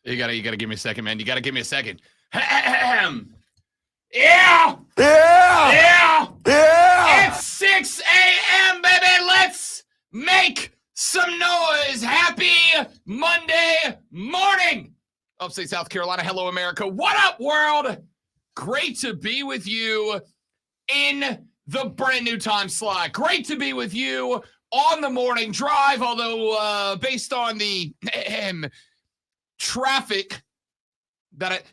You gotta give me a second, man. You gotta give me a second. Yeah! It's 6 a.m., baby. Let's make some noise. Happy Monday morning. Upstate South Carolina. Hello, America. What up, world? Great to be with you in the brand new time slot. Great to be with you on the morning drive, although based on the traffic that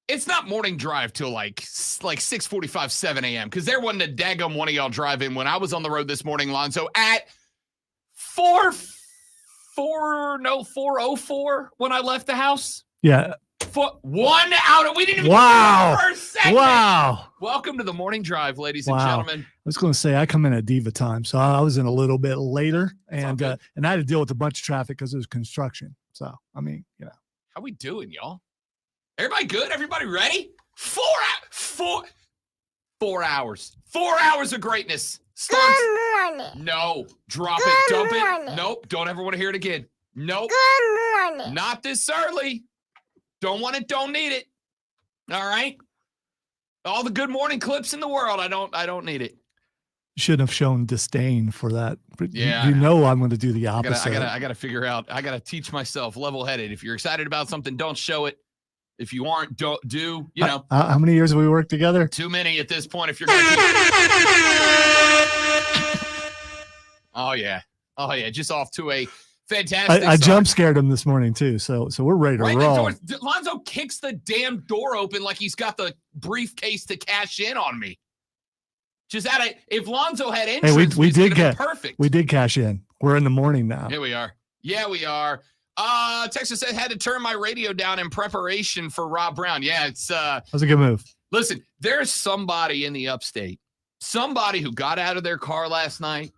it's not morning drive till like 6:45, 7 a.m. because there wasn't a daggum one of y'all driving when I was on the road this morning, Lonzo, at 4:04 when I left the house. Yeah. We didn't even wow. get the first segment. Wow. Welcome to the morning drive, ladies and gentlemen. I was going to say I come in at diva time, so I was in a little bit later, and I had to deal with a bunch of traffic because it was construction. So I mean, how we doing, y'all? Everybody good? Everybody ready? 4 hours. 4 hours of greatness. Good morning. No, drop Good it, dump morning. it. Nope, don't ever want to hear it again. Nope. Good morning. Not this early. Don't want it, don't need it. All right? All the good morning clips in the world, I don't need it. Shouldn't have shown disdain for that. But yeah, you know I'm going to do the opposite. I gotta figure out. I gotta teach myself level-headed. If you're excited about something, don't show it. If you aren't, don't do. You know. How many years have we worked together? Too many at this point. If you're gonna. Oh yeah. Just off to a fantastic. I jump scared him this morning too. So we're ready to roll. Lonzo kicks the damn door open like he's got the briefcase to cash in on me. Just if Lonzo had entrance, we did get perfect. We did cash in. We're in the morning now. Here we are. Yeah, we are. Texas said had to turn my radio down in preparation for Rob Brown. Yeah, it's that was a good move. Listen, there's somebody in the upstate, somebody who got out of their car last night.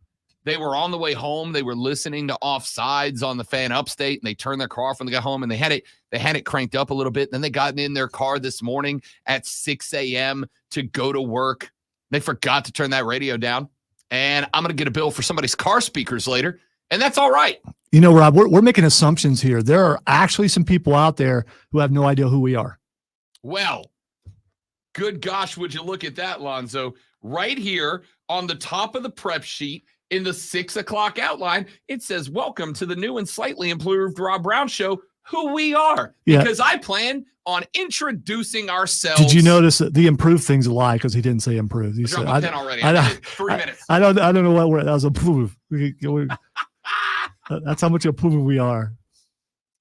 They were on the way home. They were listening to Offsides on the Fan Upstate, and they turned their car off when they got home, and they had it cranked up a little bit. Then they got in their car this morning at 6 a.m. to go to work. They forgot to turn that radio down, and I'm going to get a bill for somebody's car speakers later, and that's all right. You know, Rob, we're making assumptions here. There are actually some people out there who have no idea who we are. Well, good gosh, would you look at that, Lonzo? Right here on the top of the prep sheet in the 6 o'clock outline, it says, welcome to the new and slightly improved Rob Brown Show, who we are. Yeah. Because I plan on introducing ourselves. Did you notice that the improved thing's a lie because he didn't say improved? He said, I dropped my pen already. 3 minutes. I don't know what word that was. Approved. That's how much approved we are.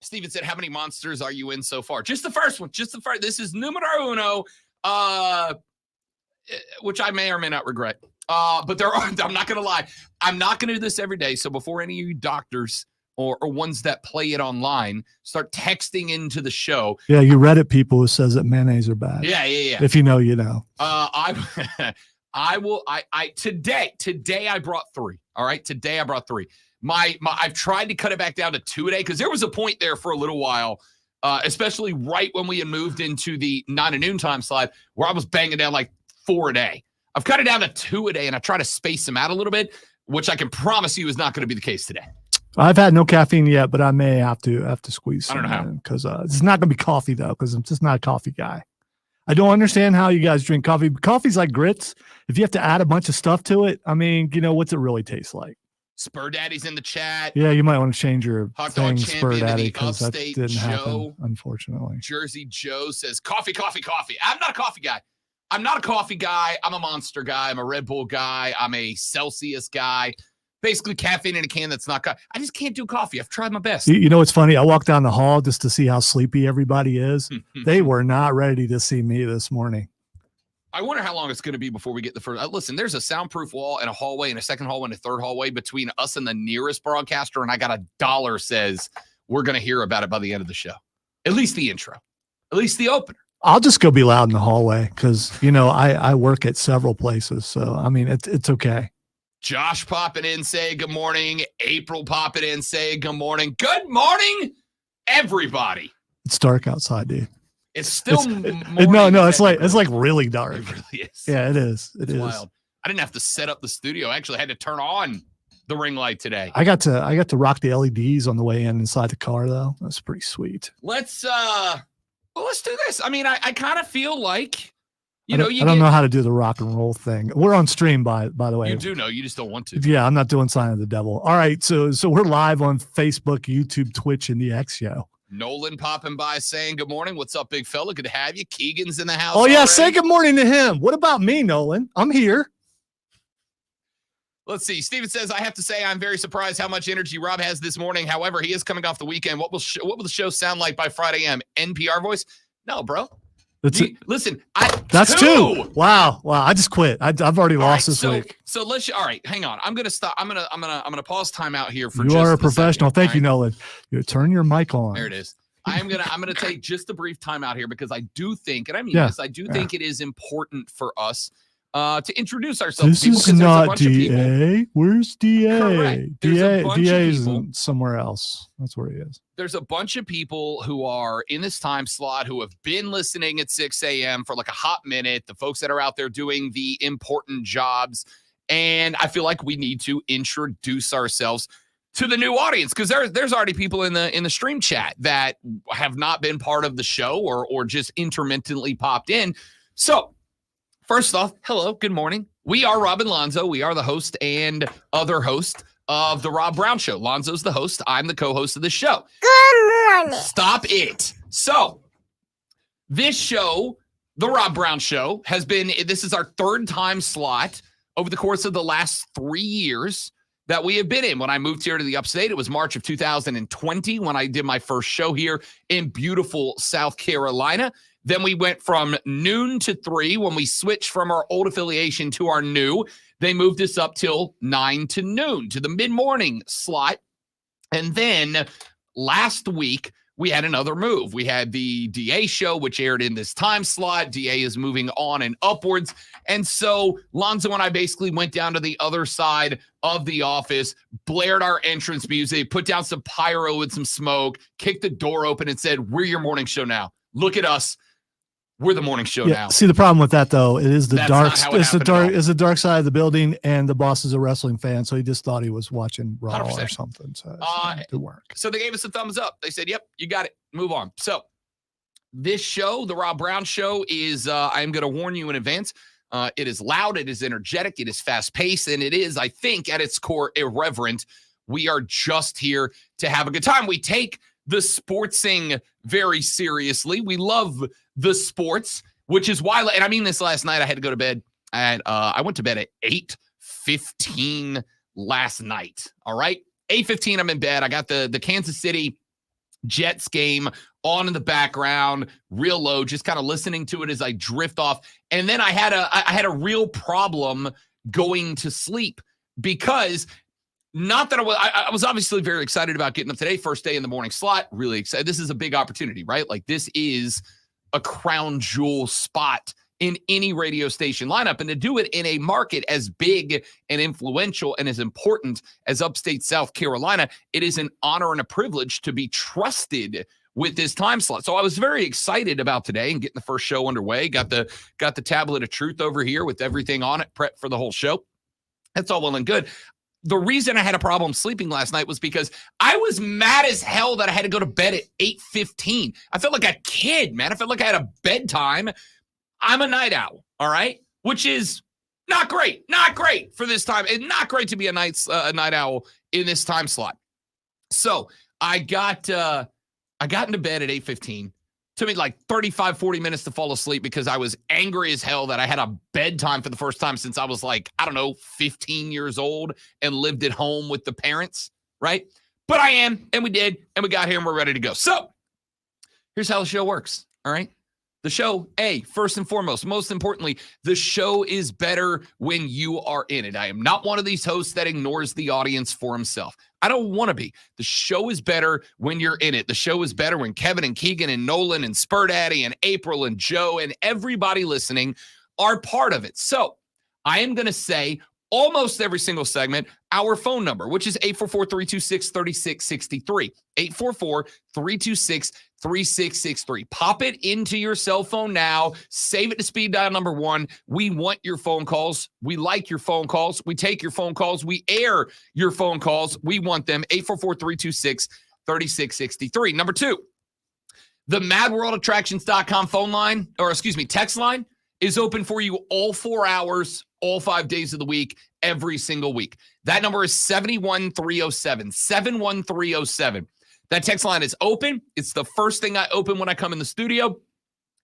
Steven said, how many monsters are you in so far? Just the first one. Just the first. This is numero uno, which I may or may not regret. But there are, I'm not going to lie. I'm not going to do this every day. So before any of you doctors or ones that play it online start texting into the show. Yeah, you Reddit people who says that mayonnaise are bad. Yeah. If you know, you know. Today I brought 3. All right. Today I brought 3. I've tried to cut it back down to 2 a day because there was a point there for a little while, especially right when we had moved into the 9 to noon time slot where I was banging down like 4 a day. I've cut it down to 2 a day, and I try to space them out a little bit, which I can promise you is not going to be the case today. I've had no caffeine yet, but I may have to squeeze some. I don't know how. Because it's not going to be coffee, though, because I'm just not a coffee guy. I don't understand how you guys drink coffee. Coffee's like grits. If you have to add a bunch of stuff to it, I mean, what's it really taste like? Spur Daddy's in the chat. Yeah, you might want to change your Hot Dog Spur Champion Daddy, of the because that Upstate didn't Joe. happen, unfortunately. Jersey Joe says, coffee. I'm not a coffee guy. I'm not a coffee guy. I'm a Monster guy. I'm a Red Bull guy. I'm a Celsius guy. Basically, caffeine in a can that's not coffee. I just can't do coffee. I've tried my best. You know what's funny? I walked down the hall just to see how sleepy everybody is. They were not ready to see me this morning. I wonder how long it's going to be before we get the first. Listen, there's a soundproof wall and a hallway and a second hallway and a third hallway between us and the nearest broadcaster, and I got $1 says we're going to hear about it by the end of the show. At least the intro. At least the opener. I'll just go be loud in the hallway because, I work at several places. So, I mean, it's okay. Josh popping in, say good morning. April popping in, say good morning. Good morning, everybody. It's dark outside, dude. It's still no. It's like really dark. It really is. Yeah, it is. It is wild. I didn't have to set up the studio. I actually had to turn on the ring light today. I got to rock the LEDs on the way inside the car though. That's pretty sweet. Let's do this. I mean, I kind of feel like, I don't know how to do the rock and roll thing. We're on stream by the way. You do know, you just don't want to. Yeah, I'm not doing Sign of the Devil. All right, so we're live on Facebook, YouTube, Twitch, and the X Show. Nolan popping by saying good morning. What's up, big fella? Good to have you. Keegan's in the house. Oh yeah, already. say good morning to him. What about me, Nolan? I'm here. Let's see. Steven says, I have to say I'm very surprised how much energy Rob has this morning. However, he is coming off the weekend. What will the show sound like by Friday AM? NPR voice? No, bro. Listen, that's two. Wow. I just quit. I've already lost this week. So all right, hang on. I'm gonna stop. I'm gonna pause time out here for you just are a professional. Second, Thank you, Nolan. You turn your mic on. There it is. I'm gonna take just a brief time out here because I do think, and I mean this, I do think it is important for us to introduce ourselves. This is not DA. Where's DA? Correct. DA is somewhere else. That's where he is. There's a bunch of people who are in this time slot who have been listening at 6 a.m. for like a hot minute, the folks that are out there doing the important jobs. And I feel like we need to introduce ourselves to the new audience because there's already people in the stream chat that have not been part of the show or just intermittently popped in. So first off, hello, good morning. We are Rob and Lonzo. We are the host and other host of the Rob Brown Show. Lonzo's the host. I'm the co-host of the show. Good morning. Stop it. So this show, the Rob Brown Show, this is our third time slot over the course of the last 3 years that we have been in. When I moved here to the upstate, it was March of 2020 when I did my first show here in beautiful South Carolina. Then we went from noon to 3 when we switched from our old affiliation to our new. They moved us up till 9 to noon to the mid-morning slot. And then last week, we had another move. We had the DA show, which aired in this time slot. DA is moving on and upwards. And so Lonzo and I basically went down to the other side of the office, blared our entrance music, put down some pyro with some smoke, kicked the door open and said, we're your morning show now. Look at us. We're the morning show now. See, the problem with that though, it is That's the dark side of the building, and the boss is a wrestling fan, so he just thought he was watching Raw 100%. or something. So it didn't work. So they gave us a thumbs up. They said, yep, you got it. Move on. So this show, the Rob Brown Show, is I'm going to warn you in advance. It is loud, it is energetic, it is fast-paced, and it is, I think, at its core, irreverent. We are just here to have a good time. We take the sportsing very seriously. We love the sports, which is why, and I mean this last night, I had to go to bed at, I went to bed at 8:15 last night. All right. 8:15, I'm in bed. I got the Kansas City Jets game on in the background, real low, just kind of listening to it as I drift off. And then I had a real problem going to sleep because not that I was obviously very excited about getting up today, first day in the morning slot, really excited. This is a big opportunity, right? Like this is a crown jewel spot in any radio station lineup, and to do it in a market as big and influential and as important as upstate South Carolina, it is an honor and a privilege to be trusted with this time slot. So I was very excited about today and getting the first show underway. Got the tablet of truth over here with everything on it, prep for the whole show. That's all well and good. The reason I had a problem sleeping last night was because I was mad as hell that I had to go to bed at 8:15. I felt like a kid, man. I felt like I had a bedtime. I'm a night owl, all right? Which is not great for this time. And not great to be a night owl in this time slot. So I got into bed at 8:15. Took me like 35, 40 minutes to fall asleep because I was angry as hell that I had a bedtime for the first time since I was like, 15 years old and lived at home with the parents, right? But I am, and we did, and we got here and we're ready to go. So here's how the show works, all right? The show, first and foremost, most importantly, the show is better when you are in it. I am not one of these hosts that ignores the audience for himself. I don't want to be. The show is better when you're in it. The show is better when Kevin and Keegan and Nolan and Spur Daddy and April and Joe and everybody listening are part of it. So I am going to say almost every single segment, our phone number, which is 844-326-3663. 844-326-3663. Pop it into your cell phone now. Save it to speed dial number 1. We want your phone calls. We like your phone calls. We take your phone calls. We air your phone calls. We want them. 844-326-3663. Number 2, the madworldattractions.com phone line, text line is open for you all 4 hours, all 5 days of the week, every single week. That number is 71307, 71307. That text line is open. It's the first thing I open when I come in the studio.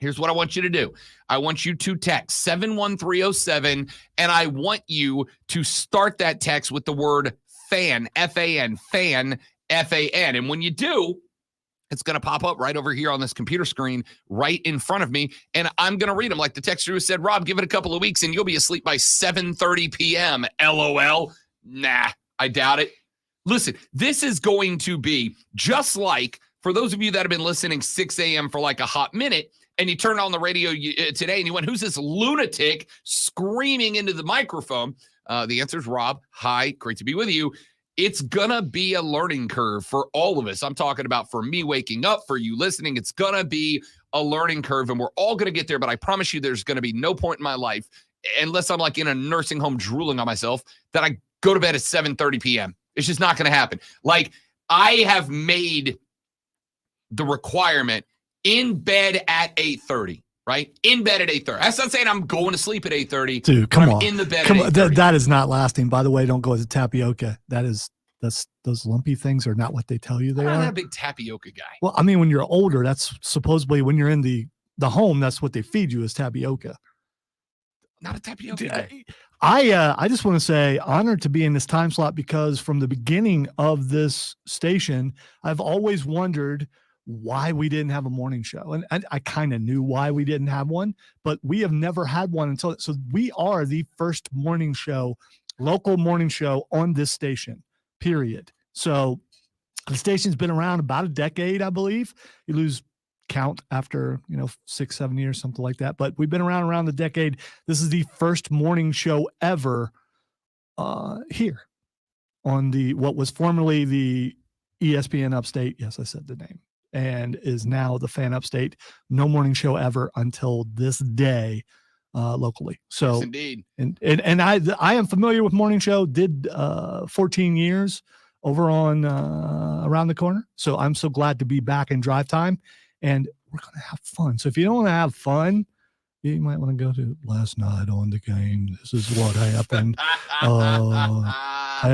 Here's what I want you to do. I want you to text 71307, and I want you to start that text with the word FAN, F-A-N, FAN, F-A-N. And when you do, it's going to pop up right over here on this computer screen right in front of me, and I'm going to read them. Like the texter who said, Rob, give it a couple of weeks, and you'll be asleep by 7:30 p.m. LOL. Nah, I doubt it. Listen, this is going to be just like, for those of you that have been listening 6 a.m. for like a hot minute, and you turn on the radio today, and you went, who's this lunatic screaming into the microphone? The answer is Rob. Hi, great to be with you. It's going to be a learning curve for all of us. I'm talking about for me waking up, for you listening. It's going to be a learning curve, and we're all going to get there. But I promise you there's going to be no point in my life, unless I'm like in a nursing home drooling on myself, that I go to bed at 7:30 p.m. It's just not going to happen. Like, I have made the requirement in bed at 8:30. Right? In bed at 8:30. That's not saying I'm going to sleep at 8:30. Dude, come on. In the bed Come at on. 8:30. That is not lasting. By the way, don't go to tapioca. That's those lumpy things are not what they tell you they I'm are. not a big tapioca guy. Well, I mean, when you're older, that's supposedly when you're in the home, that's what they feed you is tapioca. Not a tapioca guy. I just want to say honored to be in this time slot, because from the beginning of this station, I've always wondered why we didn't have a morning show. And I kind of knew why we didn't have one, but we have never had one until, so we are the first morning show, local morning show on this station, period. So the station's been around about a decade, I believe. You lose count after, 6-7 years, something like that. But we've been around the decade. This is the first morning show ever here on what was formerly the ESPN Upstate. Yes, I said the name. And is now the Fan Upstate. No morning show ever until this day locally. So Yes, indeed. And I am familiar with morning show, did 14 years over on around the corner. So I'm so glad to be back in drive time, and we're going to have fun. So if you don't want to have fun, you might want to go to last night on the game. This is what happened. How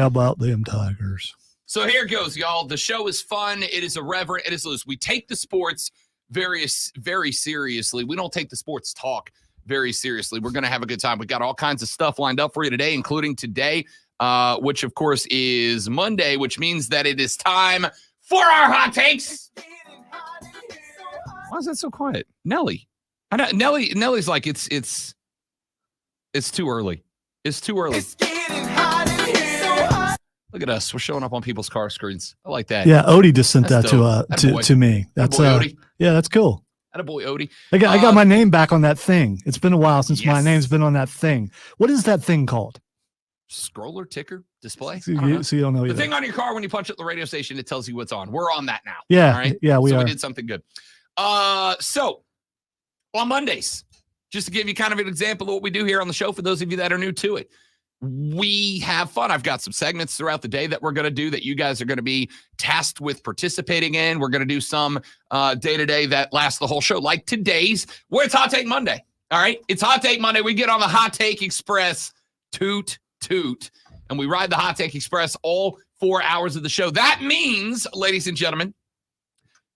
about them Tigers? So here goes, y'all. The show is fun. It is irreverent. It is loose. We take the sports very, very seriously. We don't take the sports talk very seriously. We're going to have a good time. We got all kinds of stuff lined up for you today, including today, which, of course, is Monday, which means that it is time for our hot takes. Why is that so quiet? Nelly. I know, Nelly's like, it's too early. It's too early. It's getting hot in here. So hot. Look at us. We're showing up on people's car screens. I like that. Yeah, Odie just sent That's that dope. to me. That's Attaboy, Odie. yeah, that's cool. Attaboy, Odie. I got my name back on that thing. It's been a while since my Yes. name's been on that thing. What is that thing called? Scroller, ticker, display. So I don't know. you don't know The either. thing on your car when you punch up the radio station, it tells you what's on. We're on that now. Yeah, All right. yeah, we so are. we did something good. So on Mondays, just to give you kind of an example of what we do here on the show for those of you that are new to it, we have fun. I've got some segments throughout the day that we're going to do that you guys are going to be tasked with participating in. We're going to do some day-to-day that lasts the whole show, like today's, where it's Hot Take Monday. All right? It's Hot Take Monday. We get on the Hot Take Express, toot, toot, and we ride the Hot Take Express all 4 hours of the show. That means, ladies and gentlemen,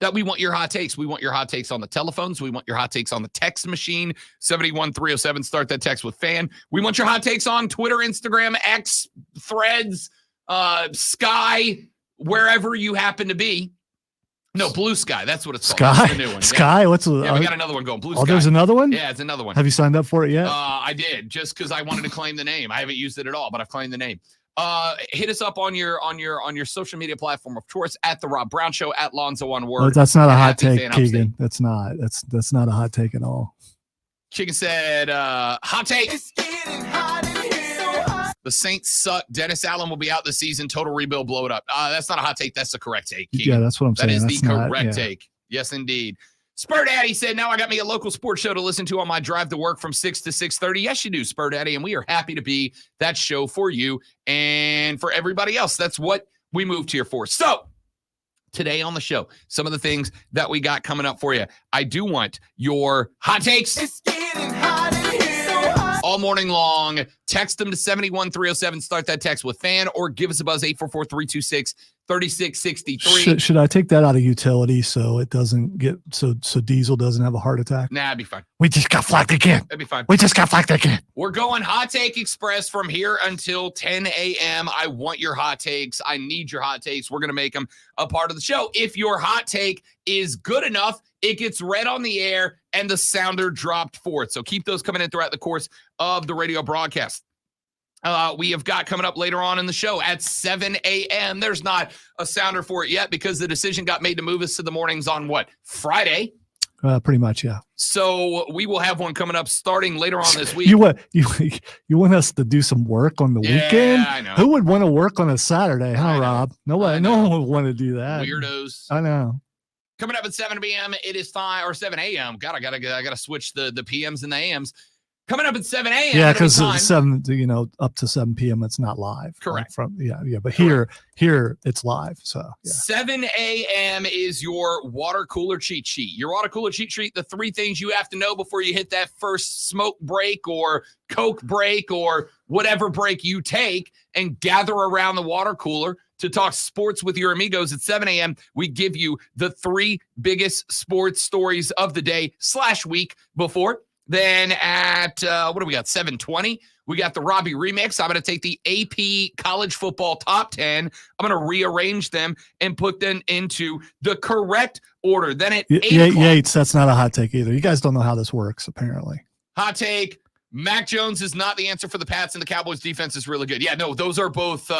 that we want your hot takes. We want your hot takes on the telephones. We want your hot takes on the text machine, 71307. Start that text with fan. We want your hot takes on Twitter, Instagram, X, Threads, Sky, wherever you happen to be. No, Blue Sky. That's what it's called. That's Sky? the new one. Sky? Yeah. What's Yeah, we got another one going. Blue Sky. Oh, there's another one? Yeah, it's another one. Have you signed up for it yet? I did, just because I wanted to claim the name. I haven't used it at all, but I've claimed the name. Hit us up on your social media platform of choice, at the Rob Brown Show, at Lonzo on Word. Oh, that's not a and hot at the take, Fan Upstate. Keegan. That's not a hot take at all. Chicken said, hot take. It's getting hot in here. So hot. The Saints suck. Dennis Allen will be out this season. Total rebuild, blow it up. That's not a hot take. That's the correct take. Keegan. Yeah, that's what I'm saying. That is That's the not- correct yeah. take. Yes, indeed. Spur Daddy said, now I got me a local sports show to listen to on my drive to work from 6 to 6:30. Yes, you do, Spur Daddy, and we are happy to be that show for you and for everybody else. That's what we moved here for. So today on the show, some of the things that we got coming up for you. I do want your hot takes. It's getting hot in here. So hot. All morning long. Text them to 71307. Start that text with fan or give us a buzz 844-326-3663. Should I take that out of utility so it doesn't get so Diesel doesn't have a heart attack? Nah, it'd be fine. We just got flagged again. It'd be fine. We just got flagged again. We're going Hot Take Express from here until 10 a.m. I want your hot takes. I need your hot takes. We're going to make them a part of the show. If your hot take is good enough, it gets read on the air and the sounder dropped for it. So keep those coming in throughout the course of the radio broadcast. We have got coming up later on in the show at 7 a.m. There's not a sounder for it yet because the decision got made to move us to the mornings on what? Friday. Pretty much, yeah. So we will have one coming up starting later on this week. You want us to do some work on the weekend? I know. Who would want to work on a Saturday, huh, I know. Rob? Nobody, I no know. one would want to do that. Weirdos. I know. Coming up at 7 p.m. It is time, or 7 a.m. God, I gotta switch the PMs and the AMs. Coming up at 7 a.m. Yeah, it'll be because time. 7, up to 7 p.m. it's not live. Correct. But here it's live. So yeah. 7 a.m. is your water cooler cheat sheet. Your water cooler cheat sheet, the 3 things you have to know before you hit that first smoke break or Coke break or whatever break you take and gather around the water cooler to talk sports with your amigos at 7 a.m. We give you the 3 biggest sports stories of the day / week before. Then at, what do we got, 7:20? We got the Robbie remix. I'm going to take the AP college football top 10. I'm going to rearrange them and put them into the correct order. Then at 8 o'clock, Yates, that's not a hot take either. You guys don't know how this works, apparently. hot take, Mac Jones is not the answer for the Pats, and the Cowboys defense is really good. Yeah, no, those are both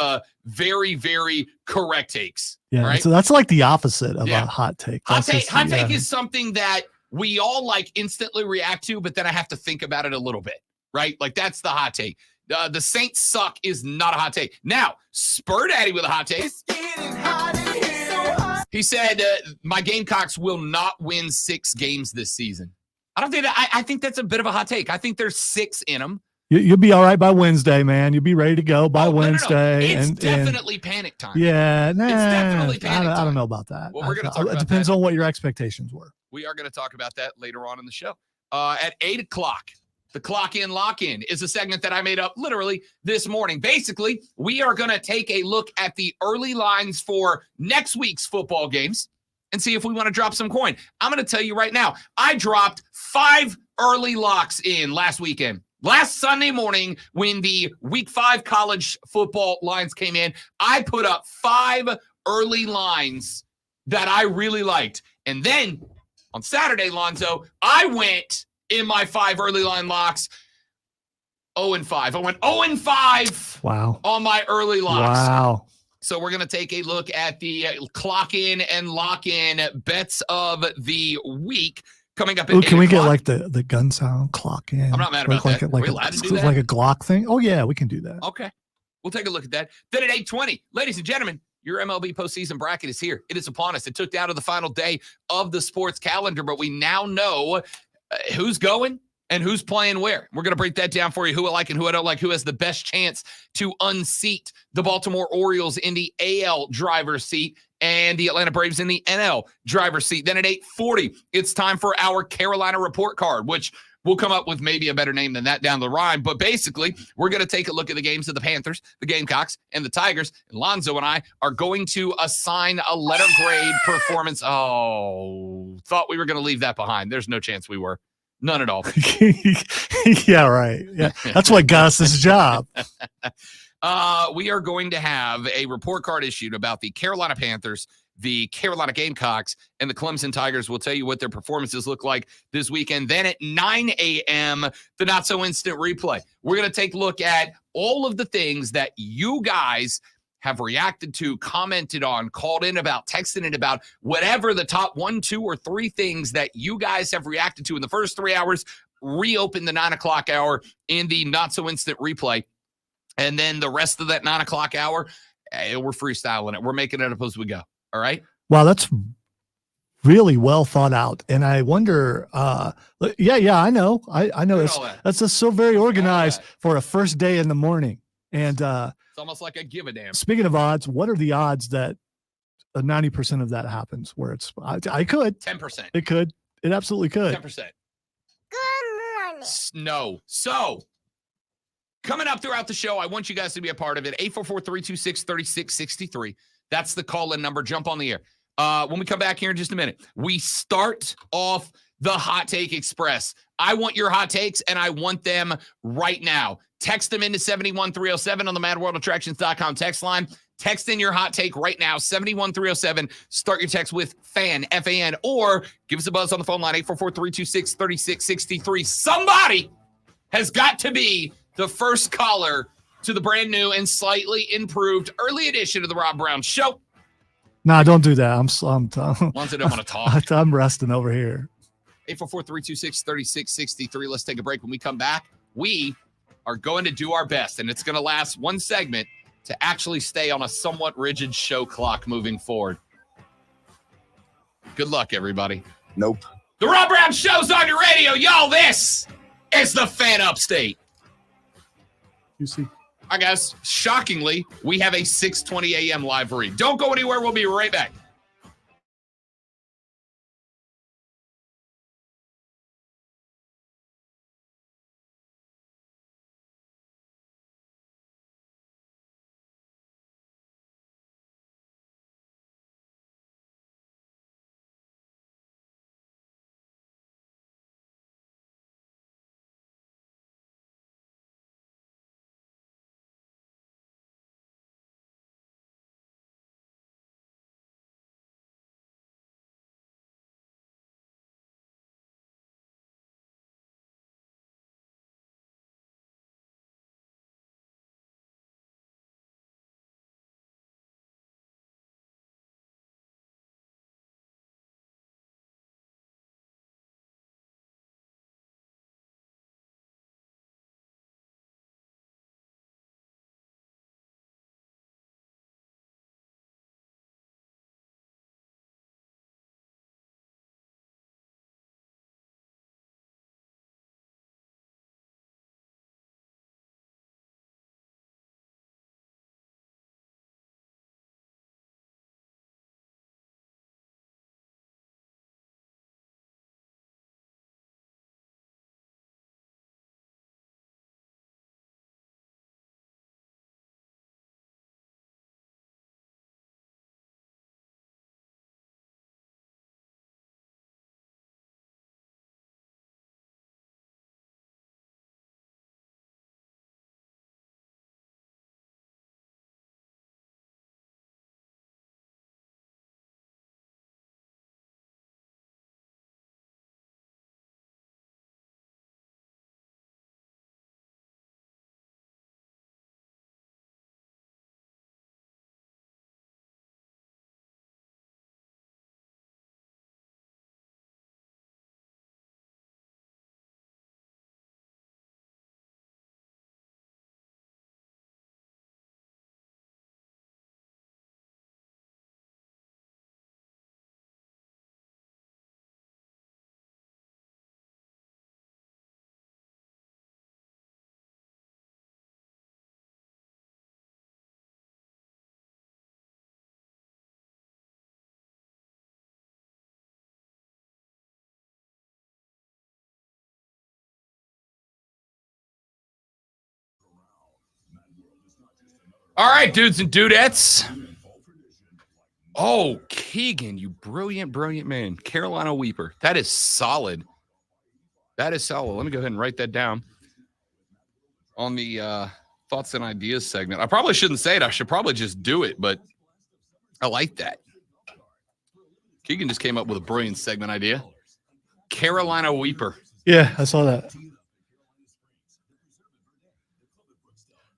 very, very correct takes. Yeah, right? so that's like the opposite of Yeah. a hot take. Hot That's take, just- hot take yeah. is something that we all like instantly react to, but then I have to think about it a little bit, right? Like that's the hot take. The Saints suck is not a hot take. Now, Spur Daddy with a hot take. It's getting hot in here. So hot. He said, my Gamecocks will not win 6 games this season. I don't think that. I think that's a bit of a hot take. I think there's 6 in them. You'll be all right by Wednesday, man. You'll be ready to go by Oh, no. Wednesday. It's and definitely panic time. yeah, definitely panic I time. don't know about that. Well, we're gonna talk It about depends that. on what your expectations were. We are going to talk about that later on in the show. At 8 o'clock, the Clock In, Lock In is a segment that I made up literally this morning. Basically, we are going to take a look at the early lines for next week's football games and see if we want to drop some coin. I'm going to tell you right now, I dropped 5 early locks in last weekend. Last Sunday morning, when the week 5 college football lines came in, I put up 5 early lines that I really liked. And then on Saturday, Lonzo, I went in my 5 early line locks 0-5. I went 0-5 Wow. on my early locks. Wow. So we're going to take a look at the clock in and lock in bets of the week coming up at Ooh, 8 can we get o'clock. like the gun sound clock in? I'm not mad about like that. Like Are we allowed to do it's that? like a Glock thing? Oh, yeah, we can do that. Okay. We'll take a look at that. Then at 8:20, ladies and gentlemen, your MLB postseason bracket is here. It is upon us. It took down to the final day of the sports calendar, but we now know who's going and who's playing where. We're going to break that down for you, who I like and who I don't like, who has the best chance to unseat the Baltimore Orioles in the AL driver's seat and the Atlanta Braves in the NL driver's seat. Then at 8:40, it's time for our Carolina report card, which we'll come up with maybe a better name than that down the line. But basically, we're going to take a look at the games of the Panthers, the Gamecocks, and the Tigers. And Lonzo and I are going to assign a letter grade performance. Oh, thought we were going to leave that behind. There's no chance we were. None at all. Yeah, right. Yeah, that's what got us this job. We are going to have a report card issued about the Carolina Panthers, the Carolina Gamecocks, and the Clemson Tigers. We'll tell you what their performances look like this weekend. Then at 9 a.m., the not-so-instant replay. We're going to take a look at all of the things that you guys have reacted to, commented on, called in about, texted in about, whatever the top 1, 2, or 3 things that you guys have reacted to in the first 3 hours. Reopen the 9 o'clock hour in the not-so-instant replay. And then the rest of that 9 o'clock hour, we're freestyling it. We're making it up as we go. All right. Wow, that's really well thought out. And I wonder, yeah, I know. I know Look at it's, all that. that's just so very organized that. for a first day in the morning. And It's almost like I give a damn. speaking of odds, what are the odds that 90% of that happens where it's, I could, 10%. it could, it absolutely could. 10%. Good morning. No. So coming up throughout the show, I want you guys to be a part of it. 844-326-3663. That's the call-in number. Jump on the air. When we come back here in just a minute, we start off the Hot Take Express. I want your hot takes, and I want them right now. Text them into 71307 on the madworldattractions.com text line. Text in your hot take right now, 71307. Start your text with FAN, F-A-N, or give us a buzz on the phone line, 844-326-3663. Somebody has got to be the first caller to the brand new and slightly improved early edition of the Rob Brown Show. No, don't do that. Ones that don't want to talk. I'm resting over here. 844-326-3663. Let's take a break. When we come back, we are going to do our best, and it's going to last one segment to actually stay on a somewhat rigid show clock moving forward. Good luck, everybody. Nope. The Rob Brown Show's on your radio. Y'all, this is the Fan Upstate. You see. All right, guys. Shockingly, we have a 6:20 a.m. live read. Don't go anywhere. We'll be right back. All right, dudes and dudettes. Oh, Keegan, you brilliant, brilliant man. Carolina Weeper. That is solid. That is solid. Let me go ahead and write that down on the thoughts and ideas segment. I probably shouldn't say it. I should probably just do it, but I like that. Keegan just came up with a brilliant segment idea. Carolina Weeper. Yeah, I saw that.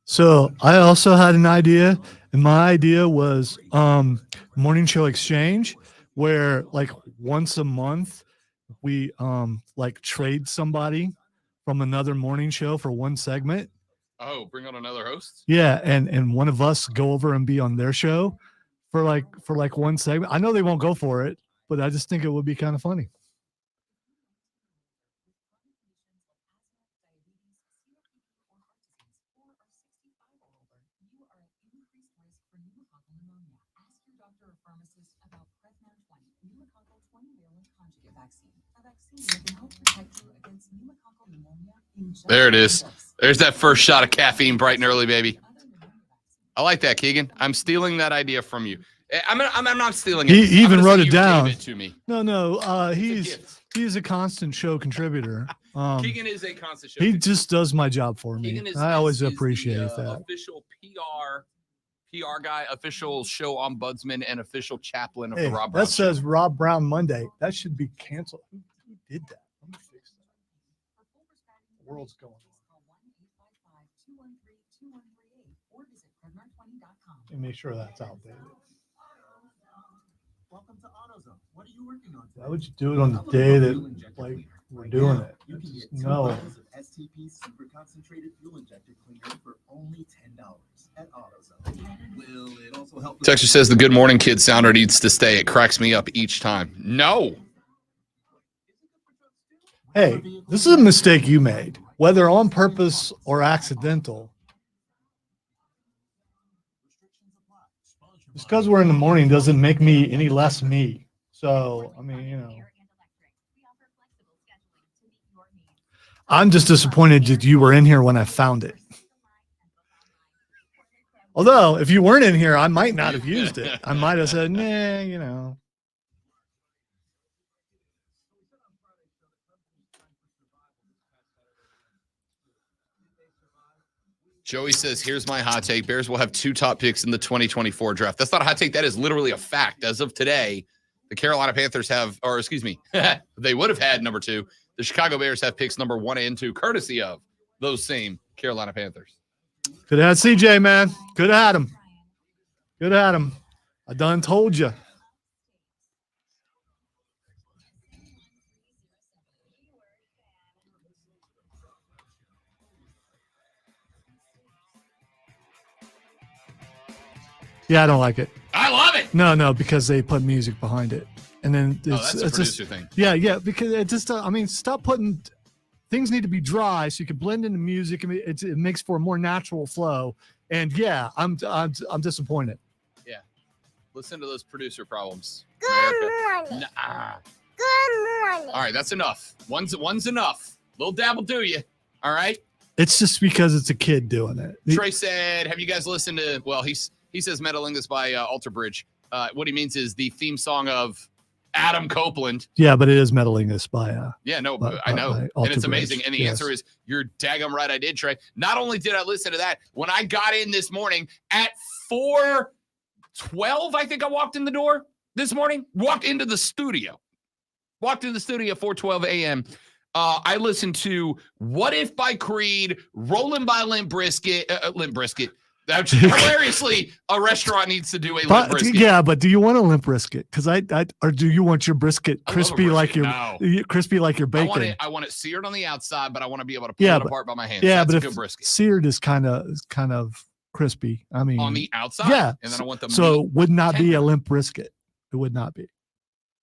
So I also had an idea, and my idea was morning show exchange, where like once a month we like trade somebody from another morning show for one segment, Oh, bring on another host? Yeah, and one of us go over and be on their show for like one segment. I know they won't go for it, but I just think it would be kind of funny. There it is. There's that first shot of caffeine bright and early, baby. I like that, Keegan. I'm stealing that idea from you. I'm not stealing it. He even wrote it down. Gave it to me. No, gift. he's a constant show contributor. Keegan is a constant show. He just does my job for me. Keegan I always is appreciate the, that. Official PR guy, official show ombudsman, and official chaplain of Hey, the Rob Brown that says Rob Brown Monday. That should be canceled. Who did that? Let me fix that. The world's going on. And make sure that's outdated. Welcome to AutoZone. What are you working on today? Why would you do it on the day that like we're doing it? You can get 2 No. bottles of STP Super Concentrated Fuel Injector Cleaner for only $10 at AutoZone. Will it also help? Texture says the Good Morning Kid sounder needs to stay. It cracks me up each time. No. Hey, this is a mistake you made, whether on purpose or accidental. Just because we're in the morning doesn't make me any less me. So, I mean, you know. I'm just disappointed that you were in here when I found it. Although, if you weren't in here, I might not have used it. I might have said, nah, you know. Joey says, here's my hot take. Bears will have 2 top picks in the 2024 draft. That's not a hot take. That is literally a fact. As of today, the Carolina Panthers have, or excuse me, they would have had number 2. The Chicago Bears have picks number 1 and 2, courtesy of those same Carolina Panthers. Could have had CJ, man. Could have had him. Could have had him. I done told you. Yeah, I don't like it. I love it. No, because they put music behind it, and then That's a it's producer just thing. yeah, because it just I mean, stop putting things need to be dry so you can blend into music. I mean, it makes for a more natural flow. And yeah, I'm disappointed. Yeah, listen to those producer problems. Good morning. Nah. Good morning. All right, that's enough. One's enough. Little dab will do you. All right. It's just because it's a kid doing it. Trey said, "Have you guys listened to?" Well, he says "Meddling This" by Alter Bridge. What he means is the theme song of Adam Copeland. Yeah, but it is Meddling This by Yeah, no, by- I know. by And Alter it's amazing. Bridge. And the Yes. answer is, you're daggum right, I did, Trey. Not only did I listen to that, when I got in this morning at 4:12, I think I walked in the door this morning, walked into the studio at 4:12 a.m. I listened to What If by Creed, Rolling by Limp Brisket. That's hilariously, a restaurant needs to do a limp brisket. Yeah, but do you want a limp brisket? Because or do you want your brisket I love a crispy like brisket. your crispy like your bacon? I want it seared on the outside, but I want to be able to pull Yeah, it but- apart by my hands. Yeah, That's but a good if brisket. seared is kind of crispy. I mean, On the outside? yeah. And then I want the so meat. would not be a tender. limp brisket. It would not be.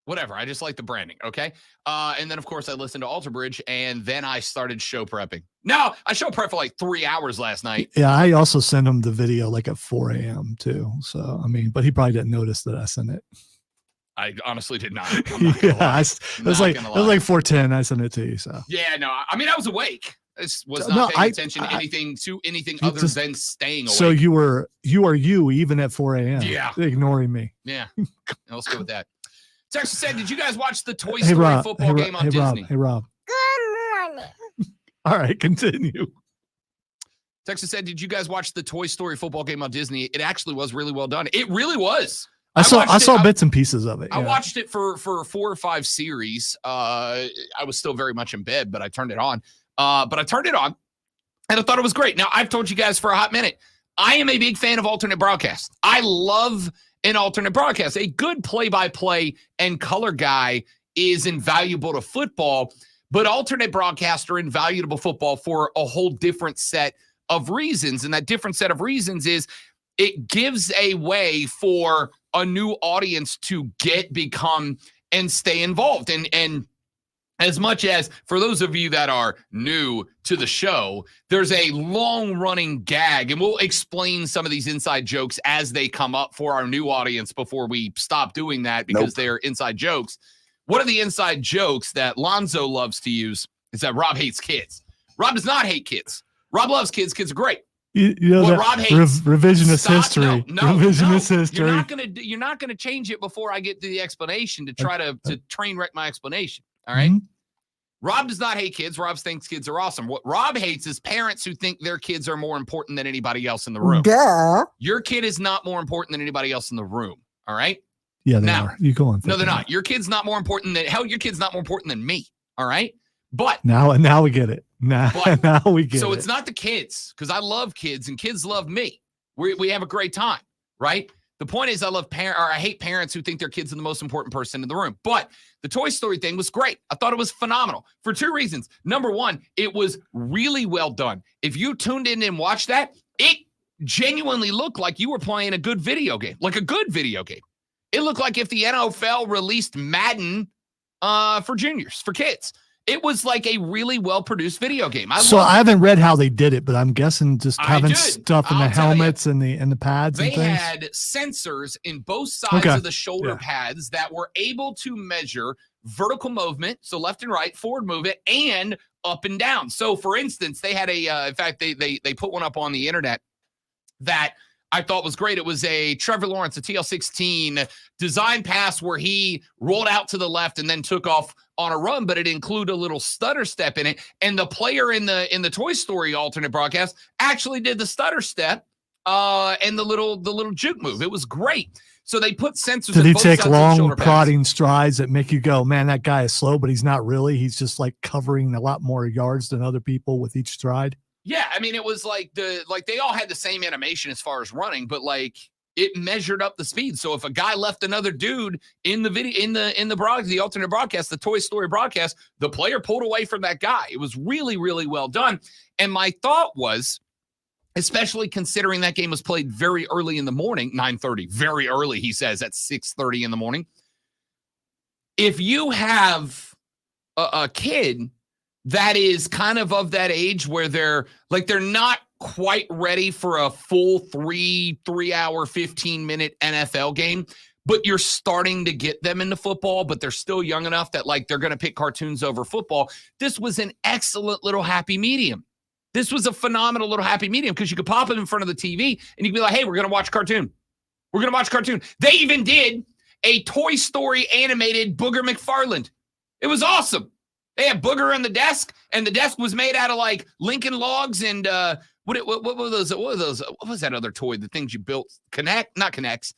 Whatever. I just like the branding. Okay. And then, of course, I listened to Alter Bridge, and then I started show prepping. No, I show prep for like 3 hours last night. Yeah, I also sent him the video like at 4 a.m. too. So I mean, but he probably didn't notice that I sent it. I honestly did not. I'm not gonna Yeah, lie. it was like 4:10. I sent it to you. So Yeah, no. I mean, I was awake. I just was No, not paying I- attention to anything You other just- than staying awake. so you are you even at 4 a.m. Yeah. ignoring me. Yeah. Let's go with that. Texas said, did you guys watch the Toy Hey Story Rob, football game on Disney? Hey Rob. Good morning. All right, continue. Texas said, did you guys watch the Toy Story football game on Disney? It actually was really well done. It really was. I saw watched it. bits and pieces of it. I yeah. watched it for 4 or 5 series. I was still very much in bed, but I turned it on. And I thought it was great. Now, I've told you guys for a hot minute, I am a big fan of alternate broadcast. I love an alternate broadcast. A good play-by-play and color guy is invaluable to football, but alternate broadcasts are invaluable to football for a whole different set of reasons. And that different set of reasons is it gives a way for a new audience to become, and stay involved. And as much as for those of you that are new to the show, there's a long-running gag, and we'll explain some of these inside jokes as they come up for our new audience before we stop doing that because they're inside jokes. One of the inside jokes that Lonzo loves to use is that Rob hates kids. Rob does not hate kids. Rob loves kids. Kids are great. You know what that Rob hates. Revisionist history. Revisionist history. You're not gonna change it before I get to the explanation to try to train wreck my explanation. All right. Mm-hmm. Rob does not hate kids. Rob thinks kids are awesome. What Rob hates is parents who think their kids are more important than anybody else in the room. Duh. Your kid is not more important than anybody else in the room. All right. Yeah, they are. You go on. No, they're not. Your kid's not more important than your kid's not more important than me. All right. But now we get it. Now we get it. So it's not the kids, because I love kids and kids love me. We have a great time, right? The point is, I hate parents who think their kids are the most important person in the room. But the Toy Story thing was great. I thought it was phenomenal for two reasons. Number one, it was really well done. If you tuned in and watched that, it genuinely looked like you were playing a good video game, like a good video game. It looked like if the NFL released Madden for juniors, for kids. It was like a really well-produced video game. I haven't read how they did it, but I'm guessing just having stuff in the helmets and the pads and things. They had sensors in both sides of the shoulder pads that were able to measure vertical movement, so left and right, forward movement, and up and down. So, for instance, they had in fact, they put one up on the internet that I thought was great. It was a Trevor Lawrence, a TL16 design pass where he rolled out to the left and then took off on a run, but it included a little stutter step in it. And the player in the Toy Story alternate broadcast actually did the stutter step and the little juke move. It was great. So they put sensors. Did he take long prodding strides that make you go, man, that guy is slow, but he's not really. He's just like covering a lot more yards than other people with each stride. Yeah, I mean, it was like they all had the same animation as far as running, but like it measured up the speed. So if a guy left another dude in the video in the alternate broadcast, the Toy Story broadcast, the player pulled away from that guy. It was really, really well done. And my thought was, especially considering that game was played very early in the morning, 9:30, very early, he says, at 6:30 in the morning. If you have a kid that is kind of that age where they're not quite ready for a full 3 hour, 15-minute NFL game, but you're starting to get them into football, but they're still young enough that like they're going to pick cartoons over football. This was an excellent little happy medium. This was a phenomenal little happy medium because you could pop it in front of the TV and you could be like, hey, we're going to watch a cartoon. We're going to watch a cartoon. They even did a Toy Story animated Booger McFarland. It was awesome. They had Booger on the desk, and the desk was made out of like Lincoln logs and what were those? What was that other toy? The things you built? Not Connects.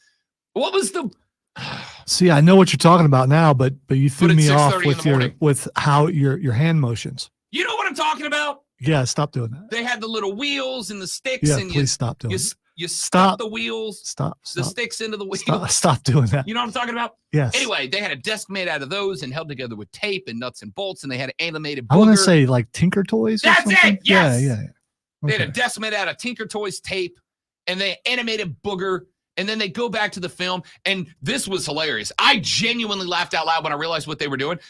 What was the? See, I know what you're talking about now, but you threw me off with how your hand motions. You know what I'm talking about? Yeah, stop doing that. They had the little wheels and the sticks. Yeah, and please stop doing it. You stop the wheels. Stop. The sticks into the wheels. Stop doing that. You know what I'm talking about? Yes. Anyway, they had a desk made out of those and held together with tape and nuts and bolts, and they had an animated Booger. I want to say like Tinker Toys. That's it. Yes. Yeah. Okay. They had a desk made out of Tinker Toys tape, and they animated Booger, and then they go back to the film, and this was hilarious. I genuinely laughed out loud when I realized what they were doing.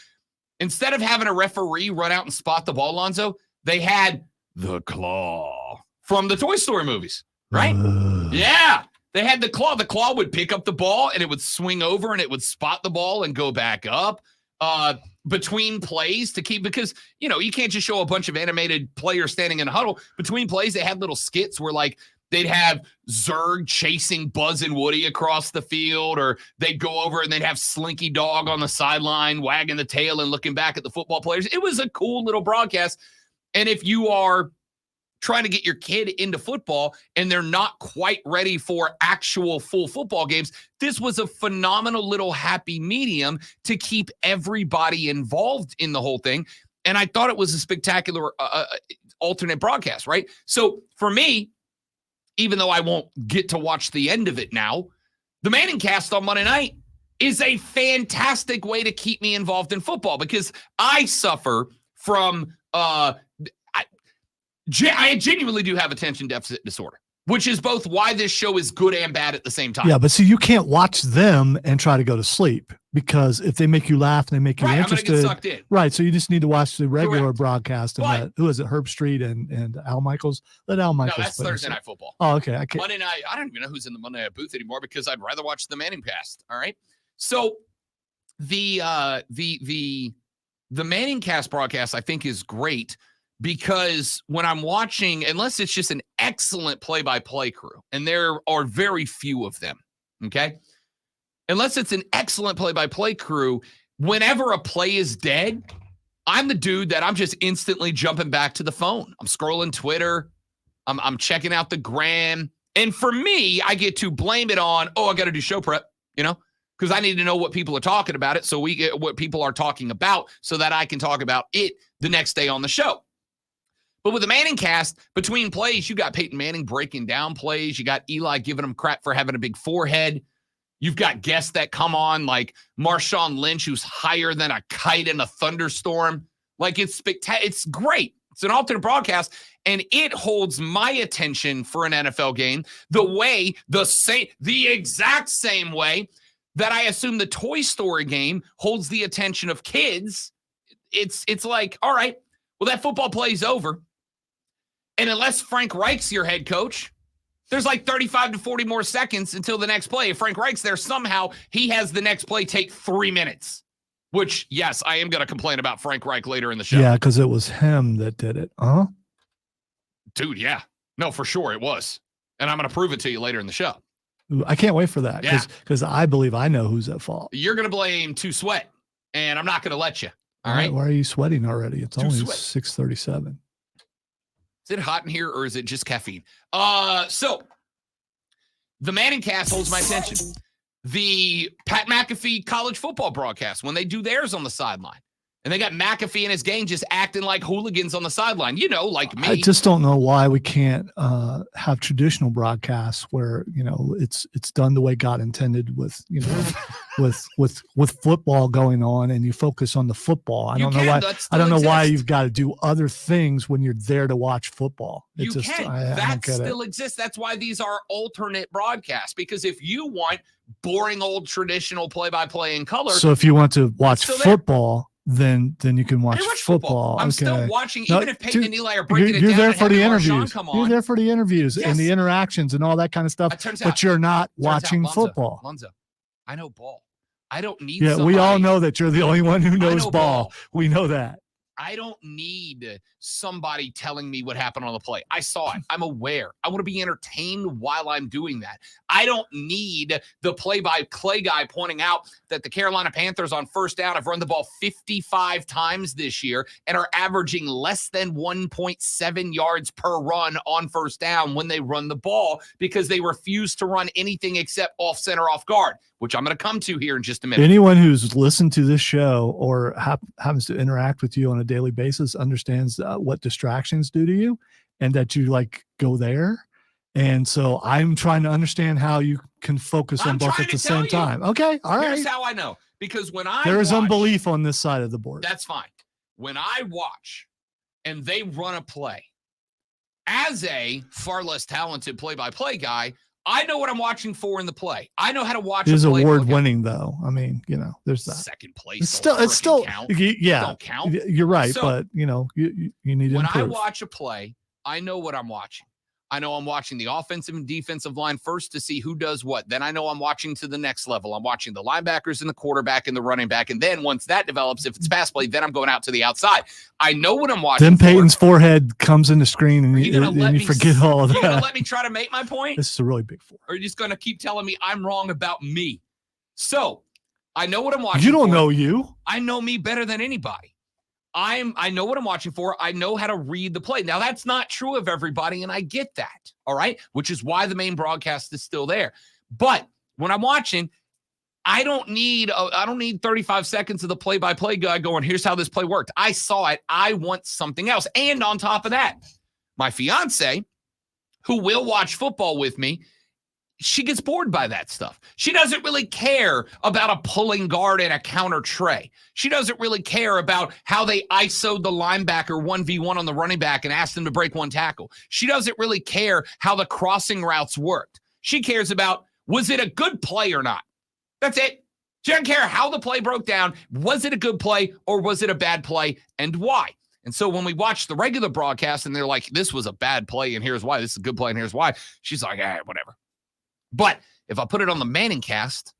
Instead of having a referee run out and spot the ball, Lonzo, they had the claw from the Toy Story movies, right? Yeah. They had the claw. The claw would pick up the ball and it would swing over and it would spot the ball and go back up between plays to keep, because, you know, you can't just show a bunch of animated players standing in a huddle. Between plays, they had little skits where like they'd have Zurg chasing Buzz and Woody across the field, or they'd go over and they'd have Slinky Dog on the sideline wagging the tail and looking back at the football players. It was a cool little broadcast. And if you are trying to get your kid into football and they're not quite ready for actual full football games, this was a phenomenal little happy medium to keep everybody involved in the whole thing. And I thought it was a spectacular alternate broadcast, right? So for me, even though I won't get to watch the end of it now, the Manning Cast on Monday night is a fantastic way to keep me involved in football, because I suffer from I genuinely do have attention deficit disorder, which is both why this show is good and bad at the same time. Yeah, but see, you can't watch them and try to go to sleep because if they make you laugh and they make you Right, interested, I'm gonna get sucked in. right? So you just need to watch the regular Correct. broadcast. And But- who is it? Herb Street and Al Michaels. Let Al No, Michaels. that's finish Thursday it. Night Football. Oh, okay. I can't. Monday night, I don't even know who's in the Monday night booth anymore because I'd rather watch the Manning cast. All right. So the Manning cast broadcast, I think, is great because when I'm watching, unless it's just an excellent play-by-play crew, and there are very few of them, okay? Unless it's an excellent play-by-play crew, whenever a play is dead, I'm the dude that I'm just instantly jumping back to the phone. I'm scrolling Twitter. I'm checking out the gram. And for me, I get to blame it on, I got to do show prep, because I need to know what people are talking about it. So we get what people are talking about so that I can talk about it the next day on the show. But with the Manning cast, between plays, you got Peyton Manning breaking down plays. You got Eli giving him crap for having a big forehead. You've got guests that come on like Marshawn Lynch, who's higher than a kite in a thunderstorm. Like it's spectacular. It's great. It's an alternate broadcast, and it holds my attention for an NFL game the exact same way that I assume the Toy Story game holds the attention of kids. It's like, all right, well, that football play's over. And unless Frank Reich's your head coach, there's like 35 to 40 more seconds until the next play. If Frank Reich's there, somehow he has the next play take 3 minutes, which, yes, I am going to complain about Frank Reich later in the show. Yeah, because it was him that did it. Huh? Dude, yeah. No, for sure it was. And I'm going to prove it to you later in the show. Ooh, I can't wait for that because I believe I know who's at fault. You're going to blame Too Sweat, and I'm not going to let you. All right? Why are you sweating already? It's Too only sweat. 6:37. Is it hot in here or is it just caffeine? So the Manning cast holds my attention. The Pat McAfee college football broadcast, when they do theirs on the sideline, and they got McAfee and his gang just acting like hooligans on the sideline, like me. I just don't know why we can't have traditional broadcasts where it's done the way God intended with with football going on, and you focus on the football. I don't know why you've got to do other things when you're there to watch football. I don't That get still it. exists. That's why these are alternate broadcasts, because if you want boring old traditional play-by-play in color, So if you want to watch still there. football, then you can watch I watch football. I'm Okay. still watching, No, even if Peyton dude, and Eli are breaking it You're down. there and for the having Marshawn interviews. come You're on. there for the interviews Yes. and the interactions and all that kind of stuff. It turns But out- you're not turns out, watching Lonzo, football. Lonzo, I know ball. I don't need Yeah, we all somebody- know that you're the only one who knows know ball. ball. We know that. I don't need somebody telling me what happened on the play. I saw it. I'm aware. I want to be entertained while I'm doing that. I don't need the play-by-play guy pointing out that the Carolina Panthers on first down have run the ball 55 times this year and are averaging less than 1.7 yards per run on first down when they run the ball because they refuse to run anything except off center, off guard, which I'm going to come to here in just a minute. Anyone who's listened to this show or happens to interact with you on a daily basis understands what distractions do to you and that you go there. And so I'm trying to understand how you can focus on I'm both trying at the to tell same you. time. Okay. All right. Here's how I know. Because when I There is watch- unbelief on this side of the board. That's fine. When I watch and they run a play, as a far less talented play-by-play guy, I know what I'm watching for in the play. I know how to watch It is a play. award winning though. I mean, there's that. Second place. It's still count. yeah. Don't count. You're right, So, but you need to When I improve. watch a play, I know what I'm watching. I know I'm watching the offensive and defensive line first to see who does what. Then I know I'm watching to the next level. I'm watching the linebackers and the quarterback and the running back. And then once that develops, if it's pass play, then I'm going out to the outside. I know what I'm watching. Then Peyton's forehead comes in the screen and Are you gonna let you me forget all of You're going to that. let me try to make my point? This is a really big four. Or are you just going to keep telling me I'm wrong about me? So I know what I'm watching. You don't for. know you. I know me better than anybody. I know what I'm watching for. I know how to read the play. Now, that's not true of everybody, and I get that, all right? Which is why the main broadcast is still there. But when I'm watching, I don't need 35 seconds of the play-by-play guy going, here's how this play worked. I saw it. I want something else. And on top of that, my fiance, who will watch football with me, she gets bored by that stuff. She doesn't really care about a pulling guard and a counter tray. She doesn't really care about how they ISO'd the linebacker 1v1 on the running back and asked him to break one tackle. She doesn't really care how the crossing routes worked. She cares about, was it a good play or not? That's it. She doesn't care how the play broke down. Was it a good play or was it a bad play, and why? And so when we watch the regular broadcast and they're like, this was a bad play and here's why, this is a good play and here's why, she's like, whatever. But if I put it on the Manning cast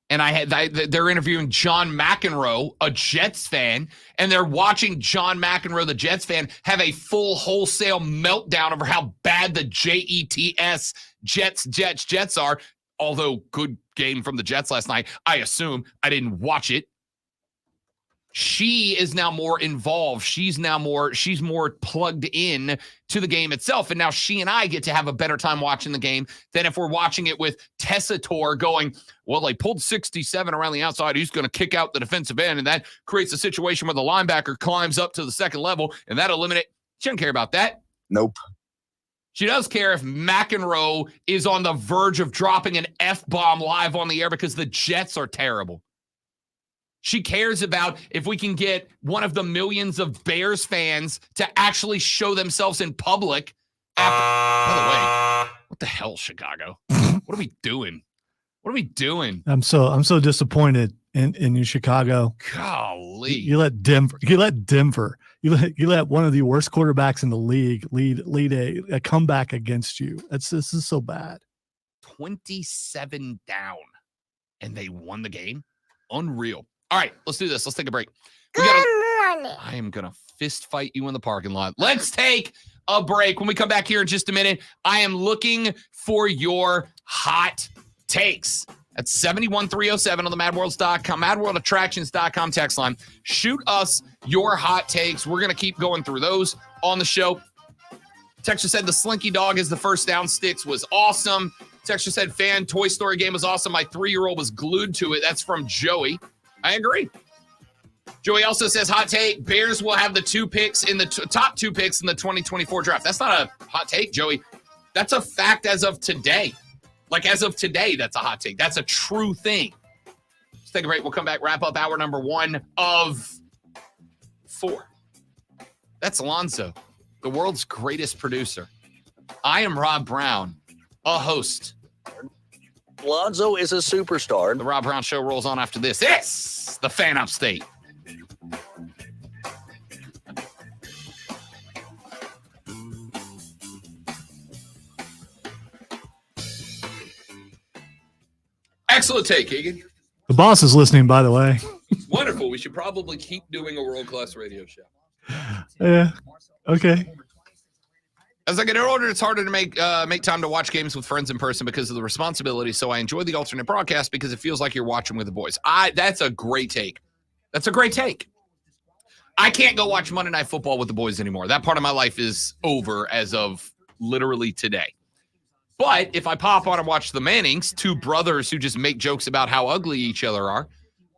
and they're interviewing John McEnroe, a Jets fan, and they're watching John McEnroe, the Jets fan, have a full wholesale meltdown over how bad the Jets Jets are, although good game from the Jets last night, I assume. I didn't watch it. She is now more involved. She's more plugged in to the game itself. And now she and I get to have a better time watching the game than if we're watching it with Tessitore going, well, they pulled 67 around the outside. He's going to kick out the defensive end. And that creates a situation where the linebacker climbs up to the second level and that eliminates. She doesn't care about that. Nope. She does care if McEnroe is on the verge of dropping an F-bomb live on the air because the Jets are terrible. She cares about if we can get one of the millions of Bears fans to actually show themselves in public. By the way, what the hell, Chicago? What are we doing? What are we doing? I'm so disappointed in you, Chicago. Golly. You let Denver. You let one of the worst quarterbacks in the league lead a comeback against you. This is so bad. 27 down, and they won the game. Unreal. All right, let's do this. Let's take a break. I am going to fist fight you in the parking lot. Let's take a break. When we come back here in just a minute, I am looking for your hot takes. That's 71307 on the madworlds.com, madworldattractions.com text line. Shoot us your hot takes. We're going to keep going through those on the show. Texture said the Slinky Dog is the first down sticks was awesome. Texture said fan Toy Story game was awesome. My 3-year-old was glued to it. That's from Joey. I agree. Joey also says, hot take, Bears will have the two picks in the top two picks in the 2024 draft. That's not a hot take, Joey. That's a fact as of today. Like as of today, that's a hot take. That's a true thing. Let's take a break. We'll come back, wrap up hour number 1 of 4. That's Alonzo, the world's greatest producer. I am Rob Brown, a host. Lonzo is a superstar. The Rob Brown Show rolls on after this. It's the Fan Upstate. Excellent take, Keegan. The boss is listening, by the way. Wonderful. We should probably keep doing a world-class radio show. Yeah. Okay. As I get older, it's harder to make time to watch games with friends in person because of the responsibility. So I enjoy the alternate broadcast because it feels like you're watching with the boys. That's a great take. That's a great take. I can't go watch Monday Night Football with the boys anymore. That part of my life is over as of literally today. But if I pop on and watch the Mannings, two brothers who just make jokes about how ugly each other are,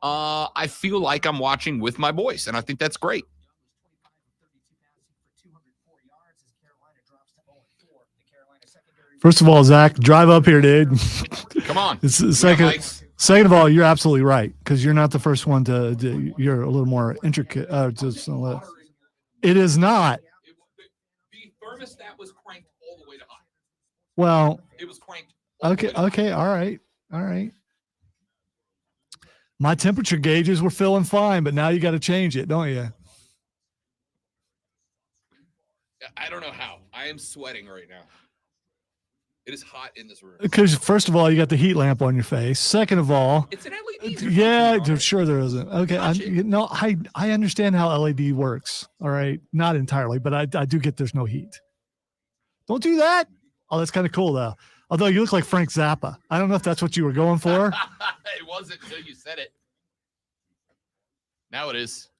I feel like I'm watching with my boys, and I think that's great. First of all, Zach, drive up here, dude. Come on. Second of all, you're absolutely right because you're not the first one to you're a little more intricate. It is not. The thermostat was cranked all the way to high. Well, it was cranked. Okay. All right. My temperature gauges were feeling fine, but now you got to change it, don't you? I don't know how. I am sweating right now. It is hot in this room. Because first of all, you got the heat lamp on your face. Second of all, it's an LED. Yeah, sure there isn't. Okay, I understand how LED works. All right, not entirely, but I do get there's no heat. Don't do that. Oh, that's kind of cool though. Although you look like Frank Zappa. I don't know if that's what you were going for. It wasn't until you said it. Now it is.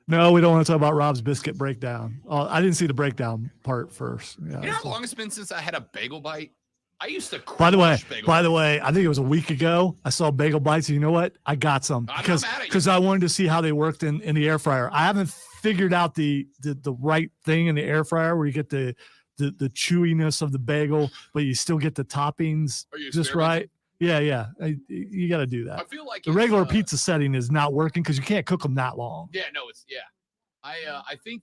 No, we don't want to talk about Rob's biscuit breakdown. Oh, I didn't see the breakdown part first. Yeah, you know how long it's been since I had a bagel bite? I used to crush By the bagel way, I think it was a week ago. I saw bagel bites. And you know what? I got some because I wanted to see how they worked in the air fryer. I haven't figured out the right thing in the air fryer where you get the the chewiness of the bagel, but you still get the toppings Are you just right. Yeah. You got to do I that. feel like The it's, regular pizza setting is not working because you can't cook them that long. Yeah, no, it's I think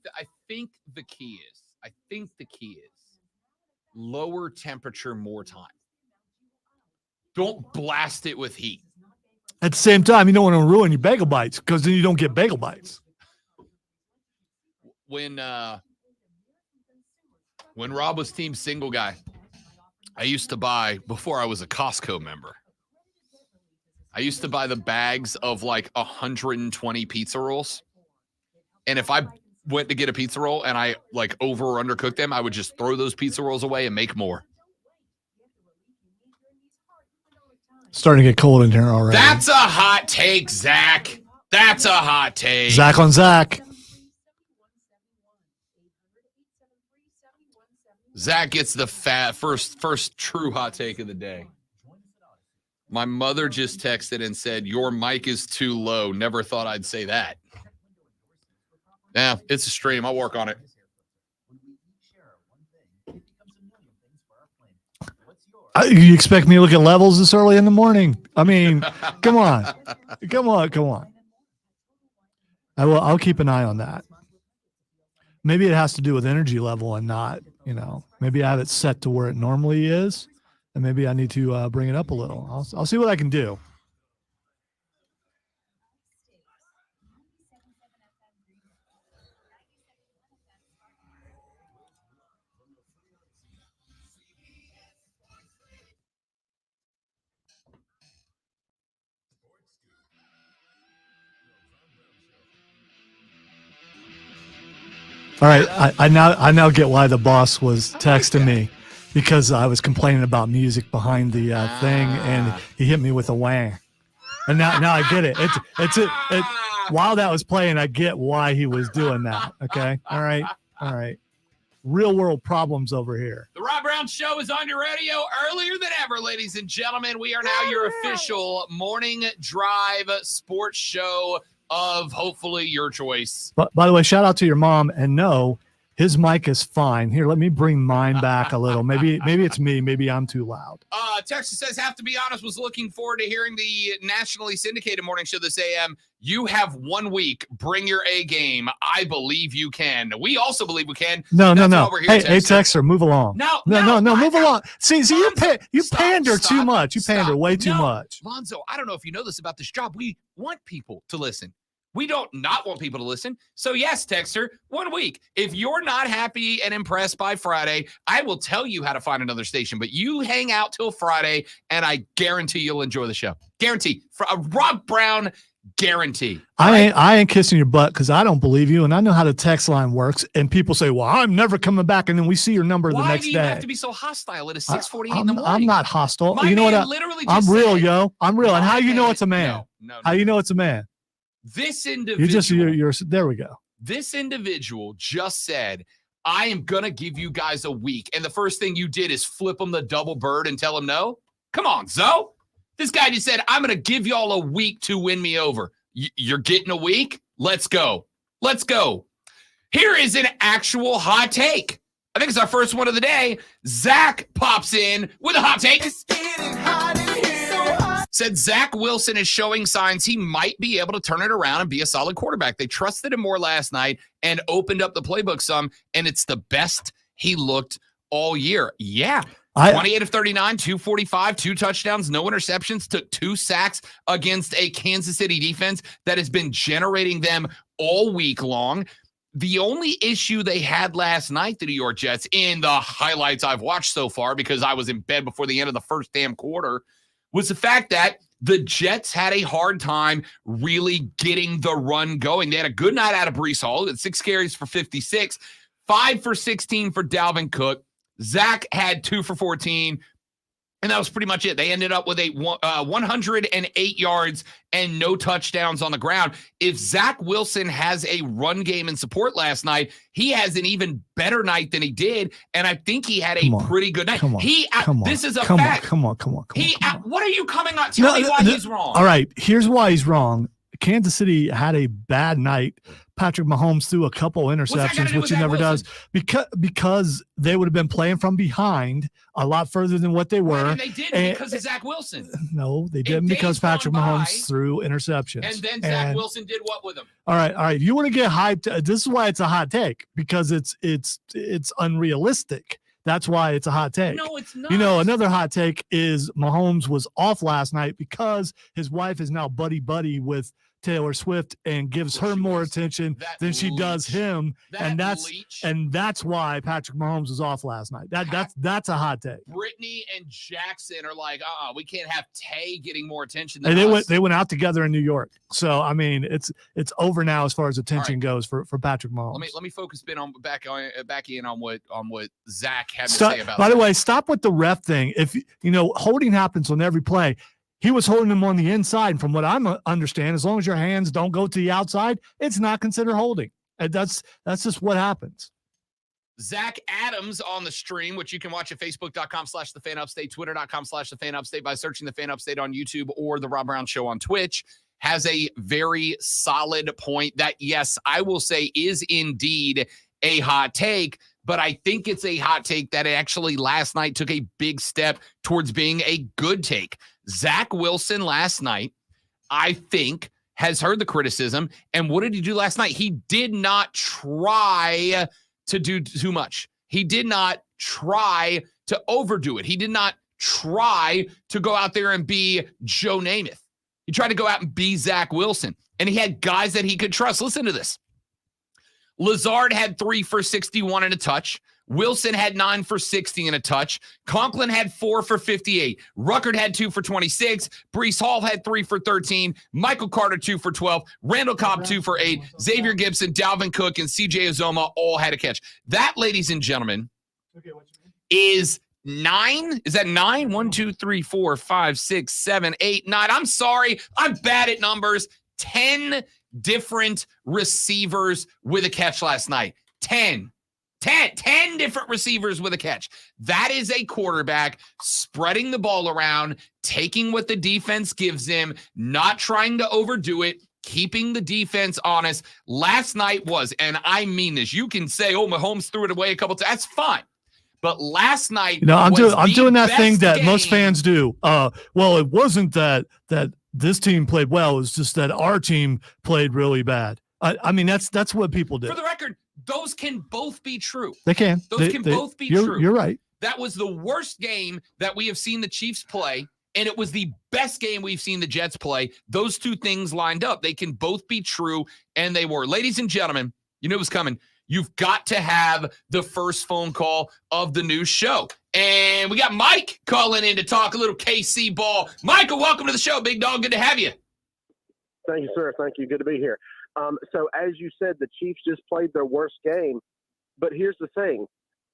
the key is lower temperature, more time. Don't blast it with heat. At the same time, you don't want to ruin your bagel bites because then you don't get bagel bites. When Rob was team single guy, I used to buy, before I was a Costco member, I used to buy the bags of like 120 pizza rolls. And if I went to get a pizza roll and I like over or undercooked them, I would just throw those pizza rolls away and make more. Starting to get cold in here already. That's a hot take, Zach. That's a hot take. Zach on Zach. Zach gets the first true hot take of the day. My mother just texted and said, "Your mic is too low. Never thought I'd say that." Yeah, it's a stream. I'll work on it. You expect me to look at levels this early in the morning? I mean, come on. I'll keep an eye on that. Maybe it has to do with energy level and not, maybe I have it set to where it normally is, and maybe I need to bring it up a little. I'll see what I can do. All right, I now get why the boss was texting me, because I was complaining about music behind the thing, and he hit me with a whang. And now I get it. While that was playing, I get why he was doing that. Okay, all right. Real world problems over here. The Rob Brown Show is on your radio earlier than ever, ladies and gentlemen. We are now your official morning drive sports show of hopefully your choice. But by the way, shout out to your mom, and no, his mic is fine. Here, let me bring mine back a little. Maybe it's me. Maybe I'm too loud. Texas says, have to be honest, was looking forward to hearing the nationally syndicated morning show this AM. You have 1 week. Bring your A game. I believe you can. We also believe we can. No. Hey, Texter, move along. No, move along. See, you pander too much. You pander way too much. Lonzo, I don't know if you know this about this job. We want people to listen. We don't not want people to listen. So yes, Texter, 1 week. If you're not happy and impressed by Friday, I will tell you how to find another station. But you hang out till Friday, and I guarantee you'll enjoy the show. Guarantee. For a Rob Brown guarantee. I ain't kissing your butt because I don't believe you, and I know how the text line works. And people say, "Well, I'm never coming back," and then we see your number the next day. Why do you have to be so hostile at 6:48 in the morning? I'm not hostile. My you know man what? literally I'm just real, said, yo. I'm real. And how you know it's a man? No. How you know it's a man? This individual. You're there we go. This individual just said, I am going to give you guys a week. And the first thing you did is flip him the double bird and tell him no? Come on, Zoe. This guy just said, I'm going to give y'all a week to win me over. You're getting a week? Let's go. Here is an actual hot take. I think it's our first one of the day. Zach pops in with a hot take. It's getting hot in here. Said Zach Wilson is showing signs he might be able to turn it around and be a solid quarterback. They trusted him more last night and opened up the playbook some, and it's the best he looked all year. Yeah. 28 of 39, 245, 2 touchdowns, no interceptions, took 2 sacks against a Kansas City defense that has been generating them all week long. The only issue they had last night, the New York Jets, in the highlights I've watched so far, because I was in bed before the end of the first damn quarter, was the fact that the Jets had a hard time really getting the run going. They had a good night out of Breece Hall at 6 carries for 56, 5 for 16 for Dalvin Cook. Zach had 2 for 14, and that was pretty much it. They ended up with 108 yards and no touchdowns on the ground. If Zach Wilson has a run game and support last night, he has an even better night than he did, and I think he had a pretty good night. This is a fact. Come on. What are you coming on? Tell me why he's wrong. All right, here's why he's wrong. Kansas City had a bad night, Patrick Mahomes threw a couple What's that gotta interceptions, do which with he Zach never Wilson? does, because they would have been playing from behind a lot further than what they were. And they didn't And- because of Zach Wilson. No, they didn't days because Patrick gone by, Mahomes threw interceptions. And then Zach Wilson did what with him? All right. If you want to get hyped, this is why it's a hot take, because it's unrealistic. That's why it's a hot take. No, it's not. You know, another hot take is Mahomes was off last night because his wife is now buddy with Taylor Swift and gives her more attention than she does him, and that's why Patrick Mahomes was off last night. That's a hot take. Brittany and Jackson are like, we can't have Tay getting more attention And than us. they went out together in New York. So I mean, it's over now as far as attention goes for Patrick Mahomes. Let me focus back in on what Zach had to Stop, say about. by the way, stop with the ref thing. If holding happens on every play. He was holding him on the inside, and from what I understand, as long as your hands don't go to the outside, it's not considered holding. And that's just what happens. Zach Adams on the stream, which you can watch at facebook.com/thefanupstate, twitter.com/thefanupstate by searching the Fan Upstate on YouTube or the Rob Brown Show on Twitch, has a very solid point that, yes, I will say is indeed a hot take, but I think it's a hot take that actually last night took a big step towards being a good take. Zach Wilson last night, I think, has heard the criticism. And what did he do last night? He did not try to do too much. He did not try to overdo it. He did not try to go out there and be Joe Namath. He tried to go out and be Zach Wilson. And he had guys that he could trust. Listen to this. Lazard had 3 for 61 and a touch. Wilson had 9 for 60 and a touch. Conklin had 4 for 58. Ruckert had 2 for 26. Breece Hall had 3 for 13. Michael Carter 2 for 12. Randall Cobb 2 for 8. Xavier Gibson, Dalvin Cook, and CJ Uzomah all had a catch. That, ladies and gentlemen, is 9. Is that 9? 1, 2, 3, 4, 5, 6, 7, 8, 9. I'm sorry. I'm bad at numbers. 10 different receivers with a catch last night. 10 different receivers with a catch. That is a quarterback spreading the ball around, taking what the defense gives him, not trying to overdo it, keeping the defense honest. Last night was, and I mean this, you can say, Mahomes threw it away a couple times. That's fine. But last night, I'm doing that thing that most fans do. Well, it wasn't that this team played well. It was just that our team played really bad. I mean, that's what people do. For the record, those can both be true. They can. Those can both be true. You're right. That was the worst game that we have seen the Chiefs play, and it was the best game we've seen the Jets play. Those two things lined up. They can both be true, and they were. Ladies and gentlemen, you knew it was coming. You've got to have the first phone call of the new show. And we got Mike calling in to talk a little KC ball. Michael, welcome to the show, big dog. Good to have you. Thank you, sir. Thank you. Good to be here. So as you said, the Chiefs just played their worst game. But here's the thing.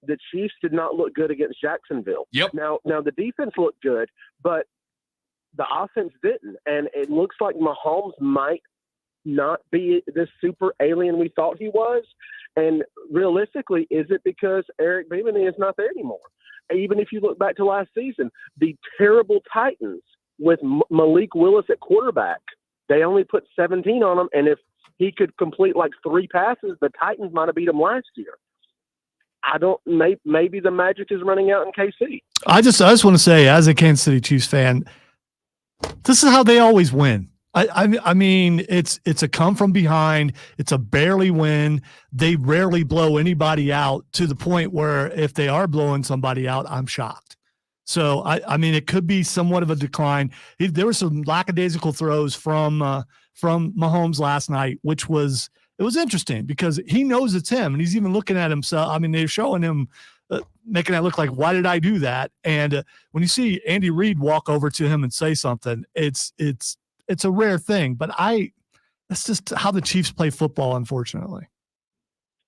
The Chiefs did not look good against Jacksonville. Yep. Now the defense looked good, but the offense didn't. And it looks like Mahomes might not be this super alien we thought he was. And realistically, is it because Eric Bieniemy is not there anymore? Even if you look back to last season, the terrible Titans with Malik Willis at quarterback, they only put 17 on him. And if he could complete like 3 passes, the Titans might have beat him last year. Maybe the magic is running out in KC. I just want to say, as a Kansas City Chiefs fan, this is how they always win. I mean, it's a come from behind. It's a barely win. They rarely blow anybody out to the point where if they are blowing somebody out, I'm shocked. So, I mean, it could be somewhat of a decline. There were some lackadaisical throws from Mahomes last night, which was interesting because he knows it's him, and he's even looking at himself. I mean, they're showing him making that look like, why did I do that? And when you see Andy Reid walk over to him and say something, it's a rare thing. But that's just how the Chiefs play football, unfortunately.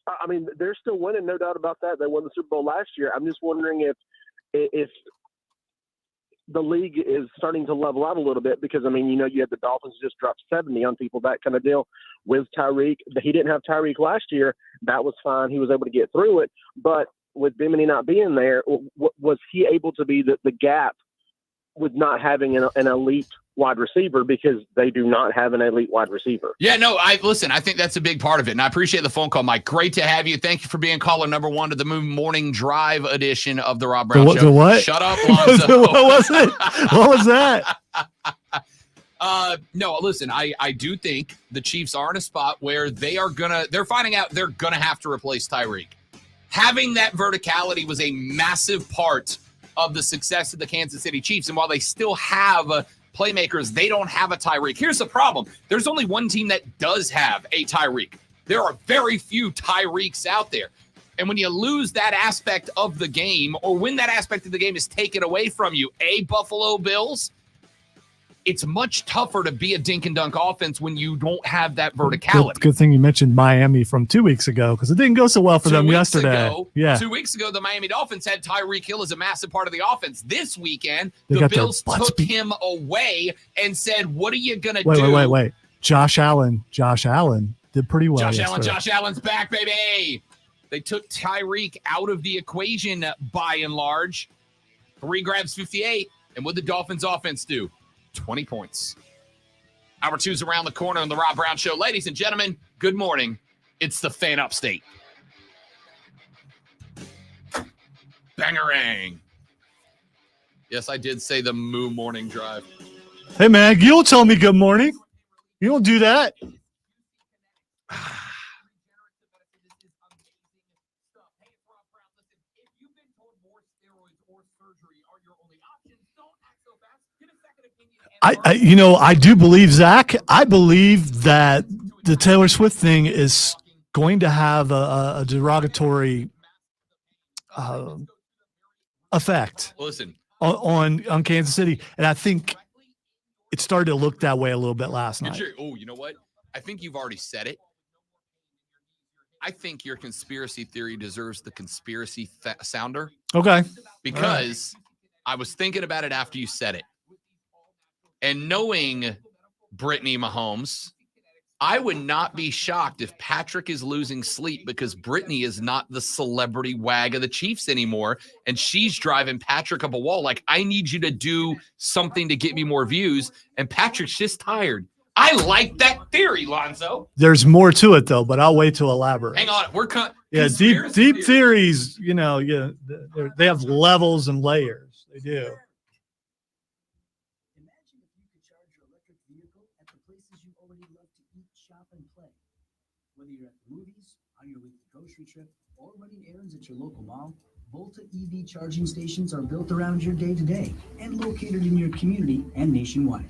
I mean, they're still winning, no doubt about that. They won the Super Bowl last year. I'm just wondering if the league is starting to level out a little bit because, I mean, you had the Dolphins just dropped 70 on people, that kind of deal with Tyreek. He didn't have Tyreek last year. That was fine. He was able to get through it. But with Bimini not being there, was he able to be the gap with not having an elite wide receiver because they do not have an elite wide receiver. Yeah, no, I think that's a big part of it. And I appreciate the phone call, Mike. Great to have you. Thank you for being caller number 1 to the Morning Drive edition of the Rob Brown Show. The what? Shut up, Lonzo. What was it? What was that? No, listen, I do think the Chiefs are in a spot where they're finding out they're going to have to replace Tyreek. Having that verticality was a massive part of the success of the Kansas City Chiefs. And while they still have playmakers, they don't have a Tyreek. Here's the problem. There's only one team that does have a Tyreek. There are very few Tyreeks out there. And when you lose that aspect of the game, or when that aspect of the game is taken away from you, Buffalo Bills, it's much tougher to be a dink and dunk offense when you don't have that verticality. Good thing you mentioned Miami from 2 weeks ago because it didn't go so well for them yesterday. 2 weeks ago, the Miami Dolphins had Tyreek Hill as a massive part of the offense. This weekend, the Bills took him away and said, what are you going to do? Wait. Josh Allen did pretty well Josh Allen's back, baby. They took Tyreek out of the equation by and large. 3 grabs, 58. And what did the Dolphins offense do? 20 points. Hour 2's around the corner on the Rob Brown Show. Ladies and gentlemen, good morning. It's the Fan Upstate. Bangarang. Yes, I did say the Moo Morning Drive. Hey, man, you don't tell me good morning. You don't do that. I do believe, Zach, I believe that the Taylor Swift thing is going to have a derogatory effect on Kansas City. And I think it started to look that way a little bit last night. Oh, you know what? I think you've already said it. I think your conspiracy theory deserves the conspiracy sounder. Okay. Because I was thinking about it after you said it. And knowing Brittany Mahomes, I would not be shocked if Patrick is losing sleep because Brittany is not the celebrity wag of the Chiefs anymore. And she's driving Patrick up a wall. Like, I need you to do something to get me more views. And Patrick's just tired. I like that theory, Lonzo. There's more to it, though, but I'll wait to elaborate. Hang on. Deep theories, they have levels and layers. They do. Whether you're at the movies, on your weekly grocery trip, or running errands at your local mall, Volta EV charging stations are built around your day-to-day and located in your community and nationwide.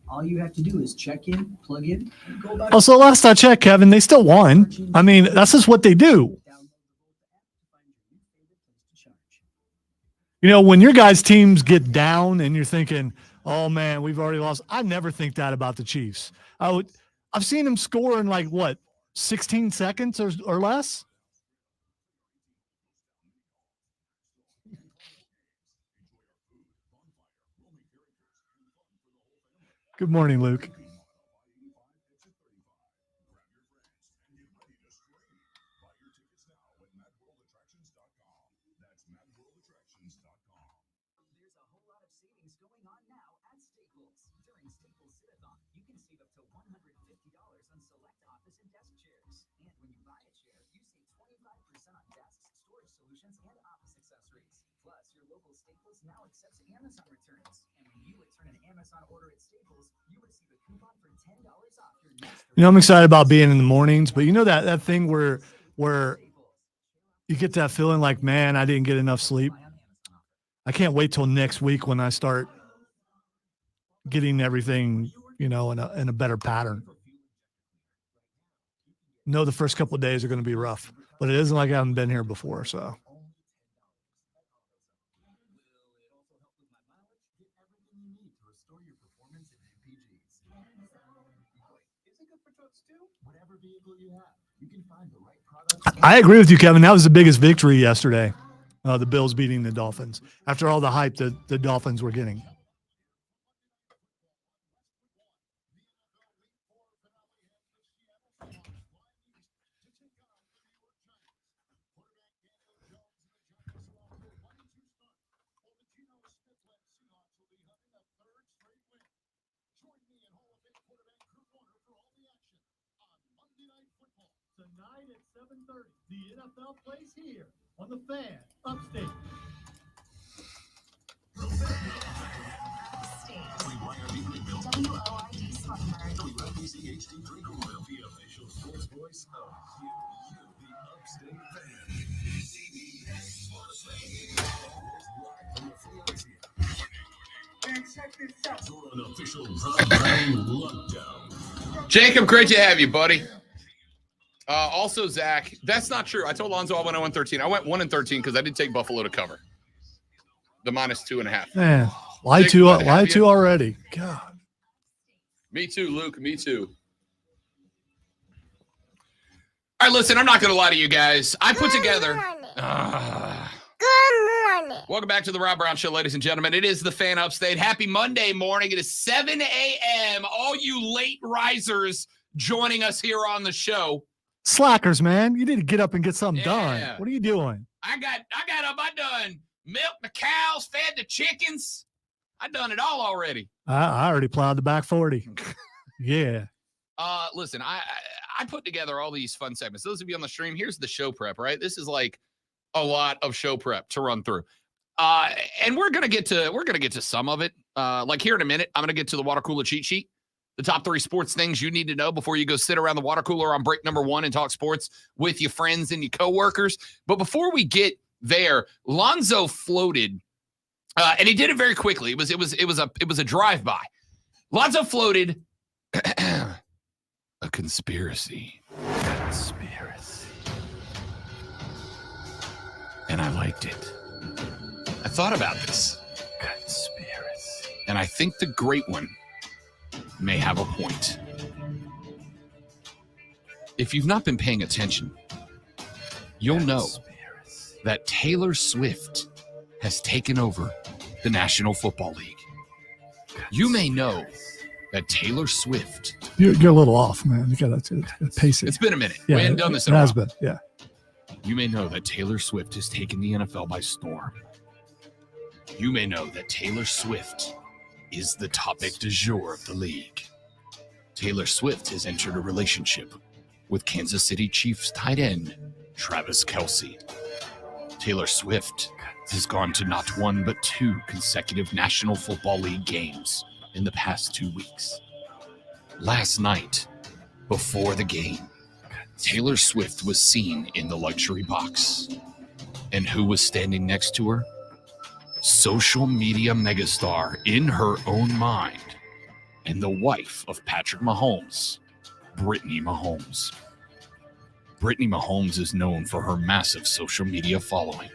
All you have to do is check in, plug in, and go about. Also, last I checked, Kevin, they still won. I mean, that's just what they do. When your guys' teams get down and you're thinking, oh, man, we've already lost. I never think that about the Chiefs. I've seen them score in 16 seconds or less. Good morning, Luke. There's a whole lot of savings going on now at Staples. During Staples Sit-a-thon, you can save up to $150 on select office and desk chairs. And when you buy a chair, you save 25% on desks, storage solutions, and office accessories. Plus, your local Staples now accepts Amazon returns. And when you return an Amazon order at Staples, you receive a coupon for $10 off your next. I'm excited about being in the mornings, but that thing where you get that feeling like, man, I didn't get enough sleep. I can't wait till next week when I start getting everything, in a better pattern. The first couple of days are going to be rough, but it isn't like I haven't been here before. So. I agree with you, Kevin. That was the biggest victory yesterday. The Bills beating the Dolphins after all the hype that the Dolphins were getting. Tonight at 7:30, the NFL plays here on the Fan Upstate. WORD Spartanburg. WFBC HD Drink Oil, the official sports voice of you, the Upstate Fan. CBS Sports Radio. Live from the Philadelphia. And check this out. You're an official Brown Lockdown. Jacob, great to have you, buddy. Also, Zach, that's not true. I told Lonzo I went 0-13. I went 1-13 because I did take Buffalo to cover the -2.5. Man, lie to already. God. Me too, Luke. Me too. All right, listen, I'm not going to lie to you guys. I put together. Good morning. Welcome back to the Rob Brown Show, ladies and gentlemen. It is the Fan Upstate. Happy Monday morning. It is 7 a.m. All you late risers joining us here on the show. Slackers, man. You need to get up and get something Yeah. done. What are you doing? I got up. I done milked the cows, fed the chickens. I done it all already. I already plowed the back 40. Yeah. Listen, I put together all these fun segments. Those of you on the stream, here's the show prep, right? This is like a lot of show prep to run through. And we're gonna get to some of it. Like here in a minute, I'm gonna get to the water cooler cheat sheet. The top 3 sports things you need to know before you go sit around the water cooler on break number 1 and talk sports with your friends and your coworkers. But before we get there, Lonzo floated, and he did it very quickly. It was a drive-by. Lonzo floated a conspiracy. And I liked it. I thought about this. Conspiracy. And I think the great one may have a point. If you've not been paying attention, you'll know that Taylor Swift has taken over the National Football League. You may know that Taylor Swift. You're a little off, man. You got to pace it. It's been a minute. Yeah, We hadn't done this it in a has while. been. Yeah. You may know that Taylor Swift has taken the NFL by storm. You may know that Taylor Swift is the topic du jour of the league. Taylor Swift has entered a relationship with Kansas City Chiefs tight end Travis Kelce. Taylor Swift has gone to not 1 but 2 consecutive National Football League games in the past 2 weeks. Last night, before the game, Taylor Swift was seen in the luxury box. And who was standing next to her? Social media megastar in her own mind and the wife of Patrick Mahomes, Brittany Mahomes. Brittany Mahomes is known for her massive social media following,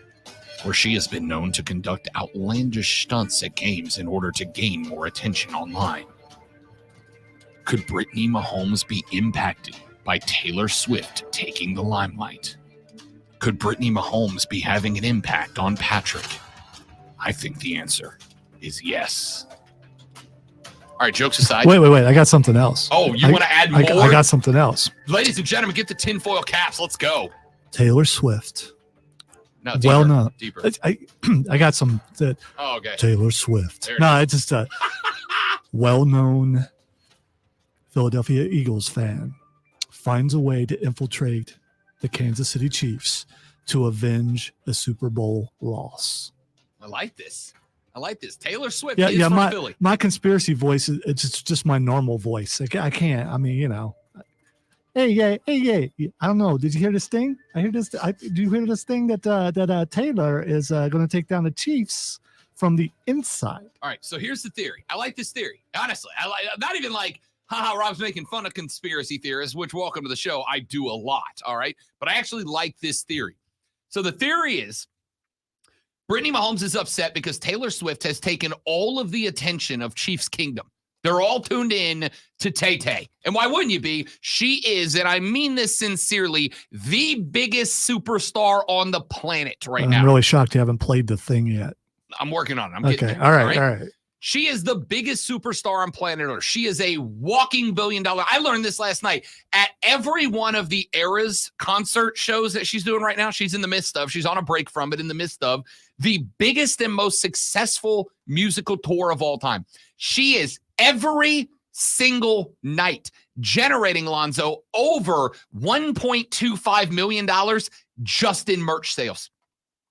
where she has been known to conduct outlandish stunts at games in order to gain more attention online. Could Brittany Mahomes be impacted by Taylor Swift taking the limelight? Could Brittany Mahomes be having an impact on Patrick? I think the answer is yes. All right, jokes aside. Wait. I got something else. Oh, you want to add more? I got something else. Ladies and gentlemen, get the tinfoil caps. Let's go. Taylor Swift. No, deeper, Well known. Deeper. I got some that Oh, okay. Taylor Swift. There it No, it's just a well-known Philadelphia Eagles fan finds a way to infiltrate the Kansas City Chiefs to avenge the Super Bowl loss. I like this. Taylor Swift Yeah, is from my Philly. my conspiracy voice is it's just my normal voice. I can't. I mean, you know. Hey, yeah. I don't know. Did you hear this thing? Did you hear this thing that Taylor is going to take down the Chiefs from the inside? All right, so here's the theory. I like this theory. Honestly, not even like, haha, Rob's making fun of conspiracy theorists, which welcome to the show. I do a lot, all right? But I actually like this theory. So the theory is Brittany Mahomes is upset because Taylor Swift has taken all of the attention of Chiefs Kingdom. They're all tuned in to Tay-Tay. And why wouldn't you be? She is, and I mean this sincerely, the biggest superstar on the planet right now. I'm really shocked you haven't played the thing yet. I'm working on it. I'm getting Okay. there. All right. She is the biggest superstar on planet Earth. She is a walking $1 billion. I learned this last night. At every one of the Eras concert shows that she's doing right now, she's in the midst of, she's on a break from it, in the midst of the biggest and most successful musical tour of all time. She is every single night, generating, Lonzo, over $1.25 million just in merch sales.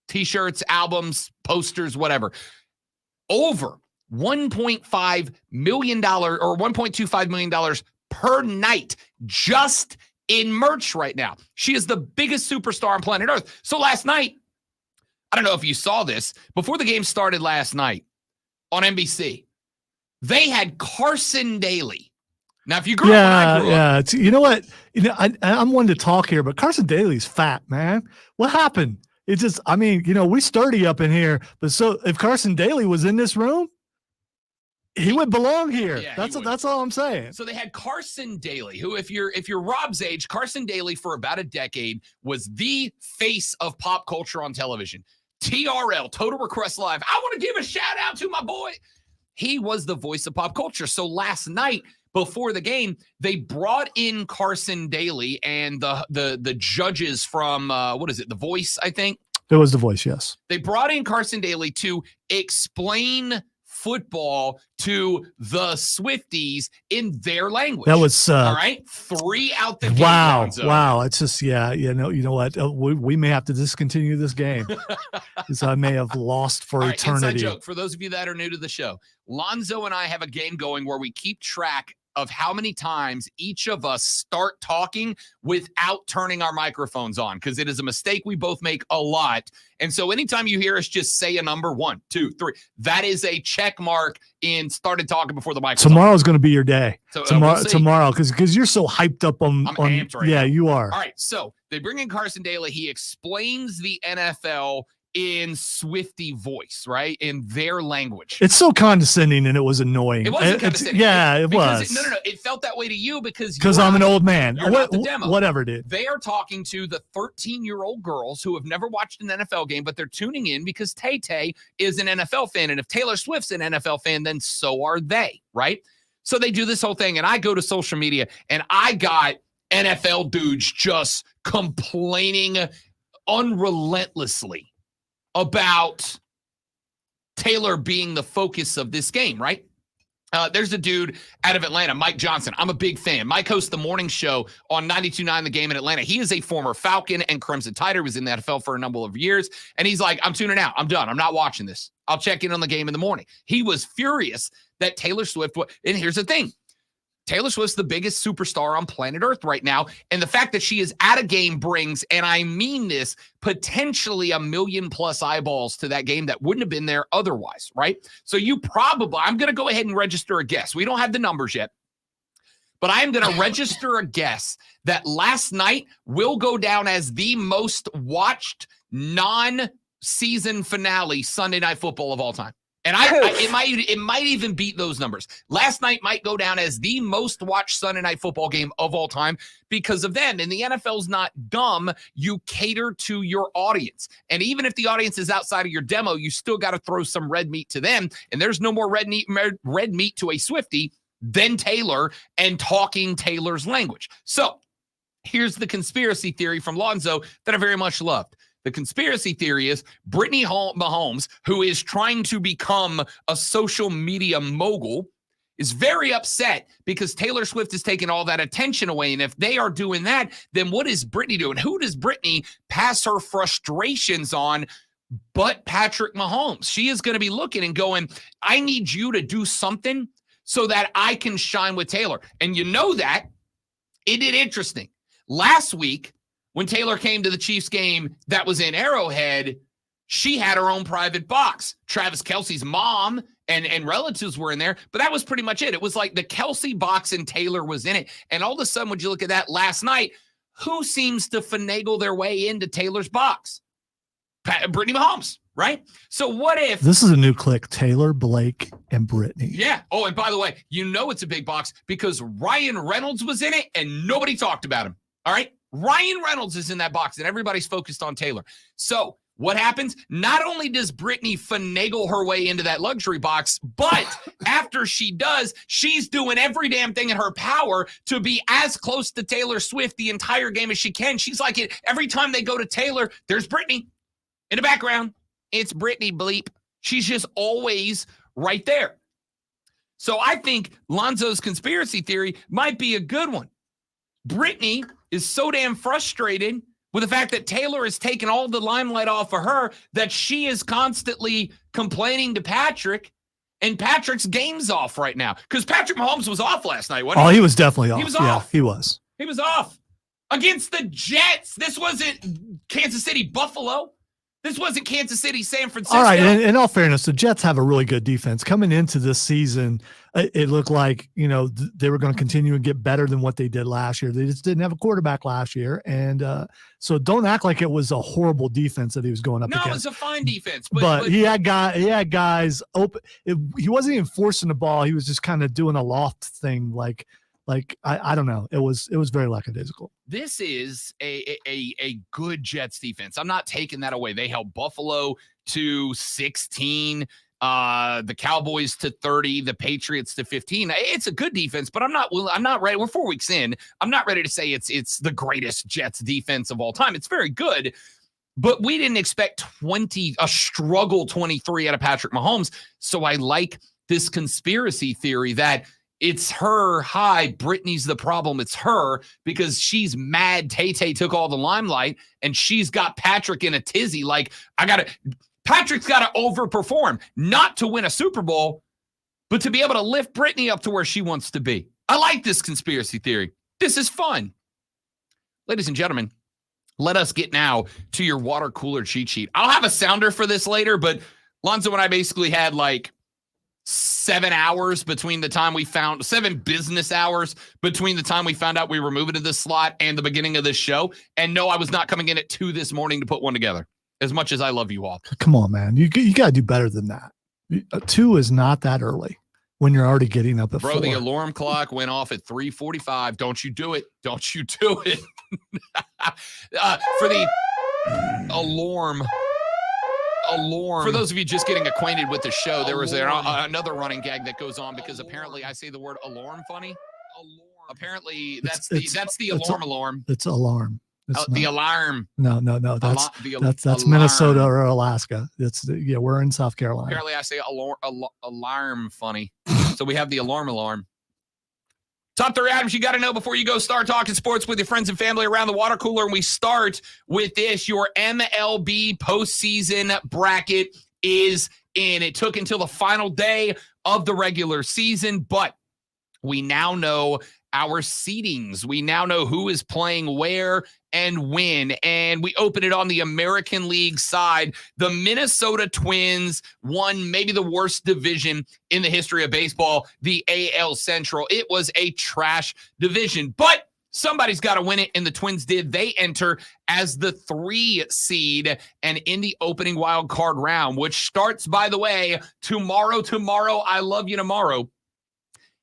T-shirts, albums, posters, whatever. Over $1.5 million or $1.25 million per night just in merch right now. She is the biggest superstar on planet Earth. So last night, I don't know if you saw this, before the game started last night on NBC, they had Carson Daly. Now, if you grew up when I grew up. It's, you know what? I'm one to talk here, but Carson Daly's fat, man. What happened? It's just, we sturdy up in here, but so if Carson Daly was in this room, he would belong here. Yeah, that's all I'm saying. So they had Carson Daly, who, if you're Rob's age, Carson Daly for about a decade was the face of pop culture on television. TRL, Total Request Live. I want to give a shout out to my boy. He was the voice of pop culture. So last night before the game, they brought in Carson Daly and the judges from The Voice, I think. It was The Voice, yes. They brought in Carson Daly to explain football to the Swifties in their language. That was all right. 3 out the gate. Wow. It's just you know what? We may have to discontinue this game because I may have lost for eternity. Inside joke for those of you that are new to the show. Lonzo and I have a game going where we keep track of how many times each of us start talking without turning our microphones on, because it is a mistake we both make a lot. And so anytime you hear us just say a number 1, 2, 3, that is a check mark in started talking before the microphone. Tomorrow's going to be your day. So, tomorrow, because you're so hyped up on. I'm amped right now. You are. All right, so they bring in Carson Daly. He explains the NFL in Swiftie voice, right? In their language. It's so condescending, and it was annoying. It wasn't condescending. It was. No. It felt that way to you because I'm an old man. You're not the demo. Whatever, dude. They are talking to the 13-year-old girls who have never watched an NFL game, but they're tuning in because Tay-Tay is an NFL fan. And if Taylor Swift's an NFL fan, then so are they, right? So they do this whole thing, and I go to social media, and I got NFL dudes just complaining unrelentlessly about Taylor being the focus of this game, right? There's a dude out of Atlanta, Mike Johnson. I'm a big fan. Mike hosts the morning show on 92.9 The Game in Atlanta. He is a former Falcon and Crimson Tide. He was in the NFL for a number of years. And he's like, I'm tuning out. I'm done. I'm not watching this. I'll check in on the game in the morning. He was furious that Taylor Swift, and here's the thing. Taylor Swift's the biggest superstar on planet Earth right now. And the fact that she is at a game brings, and I mean this, potentially 1 million+ eyeballs to that game that wouldn't have been there otherwise, right? So I'm going to go ahead and register a guess. We don't have the numbers yet, but I am going to register a guess that last night will go down as the most watched non-season finale Sunday Night Football of all time. And it might even beat those numbers. Last night might go down as the most watched Sunday Night Football game of all time because of them. And the NFL's not dumb. You cater to your audience. And even if the audience is outside of your demo, you still got to throw some red meat to them. And there's no more red meat to a Swiftie than Taylor and talking Taylor's language. So here's the conspiracy theory from Lonzo that I very much loved. The conspiracy theory is Brittany Mahomes, who is trying to become a social media mogul, is very upset because Taylor Swift is taking all that attention away. And if they are doing that, then what is Brittany doing? Who does Brittany pass her frustrations on but Patrick Mahomes? She is going to be looking and going, I need you to do something so that I can shine with Taylor. And you know that. Isn't it interesting? Last week, when Taylor came to the Chiefs game that was in Arrowhead, she had her own private box. Travis Kelce's mom and relatives were in there, but that was pretty much it. It was like the Kelce box and Taylor was in it. And all of a sudden, would you look at that last night, who seems to finagle their way into Taylor's box? Brittany Mahomes, right? So what if... This is a new click, Taylor, Blake, and Brittany. Yeah. Oh, and by the way, you know it's a big box because Ryan Reynolds was in it and nobody talked about him. All right? Ryan Reynolds is in that box and everybody's focused on Taylor. So what happens? Not only does Brittany finagle her way into that luxury box, but after she does, she's doing every damn thing in her power to be as close to Taylor Swift the entire game as she can. She's like it. Every time they go to Taylor, there's Brittany in the background. It's Brittany bleep. She's just always right there. So I think Lonzo's conspiracy theory might be a good one. Brittany is so damn frustrated with the fact that Taylor has taken all the limelight off of her that she is constantly complaining to Patrick, and Patrick's game's off right now because Patrick Mahomes was off last night, wasn't he? Oh, he was definitely off. He was Yeah, off. he was. He was off against the Jets. This wasn't Kansas City, Buffalo. This wasn't Kansas City, San Francisco. All right, and in all fairness, the Jets have a really good defense. Coming into this season, it looked like, they were going to continue and get better than what they did last year. They just didn't have a quarterback last year. And so don't act like it was a horrible defense that he was going up against. No, it was a fine defense. But he had guys open. He wasn't even forcing the ball. He was just kind of doing a loft thing. Like I don't know. It was very lackadaisical. This is a good Jets defense. I'm not taking that away. They held Buffalo to 16, the Cowboys to 30, the Patriots to 15. It's a good defense, but I'm not ready. We're 4 weeks in. I'm not ready to say it's the greatest Jets defense of all time. It's very good, but we didn't expect a struggle 23 out of Patrick Mahomes. So I like this conspiracy theory that it's her. Hi, Brittany's the problem. It's her because she's mad. Tay-Tay took all the limelight and she's got Patrick in a tizzy. Like, Patrick's got to overperform, not to win a Super Bowl, but to be able to lift Brittany up to where she wants to be. I like this conspiracy theory. This is fun. Ladies and gentlemen, let us get now to your water cooler cheat sheet. I'll have a sounder for this later, but Lonzo and I basically had 7 hours between the time 7 business hours between the time we found out we were moving to this slot and the beginning of this show. And no, I was not coming in at 2 this morning to put one together, as much as I love you all. Come on, man. You got to do better than that. 2 is not that early when you're already getting up at 4. The alarm clock went off at 3:45. Don't you do it. Don't you do it. For the alarm. For those of you just getting acquainted with the show, there was another running gag that goes on because apparently I say the word alarm funny. Apparently that's the alarm. It's alarm. The alarm. No. That's Minnesota or Alaska. We're in South Carolina. Apparently I say alarm funny. So we have the alarm. Top 3 items you got to know before you go start talking sports with your friends and family around the water cooler. And we start with this. Your MLB postseason bracket is in. It took until the final day of the regular season, but we now know our seedings. We now know who is playing where and when. And we open it on the American League side. The Minnesota Twins won maybe the worst division in the history of baseball, the AL Central. It was a trash division, but somebody's got to win it, and the Twins did. They enter as the 3 seed and in the opening wild card round, which starts, by the way, tomorrow. I love you tomorrow.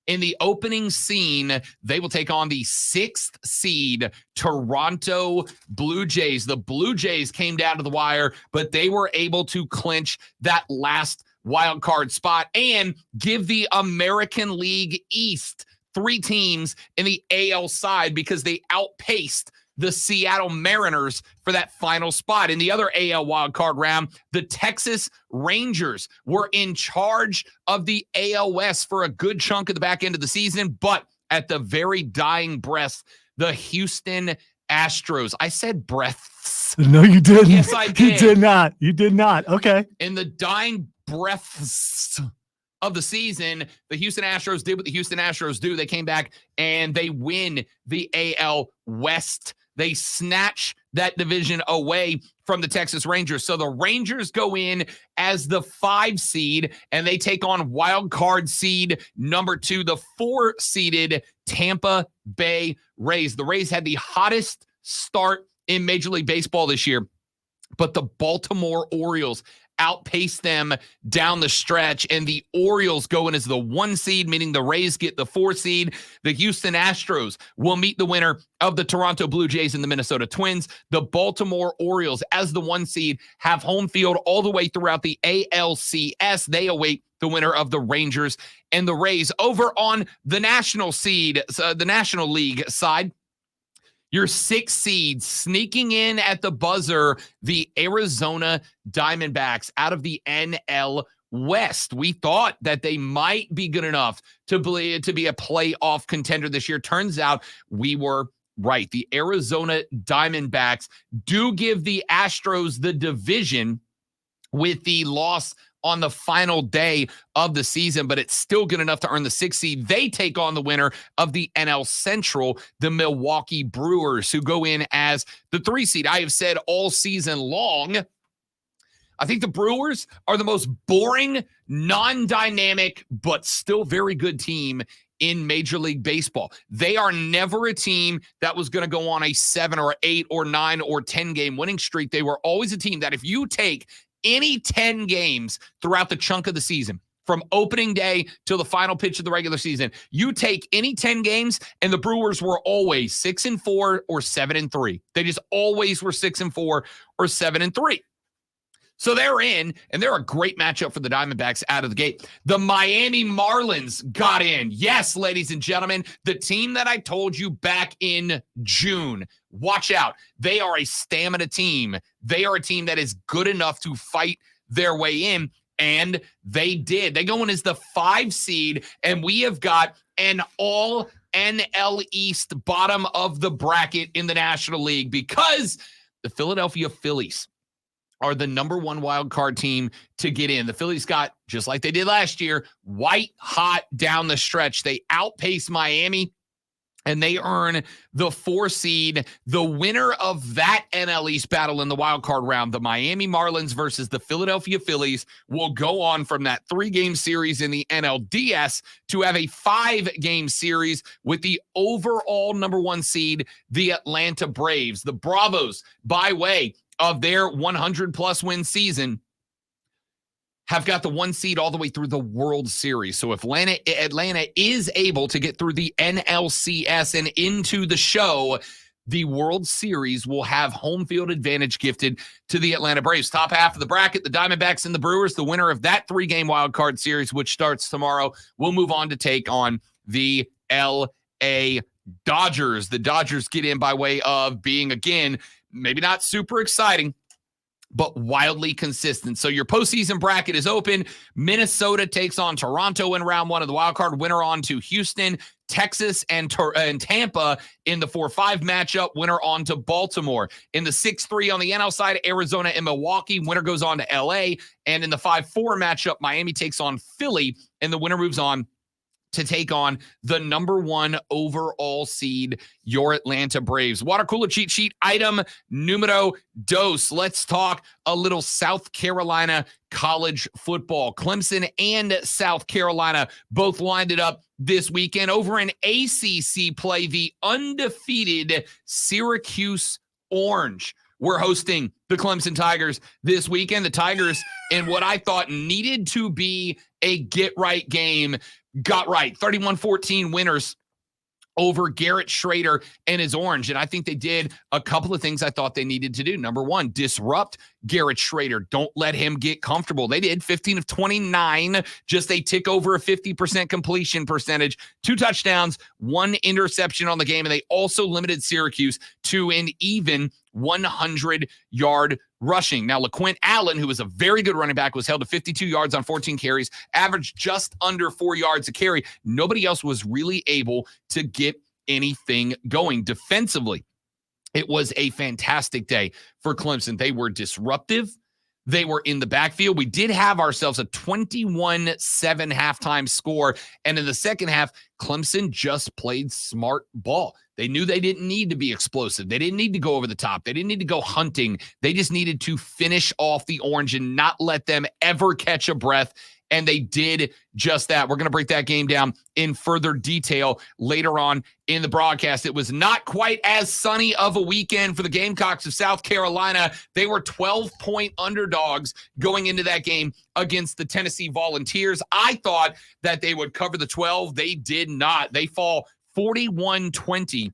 In the opening scene, they will take on the 6th seed Toronto Blue Jays. The Blue Jays came down to the wire, but they were able to clinch that last wild card spot and give the American League East 3 teams in the AL side because they outpaced the Seattle Mariners for that final spot. In the other AL wildcard round, the Texas Rangers were in charge of the AL West for a good chunk of the back end of the season, but at the very dying breath, the Houston Astros. I said breaths. No, you didn't. Yes, I did. You did not. Okay. In the dying breaths of the season, the Houston Astros did what the Houston Astros do. They came back and they win the AL West. They snatch that division away from the Texas Rangers. So the Rangers go in as the 5 seed, and they take on wild card seed number 2, the 4-seeded Tampa Bay Rays. The Rays had the hottest start in Major League Baseball this year, but the Baltimore Orioles outpace them down the stretch, and the Orioles go in as the 1 seed, meaning the Rays get the 4 seed. The Houston Astros will meet the winner of the Toronto Blue Jays and the Minnesota Twins. The Baltimore Orioles, as the 1 seed, have home field all the way throughout the ALCS. They await the winner of the Rangers and the Rays. Over on the National League side, your 6 seeds sneaking in at the buzzer, the Arizona Diamondbacks out of the NL West. We thought that they might be good enough to be a playoff contender this year. Turns out we were right. The Arizona Diamondbacks do give the Astros the division with the loss on the final day of the season, but it's still good enough to earn the 6th seed. They take on the winner of the NL Central, the Milwaukee Brewers, who go in as the 3 seed. I have said all season long, I think the Brewers are the most boring, non-dynamic, but still very good team in Major League Baseball. They are never a team that was going to go on a 7 or 8 or 9 or 10 game winning streak. They were always a team that if you take any 10 games throughout the chunk of the season, from opening day till the final pitch of the regular season, you take any 10 games, and the Brewers were always 6-4 or 7-3. They just always were 6-4 or 7-3. So they're in, and they're a great matchup for the Diamondbacks out of the gate. The Miami Marlins got in. Yes, ladies and gentlemen, the team that I told you back in June. Watch out. They are a stamina team. They are a team that is good enough to fight their way in, and they did. They go in as the 5 seed, and we have got an all NL East bottom of the bracket in the National League because the Philadelphia Phillies are the number 1 wild card team to get in. The Phillies got, just like they did last year, white hot down the stretch. They outpaced Miami, and they earn the 4 seed. The winner of that NL East battle in the wild card round, the Miami Marlins versus the Philadelphia Phillies, will go on from that 3-game series in the NLDS to have a 5-game series with the overall number 1 seed, the Atlanta Braves. The Bravos, by way of their 100-plus win season, have got the 1 seed all the way through the World Series. So if Atlanta is able to get through the NLCS and into the show, the World Series will have home field advantage gifted to the Atlanta Braves. Top half of the bracket, the Diamondbacks and the Brewers, the winner of that 3-game wild card series, which starts tomorrow, will move on to take on the LA Dodgers. The Dodgers get in by way of being, again, maybe not super exciting, but wildly consistent. So your postseason bracket is open. Minnesota takes on Toronto in round 1 of the wild card. Winner on to Houston. Texas and Tampa in the 4-5 matchup. Winner on to Baltimore. In the 6-3 on the NL side, Arizona and Milwaukee. Winner goes on to LA. And in the 5-4 matchup, Miami takes on Philly, and the winner moves on to take on the number 1 overall seed, your Atlanta Braves. Water cooler cheat sheet item numero dos. Let's talk a little South Carolina college football. Clemson and South Carolina both lined it up this weekend over in ACC play. The undefeated Syracuse Orange were hosting the Clemson Tigers this weekend. The Tigers, in what I thought needed to be a get-right game, got right. 31-14 winners over Garrett Schrader and his Orange. And I think they did a couple of things I thought they needed to do. Number 1, disrupt Garrett Schrader. Don't let him get comfortable. They did 15 of 29, just a tick over a 50% completion percentage, 2 touchdowns, 1 interception on the game. And they also limited Syracuse to an even 100-yard rushing. Now, LaQuint Allen, who was a very good running back, was held to 52 yards on 14 carries, averaged just under 4 yards a carry. Nobody else was really able to get anything going defensively. It was a fantastic day for Clemson. They were disruptive. They were in the backfield. We did have ourselves a 21-7 halftime score. And in the second half, Clemson just played smart ball. They knew they didn't need to be explosive. They didn't need to go over the top. They didn't need to go hunting. They just needed to finish off the Orange and not let them ever catch a breath. And they did just that. We're going to break that game down in further detail later on in the broadcast. It was not quite as sunny of a weekend for the Gamecocks of South Carolina. They were 12-point underdogs going into that game against the Tennessee Volunteers. I thought that they would cover the 12. They did not. They fall 41-20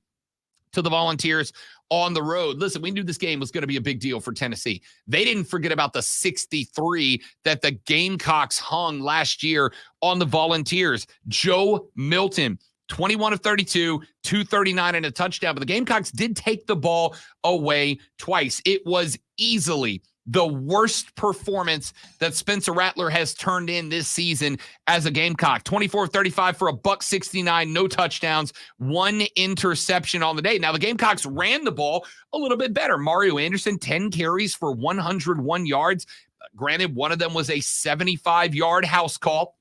to the Volunteers on the road. Listen, we knew this game was going to be a big deal for Tennessee. They didn't forget about the 63 that the Gamecocks hung last year on the Volunteers. Joe Milton, 21 of 32, 239 and a touchdown. But the Gamecocks did take the ball away twice. It was easily the worst performance that Spencer Rattler has turned in this season as a Gamecock. 24-35 for $169, no touchdowns, 1 interception on the day. Now, the Gamecocks ran the ball a little bit better. Mario Anderson, 10 carries for 101 yards. Granted, one of them was a 75-yard house call.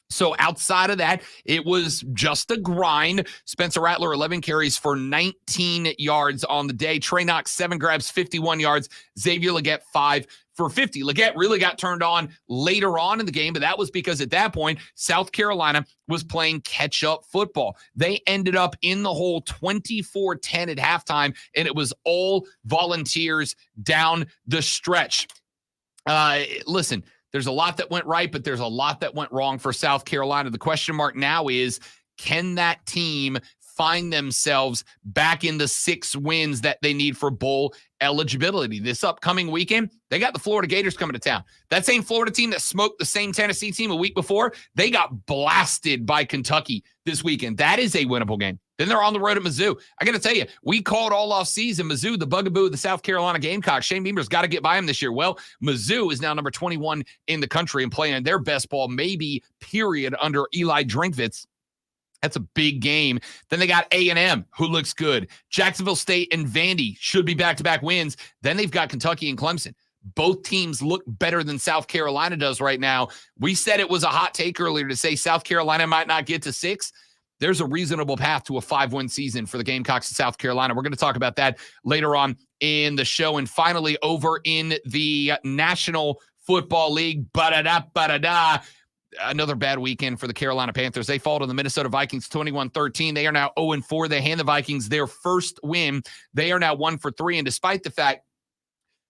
So outside of that, it was just a grind. Spencer Rattler, 11 carries for 19 yards on the day. Trey Knox, 7 grabs, 51 yards. Xavier Legette, 5 for 50. Legette really got turned on later on in the game, but that was because at that point, South Carolina was playing catch-up football. They ended up in the hole 24-10 at halftime, and it was all Volunteers down the stretch. Listen, there's a lot that went right, but there's a lot that went wrong for South Carolina. The question mark now is, can that team find themselves back in the 6 wins that they need for bowl eligibility? This upcoming weekend, they got the Florida Gators coming to town. That same Florida team that smoked the same Tennessee team a week before, they got blasted by Kentucky this weekend. That is a winnable game. Then they're on the road at Mizzou. I got to tell you, we called all off season Mizzou, the bugaboo of the South Carolina Gamecocks. Shane Beamer's got to get by him this year. Well, Mizzou is now number 21 in the country and playing their best ball, maybe, period, under Eli Drinkwitz. That's a big game. Then they got A&M, who looks good. Jacksonville State and Vandy should be back-to-back wins. Then they've got Kentucky and Clemson. Both teams look better than South Carolina does right now. We said it was a hot take earlier to say South Carolina might not get to 6. There's a reasonable path to a 5-win season for the Gamecocks of South Carolina. We're going to talk about that later on in the show. And finally, over in the National Football League, another bad weekend for the Carolina Panthers. They fall to the Minnesota Vikings 21-13. They are now 0-4. They hand the Vikings their first win. They are now 1-3. And despite the fact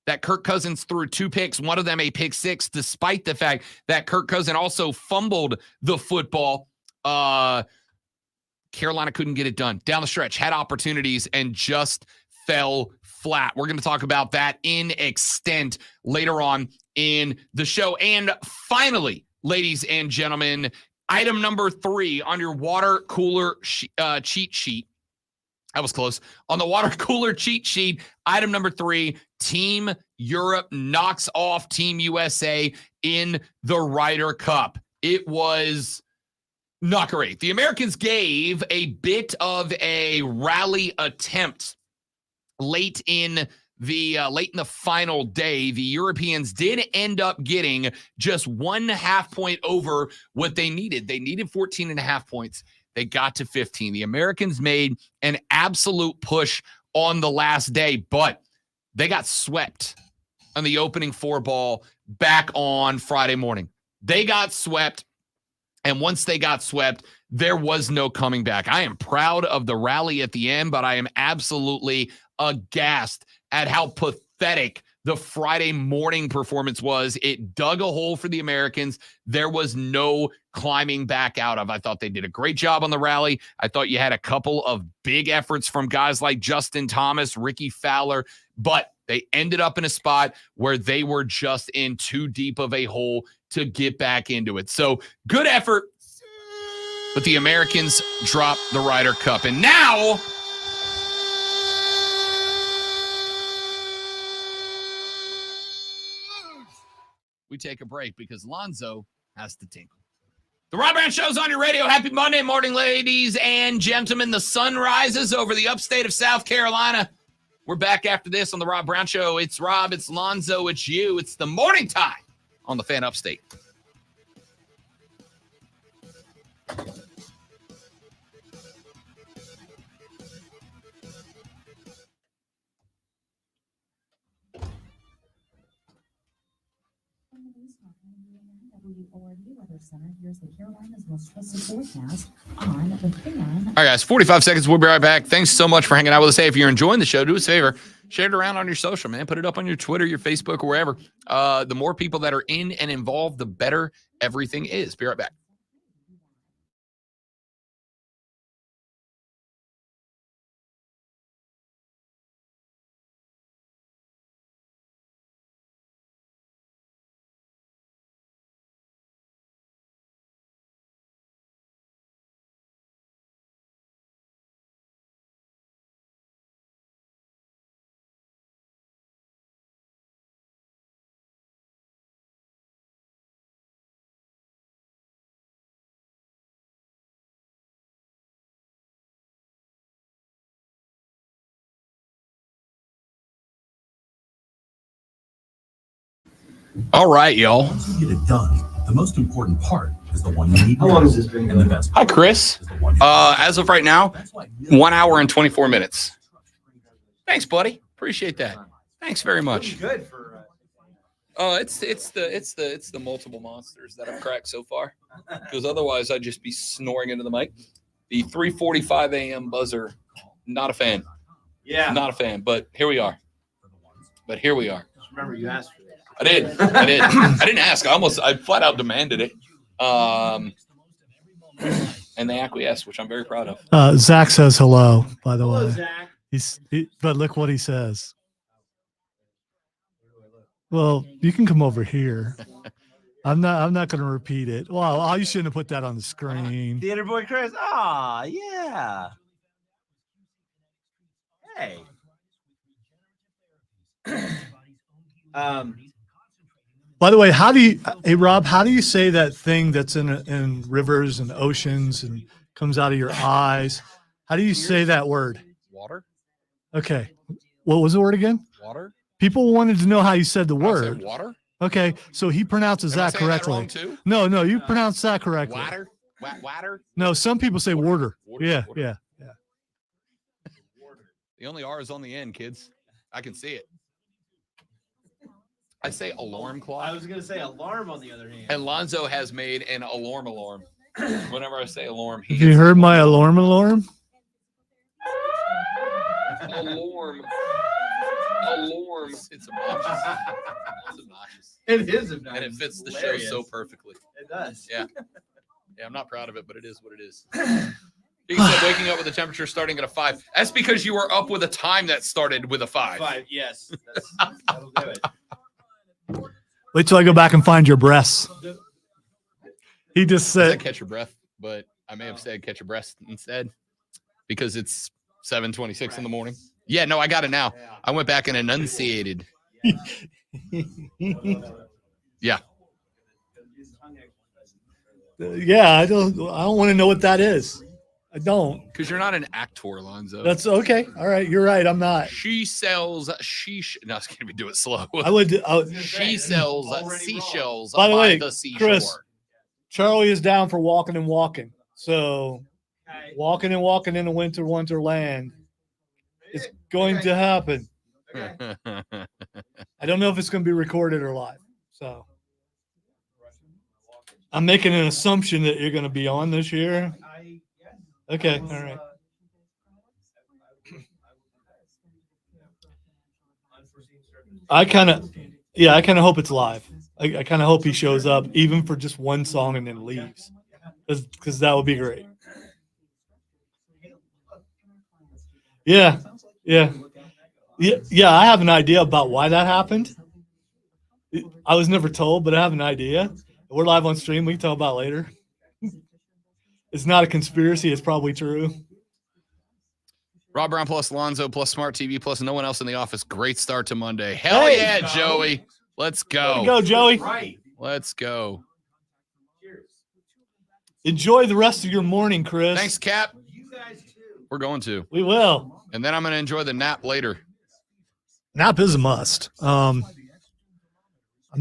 that Kirk Cousins threw 2 picks, one of them a pick 6, despite the fact that Kirk Cousins also fumbled the football, Carolina couldn't get it done. Down the stretch, had opportunities and just fell flat. We're going to talk about that in extent later on in the show. And finally, ladies and gentlemen, item number 3 on your water cooler cheat sheet. That was close. On the water cooler cheat sheet, item number 3, Team Europe knocks off Team USA in the Ryder Cup. It was not great. The Americans gave a bit of a rally attempt late in the final day. The Europeans did end up getting just 1.5 point over what they needed. They needed 14.5 points. They got to 15. The Americans made an absolute push on the last day, but they got swept on the opening 4 ball back on Friday morning. They got swept. And once they got swept, there was no coming back. I am proud of the rally at the end, but I am absolutely aghast at how pathetic the Friday morning performance was. It dug a hole for the Americans. There was no climbing back out of. I thought they did a great job on the rally. I thought you had a couple of big efforts from guys like Justin Thomas, Ricky Fowler, but they ended up in a spot where they were just in too deep of a hole to get back into it. So good effort, but the Americans dropped the Ryder Cup. And now we take a break because Lonzo has to tinkle. The Rob Brown Show's on your radio. Happy Monday morning, ladies and gentlemen. The sun rises over the upstate of South Carolina. We're back after this on the Rob Brown Show. It's Rob, it's Lonzo, it's you. It's the morning time on the Fan Upstate. Here's the Carolinas most trusted forecast on the Fan. All right, guys, 45 seconds. We'll be right back. Thanks so much for hanging out with us. Hey, if you're enjoying the show, do us a favor. Share it around on your social, man. Put it up on your Twitter, your Facebook, or wherever. The more people that are in and involved, the better everything is. Be right back. All right, y'all. Once you get it done, the most important part is the one you need. How long has this been And the going? best Hi, part Chris. is the one you As of right now, 1 hour and 24 minutes. Thanks, buddy. Appreciate that. Thanks very much. Good for. It's the multiple monsters that I've cracked so far. Because otherwise, I'd just be snoring into the mic. The 3:45 a.m. buzzer, not a fan. Yeah. Not a fan. But here we are. Just remember, you asked for this. I did. I didn't ask. I flat out demanded it. And they acquiesced, which I'm very proud of. Zach says hello, by the Hello, way. Zach. But look what he says. Well, you can come over here. I'm not going to repeat it. Well, you shouldn't have put that on the screen. Theater boy Chris. Ah, yeah. Hey. By the way, hey Rob, how do you say that thing that's in rivers and oceans and comes out of your eyes? How do you say that word? Water? Okay. What was the word again? Water? People wanted to know how you said the I said word. water? Okay, so he pronounces Am I that saying that correctly. wrong too? No, you pronounced that correctly. Water? Water? No, some people say water. Water, Yeah, water. yeah. The only R is on the end, kids. I can see it. I say alarm I clock. was going to say alarm on the other hand. And Lonzo has made an alarm. Whenever I say alarm, he Have you gets heard an my alarm? Alarm. It's obnoxious. It's obnoxious. It is obnoxious. And it fits the Hilarious. show so perfectly. It does. Yeah. Yeah, I'm not proud of it, but it is what it is. He said waking up with a temperature starting at a 5. That's because you were up with a time that started with a 5. 5, yes. That'll do it. Wait till I go back and find your breasts. He just I said said, catch your breath, but I may have said catch your breast instead because it's 7:26 in the morning. Yeah, no, I got it now. I went back and enunciated. Yeah. yeah, I don't want to know what that is. I don't. Because you're not an actor, Alonzo. That's okay. All right, you're right. I'm not. She sells sheesh. No, it's gonna be do it slow. She sells seashells By the way, the seashore. Chris, Charlie is down for walking and walking. So walking and walking in a winter wonderland is going to happen. I don't know if it's going to be recorded or live. So I'm making an assumption that you're going to be on this year. Okay. All right. I kind of hope it's live. I kind of hope he shows up even for just one song and then leaves, because that would be great. Yeah. I have an idea about why that happened. I was never told, but I have an idea. We're live on stream. We can talk about it later. It's not a conspiracy. It's probably true. Rob Brown plus Lonzo plus Smart TV plus no one else in the office. Great start to Monday. Hell yeah, Joey. Let's go. Go, Joey. Let's go. Enjoy the rest of your morning, Chris. Thanks, Cap. We're going to. We will. And then I'm going to enjoy the nap later. Nap is a must. I'm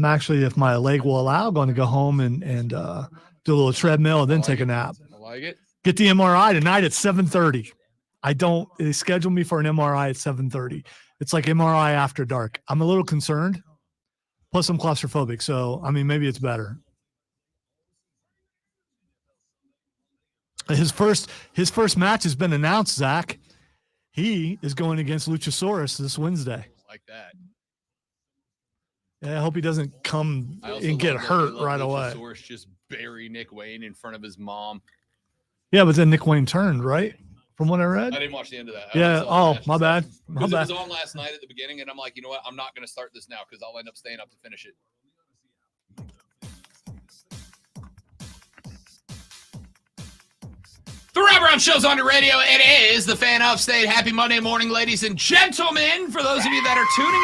actually, if my leg will allow, going to go home and do a little treadmill and then take a nap. I like it. Get the MRI tonight at 7:30. They scheduled me for an MRI at 7:30. It's like MRI after dark. I'm a little concerned. Plus I'm claustrophobic. So, I mean, maybe it's better. His first match has been announced, Zach. He is going against Luchasaurus this Wednesday. Like that. Yeah, I hope he doesn't come I also and get love that hurt they let right away. Luchasaurus just bury Nick Wayne in front of his mom. Yeah, but then Nick Wayne turned, right? From what I read. I didn't watch the end of that. Yeah. Oh, my bad. My Because it bad. was on last night at the beginning, and I'm like, you know what? I'm not going to start this now because I'll end up staying up to finish it. The Rob Brown Show's on the radio. It is the Fan Upstate. Happy Monday morning, ladies and gentlemen. For those of you that are tuning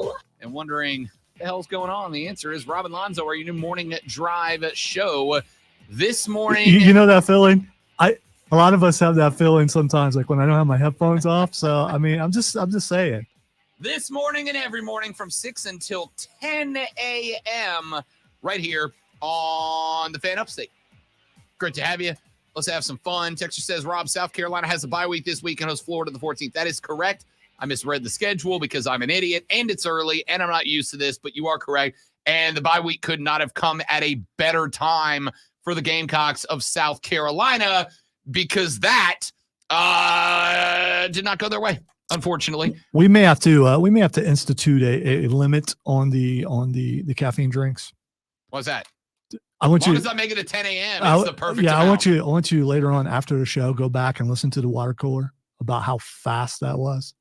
in and wondering what the hell's going on, the answer is Rob and Lonzo are your new morning drive show. This morning, You know that feeling? A lot of us have that feeling sometimes, like when I don't have my headphones off. So I mean, I'm just saying. this morning and every morning from 6 until 10 a.m. right here on the Fan Upstate. Great to have you. Let's have some fun. Texture says, Rob, South Carolina has a bye week this week and hosts Florida the 14th. That is correct. I misread the schedule because I'm an idiot and it's early and I'm not used to this, but you are correct. And the bye week could not have come at a better time for the Gamecocks of South Carolina because that did not go their way, unfortunately. We may have to institute a limit on the caffeine drinks. What's that? I want as long you. as I make it at 10 a.m., it's the perfect Yeah, amount. I want you later on after the show go back and listen to the water cooler about how fast that was.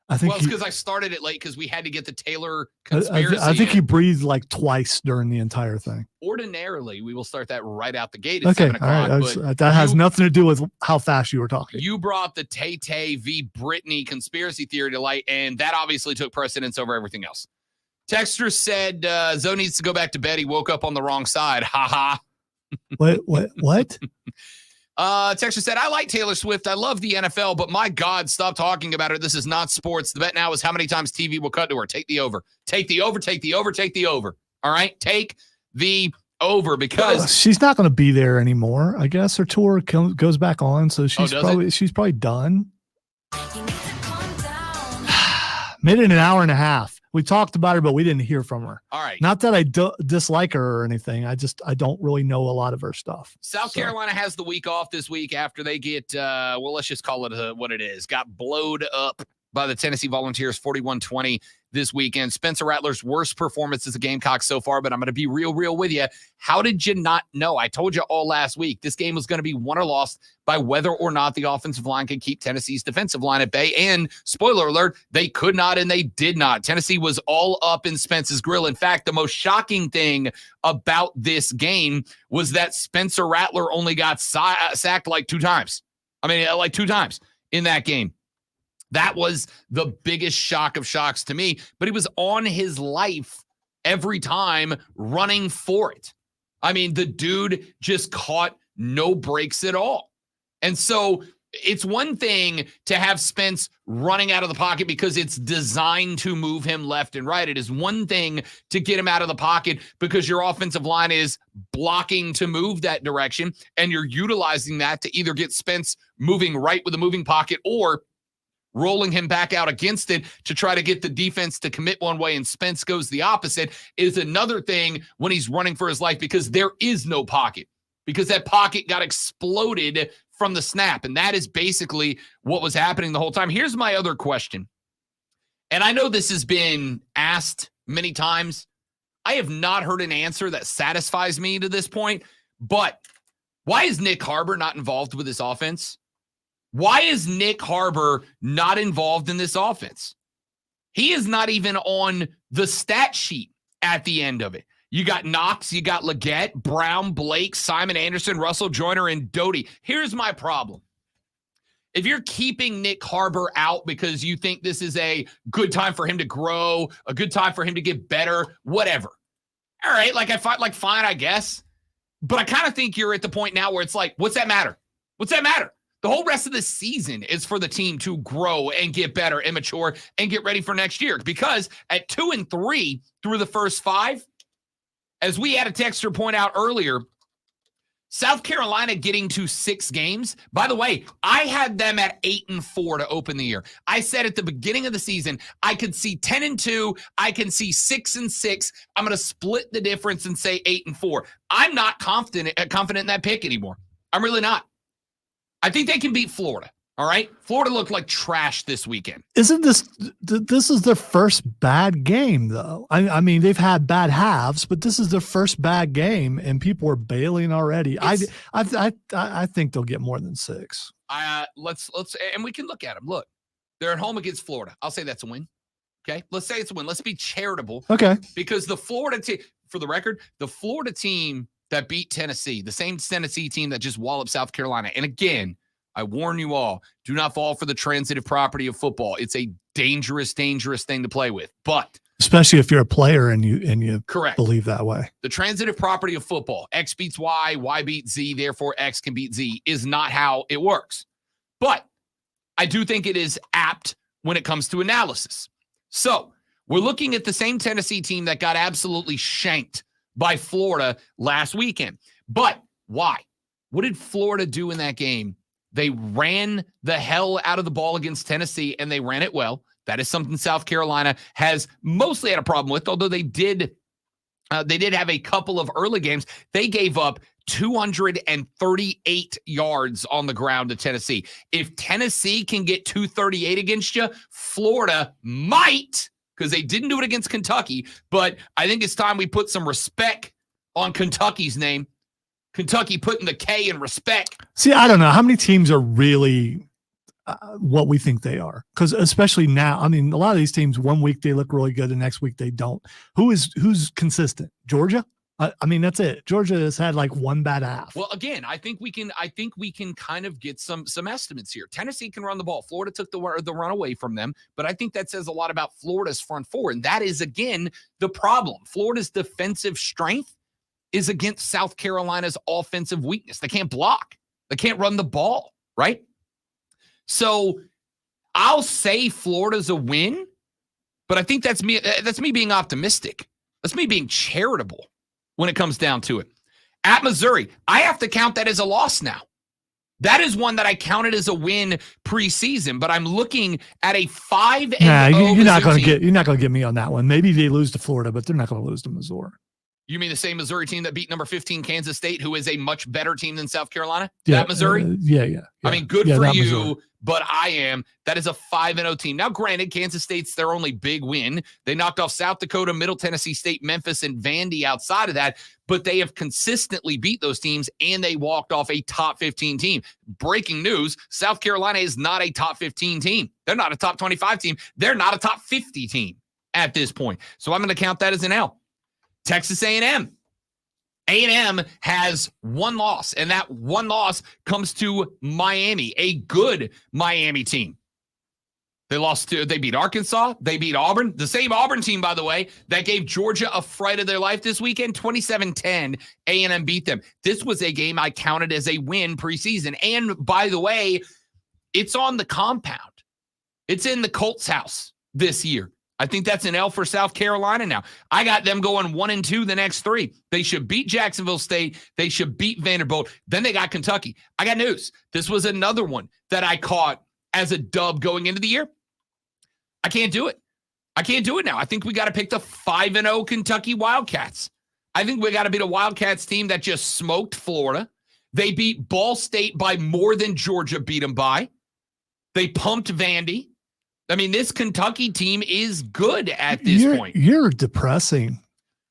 I think Well, it's because I started it late because we had to get the Taylor I conspiracy. think in. he breathed like twice during the entire thing. Ordinarily, we will start that right out the gate at Okay, 7 all o'clock. right. But That has nothing to do with how fast you were talking. you brought the Tay-Tay v. Britney conspiracy theory to light, and that obviously took precedence over everything else. Texter said Zoe needs to go back to bed. He woke up on the wrong side. Ha ha. What? Texter said, I like Taylor Swift. I love the NFL, but my God, stop talking about her. This is not sports. The bet now is how many times TV will cut to her. Take the over. Take the over. Take the over. Take the over. All right? Take the over because She's not going to be there anymore. I guess her tour goes back on, so she's probably done. Made it an hour and a half. We talked about her, but we didn't hear from her. All right. Not that I dislike her or anything. I don't really know a lot of her stuff. South Carolina has the week off this week after they get, let's just call it what it is. Got blowed up by the Tennessee Volunteers 41-20 this weekend. Spencer Rattler's worst performance as a Gamecock so far, but I'm going to be real with you. How did you not know? I told you all last week this game was going to be won or lost by whether or not the offensive line could keep Tennessee's defensive line at bay. And spoiler alert, they could not and they did not. Tennessee was all up in Spence's grill. In fact, the most shocking thing about this game was that Spencer Rattler only got sacked like 2 times. Like 2 times in that game. That was the biggest shock of shocks to me, but he was on his life every time running for it. The dude just caught no breaks at all. And so it's one thing to have Spence running out of the pocket because it's designed to move him left and right. It is one thing to get him out of the pocket because your offensive line is blocking to move that direction, and you're utilizing that to either get Spence moving right with a moving pocket or rolling him back out against it to try to get the defense to commit one way and Spence goes the opposite is another thing when he's running for his life because there is no pocket because that pocket got exploded from the snap. And that is basically what was happening the whole time. Here's my other question. And I know this has been asked many times. I have not heard an answer that satisfies me to this point, but why is Nick Harbor not involved with this offense? Why is Nick Harbor not involved in this offense? He is not even on the stat sheet at the end of it. You got Knox, you got Leggett, Brown, Blake, Simon Anderson, Russell Joyner, and Doty. Here's my problem. If you're keeping Nick Harbor out because you think this is a good time for him to grow, a good time for him to get better, whatever. All right, fine, I guess. But I kind of think you're at the point now where it's like, what's that matter? What's that matter? The whole rest of the season is for the team to grow and get better and mature and get ready for next year. Because at 2-3 through the first 5, as we had a texter point out earlier, South Carolina getting to 6 games. By the way, I had them at 8-4 to open the year. I said at the beginning of the season, I could see 10-2. I can see 6-6. I'm going to split the difference and say 8-4. I'm not confident in that pick anymore. I'm really not. I think they can beat Florida. All right. Florida looked like trash this weekend. Isn't this is their first bad game though? I mean, they've had bad halves, but this is their first bad game and people are bailing already. I think they'll get more than 6. Let's and we can look at them. Look, they're at home against Florida. I'll say that's a win. Okay. Let's say it's a win. Let's be charitable. Okay. Because the Florida team, for the record, the Florida team that beat Tennessee, the same Tennessee team that just walloped South Carolina. And again, I warn you all, do not fall for the transitive property of football. It's a dangerous thing to play with. But especially if you're a player and you correct. Believe that way. The transitive property of football, X beats Y, Y beats Z, therefore X can beat Z, is not how it works. But I do think it is apt when it comes to analysis. So we're looking at the same Tennessee team that got absolutely shanked by Florida last weekend. But why? What did Florida do in that game? They ran the hell out of the ball against Tennessee, and they ran it well. That is something South Carolina has mostly had a problem with, although they did have a couple of early games. They gave up 238 yards on the ground to Tennessee. If Tennessee can get 238 against you, Florida might, because they didn't do it against Kentucky, but I think it's time we put some respect on Kentucky's name. Kentucky putting the K in respect. See, I don't know how many teams are really what we think they are, because especially now, I mean, a lot of these teams, one week they look really good, the next week they don't. Who's consistent? Georgia? I mean, that's it. Georgia has had like one bad half. Well, again, I think we can kind of get some estimates here. Tennessee can run the ball. Florida took the run away from them, but I think that says a lot about Florida's front four, and that is again the problem. Florida's defensive strength is against South Carolina's offensive weakness. They can't block. They can't run the ball, right? So I'll say Florida's a win, but I think that's me being optimistic. That's me being charitable when it comes down to it. At Missouri, I have to count that as a loss now. That is one that I counted as a win preseason, but I'm looking at a 5-0. You're not going to get me on that one. Maybe they lose to Florida, but they're not going to lose to Missouri. You mean the same Missouri team that beat number 15 Kansas State, who is a much better team than South Carolina? Yeah, that Missouri? Yeah. I mean, good for you, Missouri. but that is a 5-0 team. Now, granted, Kansas State's their only big win. They knocked off South Dakota, Middle Tennessee State, Memphis, and Vandy outside of that, but they have consistently beat those teams, and they walked off a top 15 team. Breaking news, South Carolina is not a top 15 team. They're not a top 25 team. They're not a top 50 team at this point. So I'm going to count that as an L. Texas A&M. A&M has one loss, and that one loss comes to Miami, a good Miami team. They beat Arkansas. They beat Auburn. The same Auburn team, by the way, that gave Georgia a fright of their life this weekend. 27-10, A&M beat them. This was a game I counted as a win preseason. And by the way, it's on the compound. It's in the Colts' house this year. I think that's an L for South Carolina now. I got them going 1-2 the next three. They should beat Jacksonville State. They should beat Vanderbilt. Then they got Kentucky. I got news. This was another one that I caught as a dub going into the year. I can't do it. I can't do it now. I think we got to pick the 5-0 Kentucky Wildcats. I think we got to beat a Wildcats team that just smoked Florida. They beat Ball State by more than Georgia beat them by. They pumped Vandy. I mean, this Kentucky team is good at this point. You're depressing.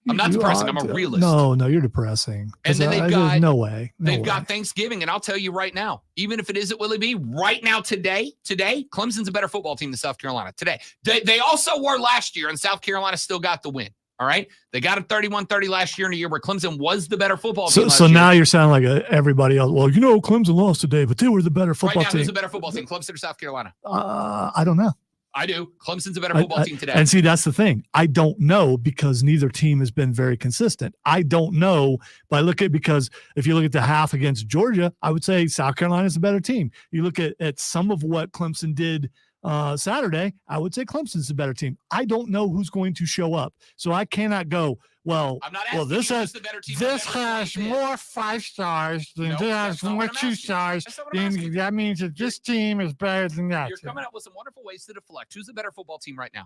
I'm not depressing. I'm a realist. No, you're depressing. And then they've no way. They've got Thanksgiving, and I'll tell you right now, even if it is at Willie B, right now, today, Clemson's a better football team than South Carolina. Today. They also were last year, and South Carolina still got the win. All right? They got a 31-30 last year in a year where Clemson was the better football team last year. So now you're sounding like everybody else. Well, Clemson lost today, but they were the better football team. Right now, team. who's the better football team, Clemson or South Carolina? I don't know. I do. Clemson's a better football team today. And see, that's the thing. I don't know because neither team has been very consistent. I don't know, but because if you look at the half against Georgia, I would say South Carolina is a better team. You look at some of what Clemson did Saturday, I would say Clemson's a better team. I don't know who's going to show up. So I cannot go, this has more 5 stars than this has more 2 stars. Then that means that this team is better than that. You're coming up with some wonderful ways to deflect. Who's the better football team right now?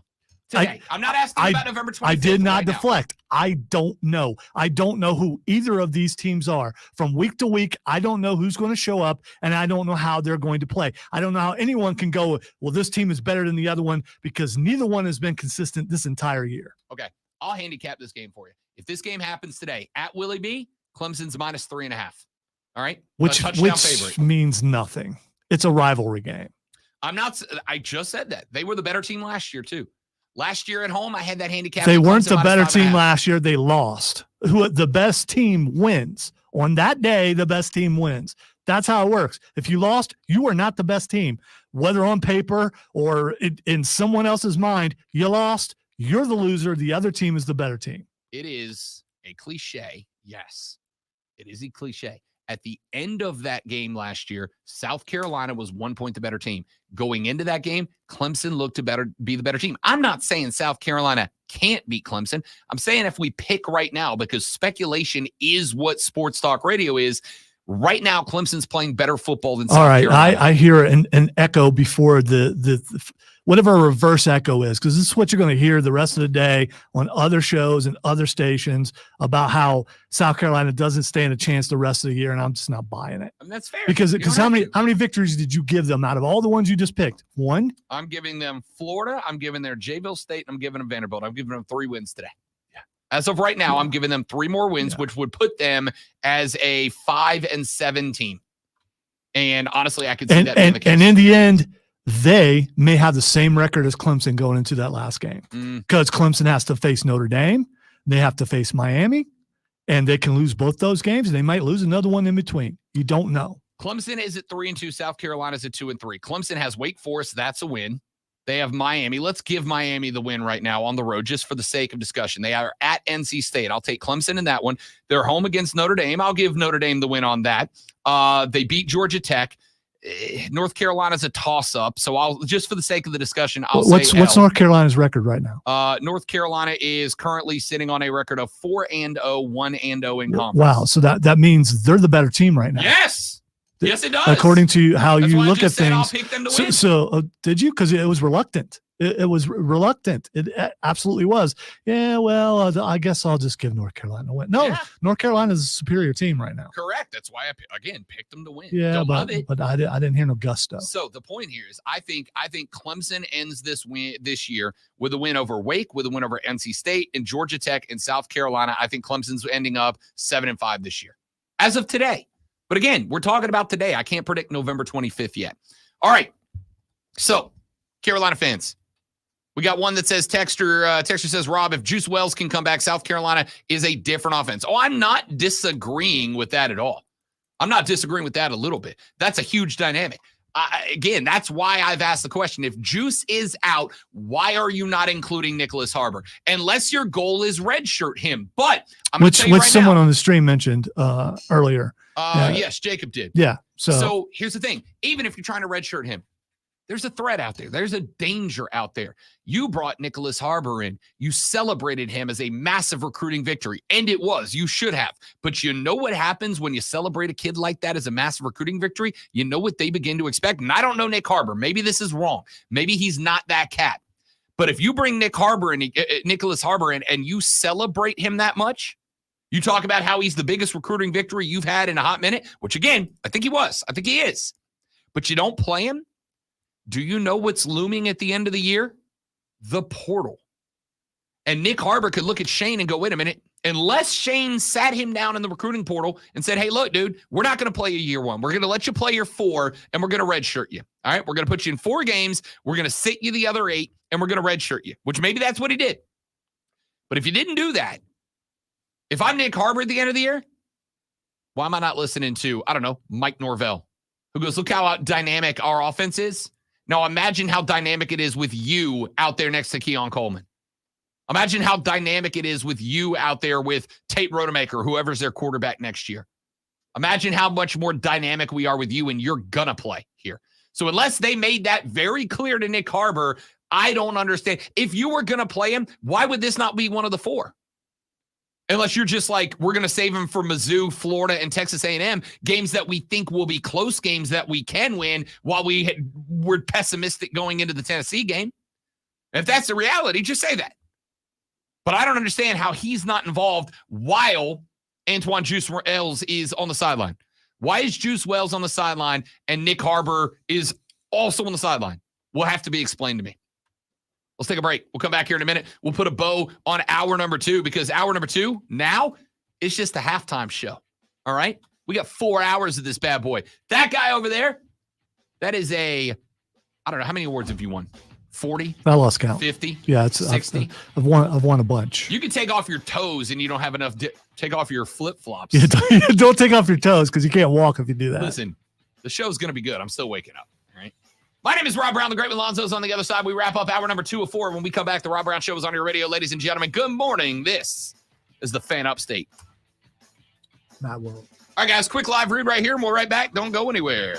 Today. I'm not asking about November 25th. I did not right deflect. Now. I don't know. I don't know who either of these teams are. From week to week, I don't know who's going to show up, and I don't know how they're going to play. I don't know how anyone can go, this team is better than the other one, because neither one has been consistent this entire year. Okay. I'll handicap this game for you. If this game happens today at Willie B, Clemson's minus 3.5. All right? Which favorite. Means nothing. It's a rivalry game. I just said that. They were the better team last year, too. Last year at home, I had that handicap. They weren't the better team last year. They lost. The best team wins. On that day, the best team wins. That's how it works. If you lost, you are not the best team. Whether on paper or in someone else's mind, you lost. You're the loser. The other team is the better team. It is a cliche. Yes, it is a cliche. At the end of that game last year, South Carolina was 1 point the better team. Going into that game, Clemson looked to be the better team. I'm not saying South Carolina can't beat Clemson. I'm saying if we pick right now, because speculation is what sports talk radio is, right now Clemson's playing better football than South Carolina. I hear an echo before the whatever a reverse echo is, because this is what you're going to hear the rest of the day on other shows and other stations about how South Carolina doesn't stand a chance the rest of the year, and I'm just not buying it. I mean, that's fair. Because You don't how have many to. victories did you give them out of all the ones you just picked? One? I'm giving them Florida. I'm giving them Jayville State. And I'm giving them Vanderbilt. I'm giving them 3 wins today. Yeah. As of right now, I'm giving them 3 more wins, which would put them as a 5-7 team. And honestly, I could see that being the case. And in the end, they may have the same record as Clemson going into that last game, because Clemson has to face Notre Dame. They have to face Miami, and they can lose both those games, and they might lose another one in between. You don't know. Clemson is at 3-2. South Carolina's at 2-3. Clemson has Wake Forest. That's a win. They have Miami. Let's give Miami the win right now on the road, just for the sake of discussion. They are at NC State. I'll take Clemson in that one. They're home against Notre Dame. I'll give Notre Dame the win on that. They beat Georgia Tech. North Carolina's a toss-up, so I'll just for the sake of the discussion, What's North Carolina's record right now? North Carolina is currently sitting on a record of 4-0, 1-0 in conference. Wow, so that means they're the better team right now. Yes, yes, it does. According to how That's you why I look at just said I'll things. pick them to win. So did you? Because it was reluctant. It was reluctant. It absolutely was. Yeah, well, I guess I'll just give North Carolina a win. No, Yeah. North Carolina's a superior team right now. Correct. That's why I picked them to win. Yeah, Don't love but it. I didn't hear no gusto. So the point here is, I think Clemson ends this year with a win over Wake, with a win over NC State, and Georgia Tech and South Carolina. I think Clemson's ending up 7-5 this year, as of today. But again, we're talking about today. I can't predict November 25th yet. All right. So, Carolina fans, we got one that says Texter says, Rob, if Juice Wells can come back, South Carolina is a different offense. Oh, I'm not disagreeing with that at all. I'm not disagreeing with that a little bit. That's a huge dynamic. Again, that's why I've asked the question. If Juice is out, why are you not including Nicholas Harbor? Unless your goal is redshirt him. But I'm going to tell you Which right someone now, on the stream mentioned earlier. yes, Jacob did. Yeah. So here's the thing. Even if you're trying to redshirt him, there's a threat out there. There's a danger out there. You brought Nicholas Harbor in. You celebrated him as a massive recruiting victory, and it was. You should have. But you know what happens when you celebrate a kid like that as a massive recruiting victory? You know what they begin to expect. And I don't know Nick Harbor. Maybe this is wrong. Maybe he's not that cat. But if you bring Nicholas Harbor in and you celebrate him that much, you talk about how he's the biggest recruiting victory you've had in a hot minute, which again, I think he was. I think he is. But you don't play him. Do you know what's looming at the end of the year? The portal. And Nick Harbor could look at Shane and go, wait a minute, unless Shane sat him down in the recruiting portal and said, hey, look, dude, we're not going to play you year 1. We're going to let you play your 4, and we're going to redshirt you. All right, we're going to put you in 4 games. We're going to sit you the other 8, and we're going to redshirt you, which maybe that's what he did. But if you didn't do that, if I'm Nick Harbor at the end of the year, why am I not listening to, I don't know, Mike Norvell, who goes, look how dynamic our offense is. Now, imagine how dynamic it is with you out there next to Keon Coleman. Imagine how dynamic it is with you out there with Tate Rodemaker, whoever's their quarterback next year. Imagine how much more dynamic we are with you, and you're going to play here. So unless they made that very clear to Nick Harbor, I don't understand. If you were going to play him, why would this not be one of the 4? Unless you're just like, we're going to save him for Mizzou, Florida, and Texas A&M, games that we think will be close games that we can win, while we're pessimistic going into the Tennessee game. If that's the reality, just say that. But I don't understand how he's not involved while Antoine Juice Wells is on the sideline. Why is Juice Wells on the sideline and Nick Harbor is also on the sideline? Will have to be explained to me. Let's take a break. We'll come back here in a minute. We'll put a bow on hour number 2, because hour number 2 now is just a halftime show. All right? We got 4 hours of this bad boy. That guy over there, that is I don't know, how many awards have you won? 40? I lost count. 50? Yeah, it's 60? I've won a bunch. You can take off your toes and you don't have enough. Take off your flip-flops. Yeah, don't take off your toes, because you can't walk if you do that. Listen, the show's going to be good. I'm still waking up. All right. My name is Rob Brown. The Great Alonzo's on the other side. We wrap up hour number 2 of 4. When we come back, the Rob Brown Show is on your radio. Ladies and gentlemen, good morning. This is the Fan Upstate. Matt World. All right, guys, quick live read right here, and we'll right back. Don't go anywhere.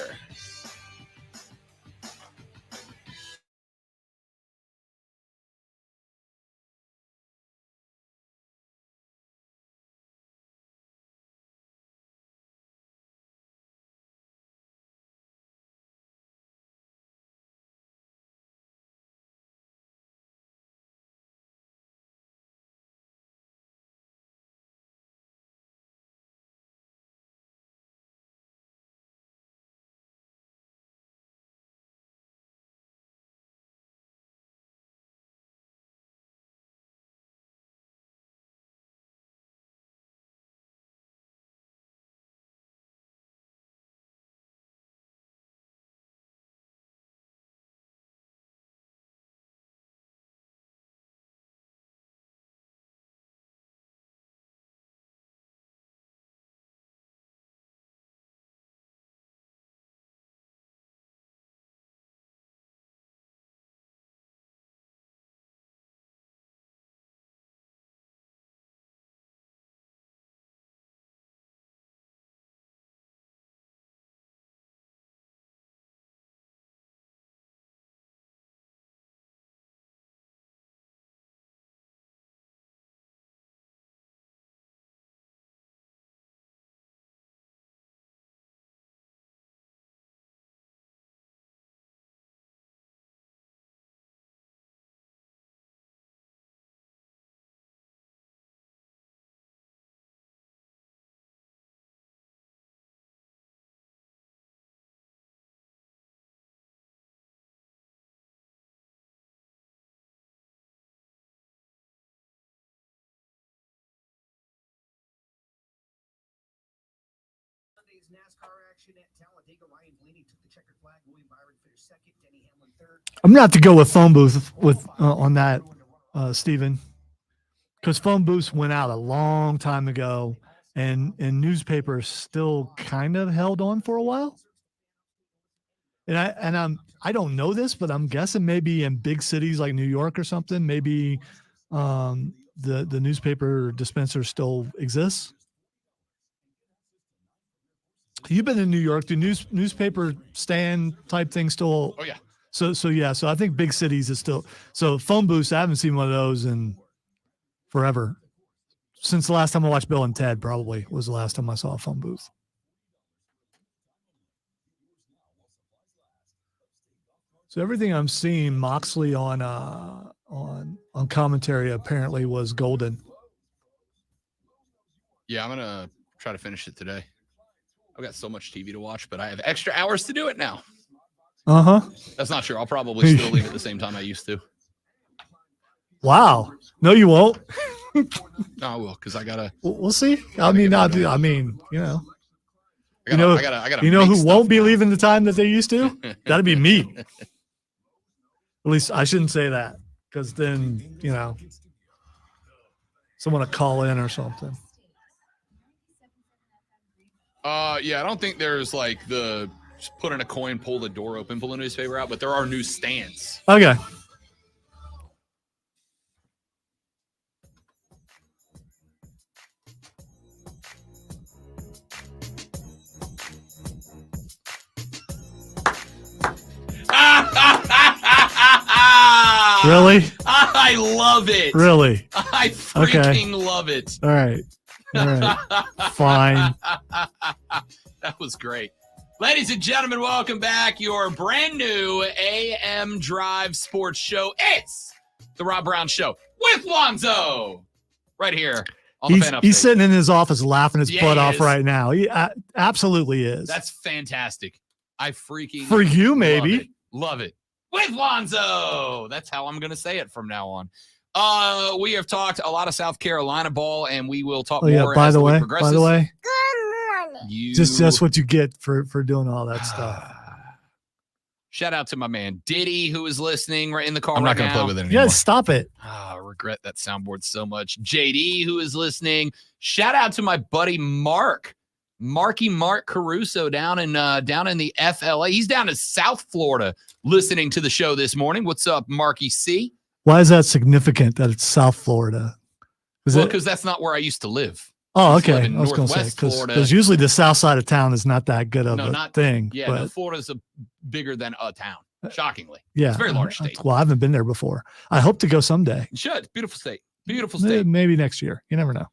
Sunday's NASCAR action at Talladega. Ryan Blaney took the checkered flag. William Byron finished second. Denny Hamlin third. I'm gonna have to go with phone booth with on that, Steven, because phone booths went out a long time ago, and newspapers still kind of held on for a while. And I don't know this, but I'm guessing maybe in big cities like New York or something, maybe the newspaper dispenser still exists. You've been in New York. Do newspaper stand type things still? Oh, yeah. So yeah. So I think big cities is still. So phone booths, I haven't seen one of those in forever. Since the last time I watched Bill and Ted, probably was the last time I saw a phone booth. So everything I'm seeing Moxley on commentary apparently was golden. Yeah, I'm gonna try to finish it today. I've got so much TV to watch, but I have extra hours to do it now. That's not true. I'll probably still leave at the same time I used to. Wow. No, you won't. No, I will, because I gotta. We'll see. I mean, you know. I gotta you know make who stuff won't be now. leaving the time that they used to? That'd be me. At least I shouldn't say that, because then, you know, someone will call in or something. Yeah, I don't think there's like the just put in a coin, pull the door open, pull the newspaper out, but there are newsstands. Okay. Really? I love it. Really? I freaking love it. All right. Fine. That was great. Ladies and gentlemen, welcome back. Your brand new AM Drive Sports Show. It's the Rob Brown Show with Lonzo. Right here on the Fan Upstate. He's sitting in his office laughing his butt he off is. right now. He absolutely is. That's fantastic. I freaking For you, maybe. Love it. With Lonzo. That's how I'm going to say it from now on. We have talked a lot of South Carolina ball, and we will talk more by as the the week way, progresses. By the way, Good morning. just what you get for doing all that stuff. Shout out to my man Diddy, who is listening right in the car. I'm right not going to now. play with it anymore. Yeah, stop it. I regret that soundboard so much. JD, who is listening. Shout out to my buddy Mark Caruso down in the FLA. He's down in South Florida listening to the show this morning. What's up, Marky C? Why is that significant that it's South Florida? Because that's not where I used to live. Oh, used to live okay. in I was going to say, Northwest Florida. because usually the south side of town is not that good of No, a not- thing. Yeah, but no, Florida's bigger than a town, shockingly. yeah, It's a very large state. Well, I haven't been there before. I hope to go someday. You should. Beautiful state. Beautiful state. Maybe next year. You never know.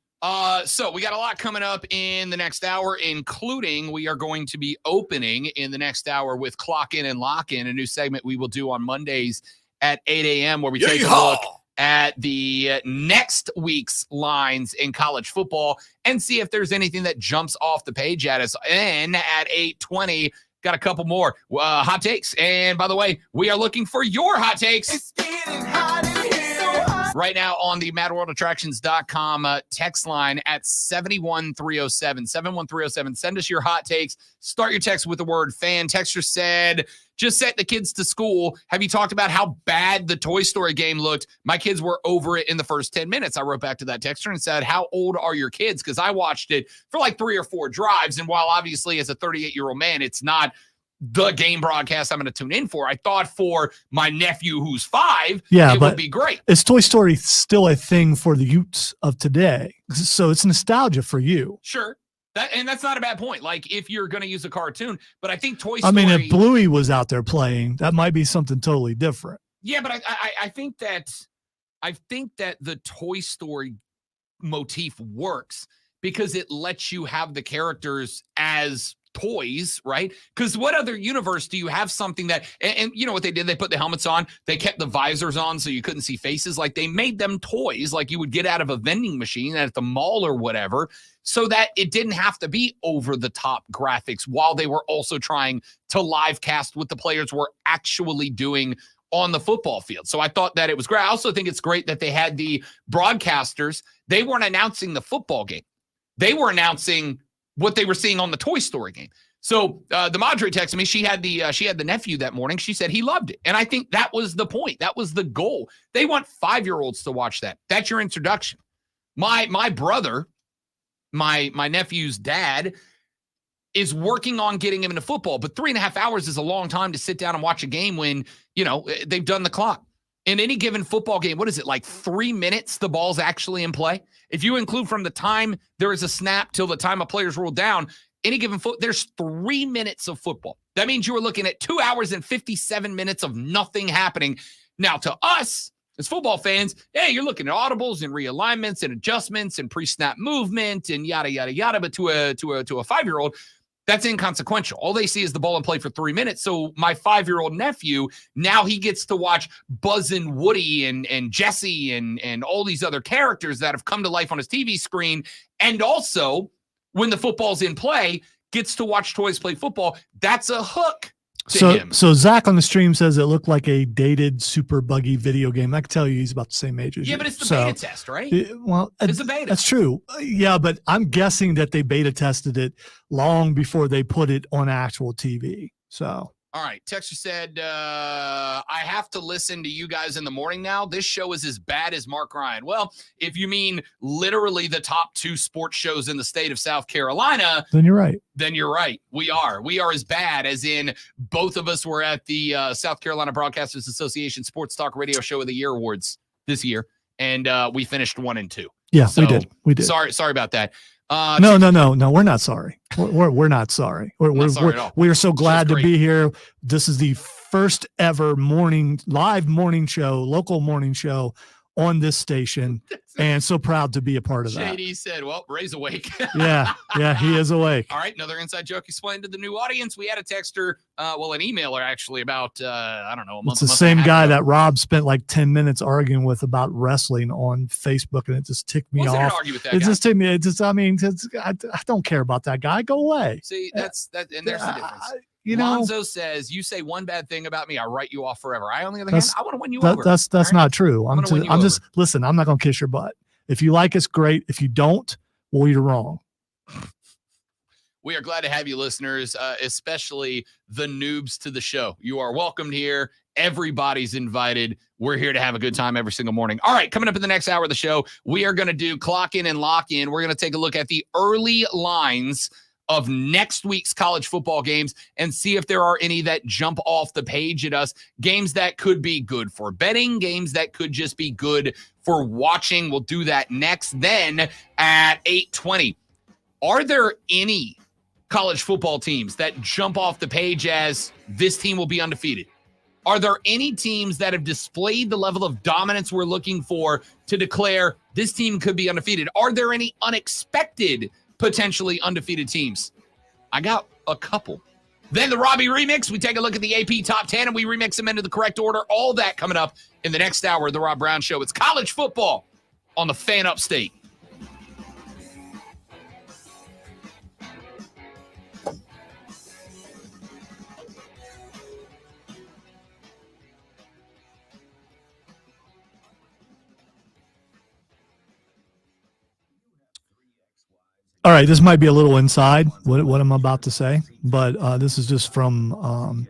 So we got a lot coming up in the next hour, including we are going to be opening in the next hour with Clock In and Lock In, a new segment we will do on Mondays at 8 a.m. where we take a look at the next week's lines in college football and see if there's anything that jumps off the page at us. And at 8:20, got a couple more hot takes. And by the way, we are looking for your hot takes. It's getting hot in here. Right now on the MadWorldAttractions.com text line at 71307. 71307. Send us your hot takes. Start your text with the word fan. Texter said, just sent the kids to school. Have you talked about how bad the Toy Story game looked? My kids were over it in the first 10 minutes. I wrote back to that texter and said, how old are your kids? Because I watched it for like 3 or 4 drives. And while obviously as a 38-year-old man, it's not the game broadcast I'm going to tune in for, I thought for my nephew who's 5, it would be great. Is Toy Story still a thing for the youths of today? So it's nostalgia for you. Sure. And that's not a bad point. Like if you're going to use a cartoon, but I think Toy Story. I mean, if Bluey was out there playing, that might be something totally different. Yeah, but I think that the Toy Story motif works because it lets you have the characters as toys, right? Because what other universe do you have something that, and you know what they did? They put the helmets on, they kept the visors on so you couldn't see faces. Like they made them toys like you would get out of a vending machine at the mall or whatever, so that it didn't have to be over the top graphics while they were also trying to live cast what the players were actually doing on the football field. So I thought that it was great. I also think it's great that they had the broadcasters. They weren't announcing the football game. They were announcing what they were seeing on the Toy Story game. So the Madre texted me. She had the nephew that morning. She said he loved it. And I think that was the point. That was the goal. They want 5-year-olds to watch that. That's your introduction. My brother, my nephew's dad, is working on getting him into football, but 3.5 hours is a long time to sit down and watch a game when, you know, they've done the clock. In any given football game, what is it, like 3 minutes the ball's actually in play? If you include from the time there is a snap till the time a player's rolled down, any given there's 3 minutes of football. That means you were looking at 2 hours and 57 minutes of nothing happening. Now, to us, as football fans, hey, you're looking at audibles and realignments and adjustments and pre-snap movement and yada, yada, yada. But to a 5-year-old, that's inconsequential. All they see is the ball in play for 3 minutes. So my 5-year-old nephew, now he gets to watch Buzz and Woody and Jesse and all these other characters that have come to life on his TV screen. And also, when the football's in play, gets to watch toys play football. That's a hook to him. So Zach on the stream says it looked like a dated super buggy video game. I can tell you he's about the same age as you. Yeah, but it's the beta test, right? It's a beta. That's true. Yeah, but I'm guessing that they beta tested it long before they put it on actual TV. So. All right. Texter said, I have to listen to you guys in the morning now. This show is as bad as Mark Ryan. Well, if you mean literally the top 2 sports shows in the state of South Carolina, then you're right. Then you're right. We are as bad as in both of us were at the South Carolina Broadcasters Association Sports Talk Radio Show of the Year Awards this year. And we finished 1 and 2. Yeah, so, we did. Sorry about that. No, we're not sorry. We're not sorry. We're so glad to be here. This is the first ever live morning show, local morning show on this station, and so proud to be a part of that. JD said, well, Ray's awake. yeah, he is awake. All right, another inside joke explained to the new audience. We had a texter, an emailer actually about, I don't know, a month. It's the same guy that Rob spent like 10 minutes arguing with about wrestling on Facebook, and it just ticked me off. Argue with that it guy? just ticked me. I don't care about that guy. Go away. See, that's that, and there's the difference. Lonzo says, you say one bad thing about me, I write you off forever. On the other hand, I want to win you over. That's not true. I'm just listen, I'm not going to kiss your butt. If you like us, great. If you don't, well, you're wrong. We are glad to have you listeners, especially the noobs to the show. You are welcomed here. Everybody's invited. We're here to have a good time every single morning. All right, coming up in the next hour of the show, we are going to do Clock In and Lock In. We're going to take a look at the early lines of next week's college football games and see if there are any that jump off the page at us. Games that could be good for betting, games that could just be good for watching. We'll do that next. Then at 8:20, are there any college football teams that jump off the page as this team will be undefeated? Are there any teams that have displayed the level of dominance we're looking for to declare this team could be undefeated? Are there any unexpected, potentially undefeated teams? I got a couple. Then the Robbie remix. We take a look at the AP top 10 and we remix them into the correct order. All that coming up in the next hour of the Rob Brown Show. It's college football on the Fan Upstate. All right, this might be a little inside what I'm about to say, but this is just from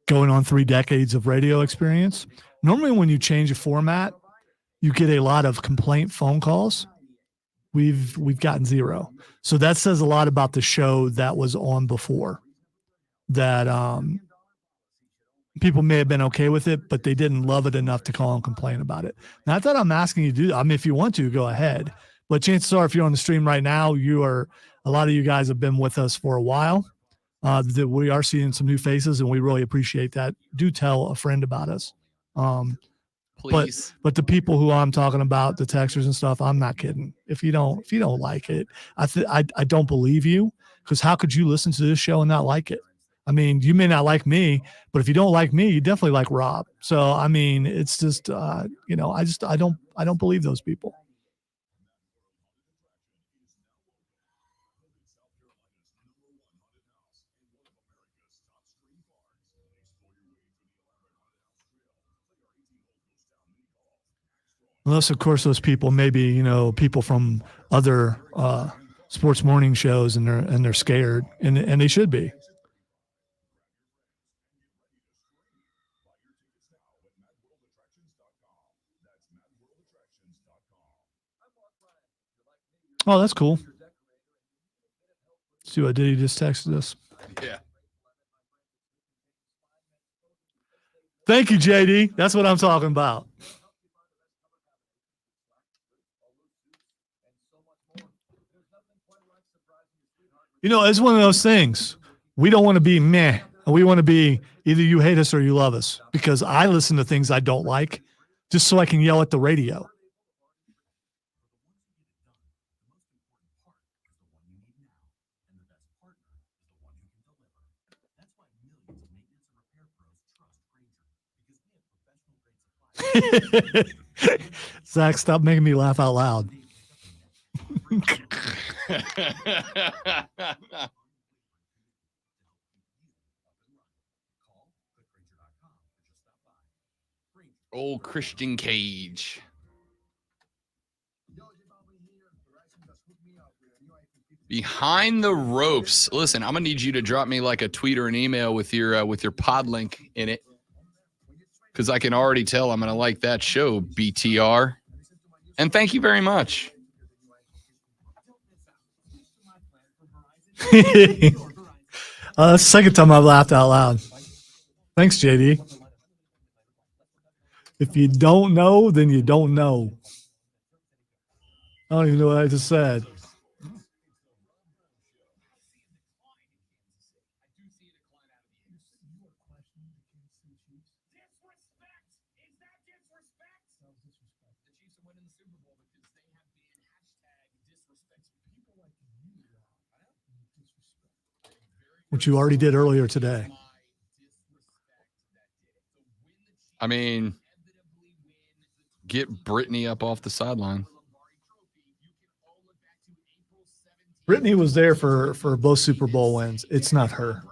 going on 3 decades of radio experience. Normally when you change a format, you get a lot of complaint phone calls. We've gotten 0. So that says a lot about the show that was on before, that people may have been okay with it, but they didn't love it enough to call and complain about it. Not that I'm asking you to do that. I mean, if you want to, go ahead. But chances are, if you're on the stream right now, a lot of you guys have been with us for a while. That we are seeing some new faces, and we really appreciate that. Do tell a friend about us. Please. But the people who I'm talking about, the texters and stuff, I'm not kidding. If you don't like it, I don't believe you, because how could you listen to this show and not like it? I mean, you may not like me, but if you don't like me, you definitely like Rob. So I mean, it's just I don't believe those people. Unless, of course, those people maybe, people from other sports morning shows, and they're scared, and they should be. Oh, that's cool. Let's see what did he just texted us? Yeah. Thank you, JD. That's what I'm talking about. It's one of those things. We don't want to be meh. We want to be either you hate us or you love us, because I listen to things I don't like just so I can yell at the radio. Zach, stop making me laugh out loud. Old Christian Cage. Behind the ropes. Listen, I'm gonna need you to drop me like a tweet or an email with your pod link in it, because I can already tell I'm gonna like that show, BTR. And thank you very much. That's the second time I've laughed out loud. Thanks, JD. If you don't know, then you don't know. I don't even know what I just said. Which you already did earlier today. I mean, get Brittany up off the sideline. Brittany was there for both Super Bowl wins. It's not her.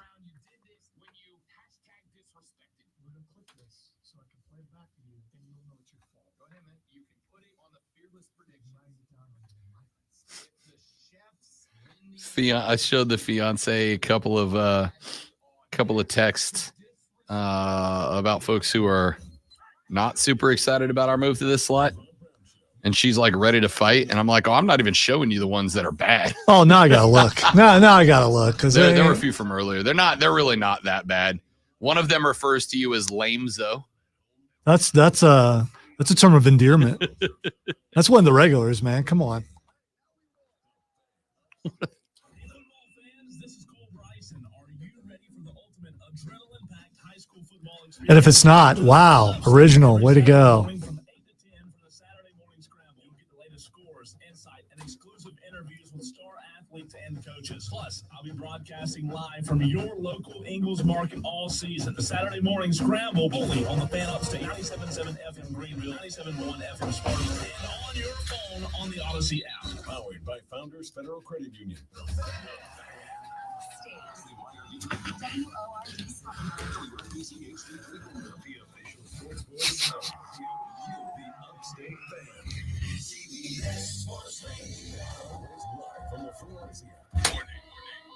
I showed the fiance a couple of texts about folks who are not super excited about our move to this slot. And she's like ready to fight. And I'm like, oh, I'm not even showing you the ones that are bad. Oh, now I got to look. Now I got to look. Because there were a few from earlier. They're really not that bad. One of them refers to you as lame-zo. That's a term of endearment. That's one of the regulars, man. Come on. And if it's not, wow, original, way to go. And coaches. Plus, I'll be broadcasting live from your local Ingles Market all season. The Saturday morning scramble only on the Fan Upstate 97.7 FM Greenville, 97.1 FM Spartanburg, and on your phone on the Odyssey app. Powered by Founders Federal Credit Union.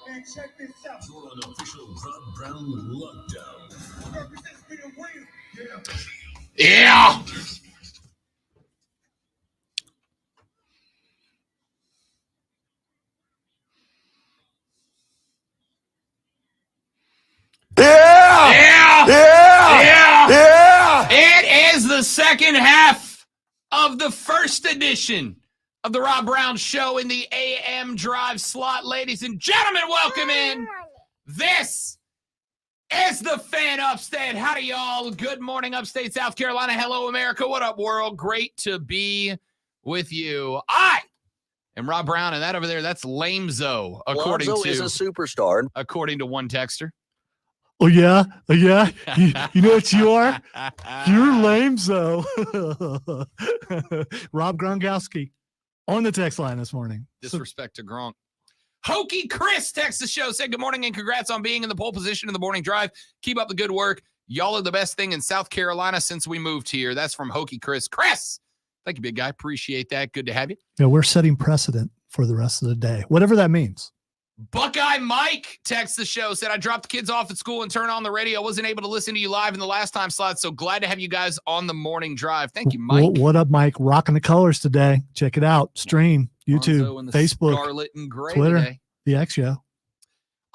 Man, check this out. You're on official Rob Brown Lockdown. Represents me to win. Yeah. Yeah. It is the second half of the first edition of the Rob Brown Show in the AM Drive slot. Ladies and gentlemen, welcome in. This is the Fan Upstate. Howdy, y'all. Good morning, Upstate South Carolina. Hello, America. What up, world? Great to be with you. I am Rob Brown, and that over there, that's lame-zo, according Lonzo to is a superstar. According to one texter. Oh, yeah? Oh, yeah? You know what you are? You're lame-zo. Rob Gronkowski on the text line this morning. Disrespect to Gronk. Hokey Chris texts the show, said good morning and congrats on being in the pole position in the morning drive. Keep up the good work. Y'all are the best thing in South Carolina since we moved here. That's from Hokey Chris. Chris, thank you, big guy. Appreciate that. Good to have you. Yeah, we're setting precedent for the rest of the day, whatever that means. Buckeye Mike texts the show, said I dropped the kids off at school and turned on the radio. Wasn't able to listen to you live in the last time slot, so glad to have you guys on the morning drive. Thank you, Mike. What up, Mike? Rocking the colors today. Check it out. Stream, YouTube, Facebook, Scarlet and gray Twitter, today. The X Show.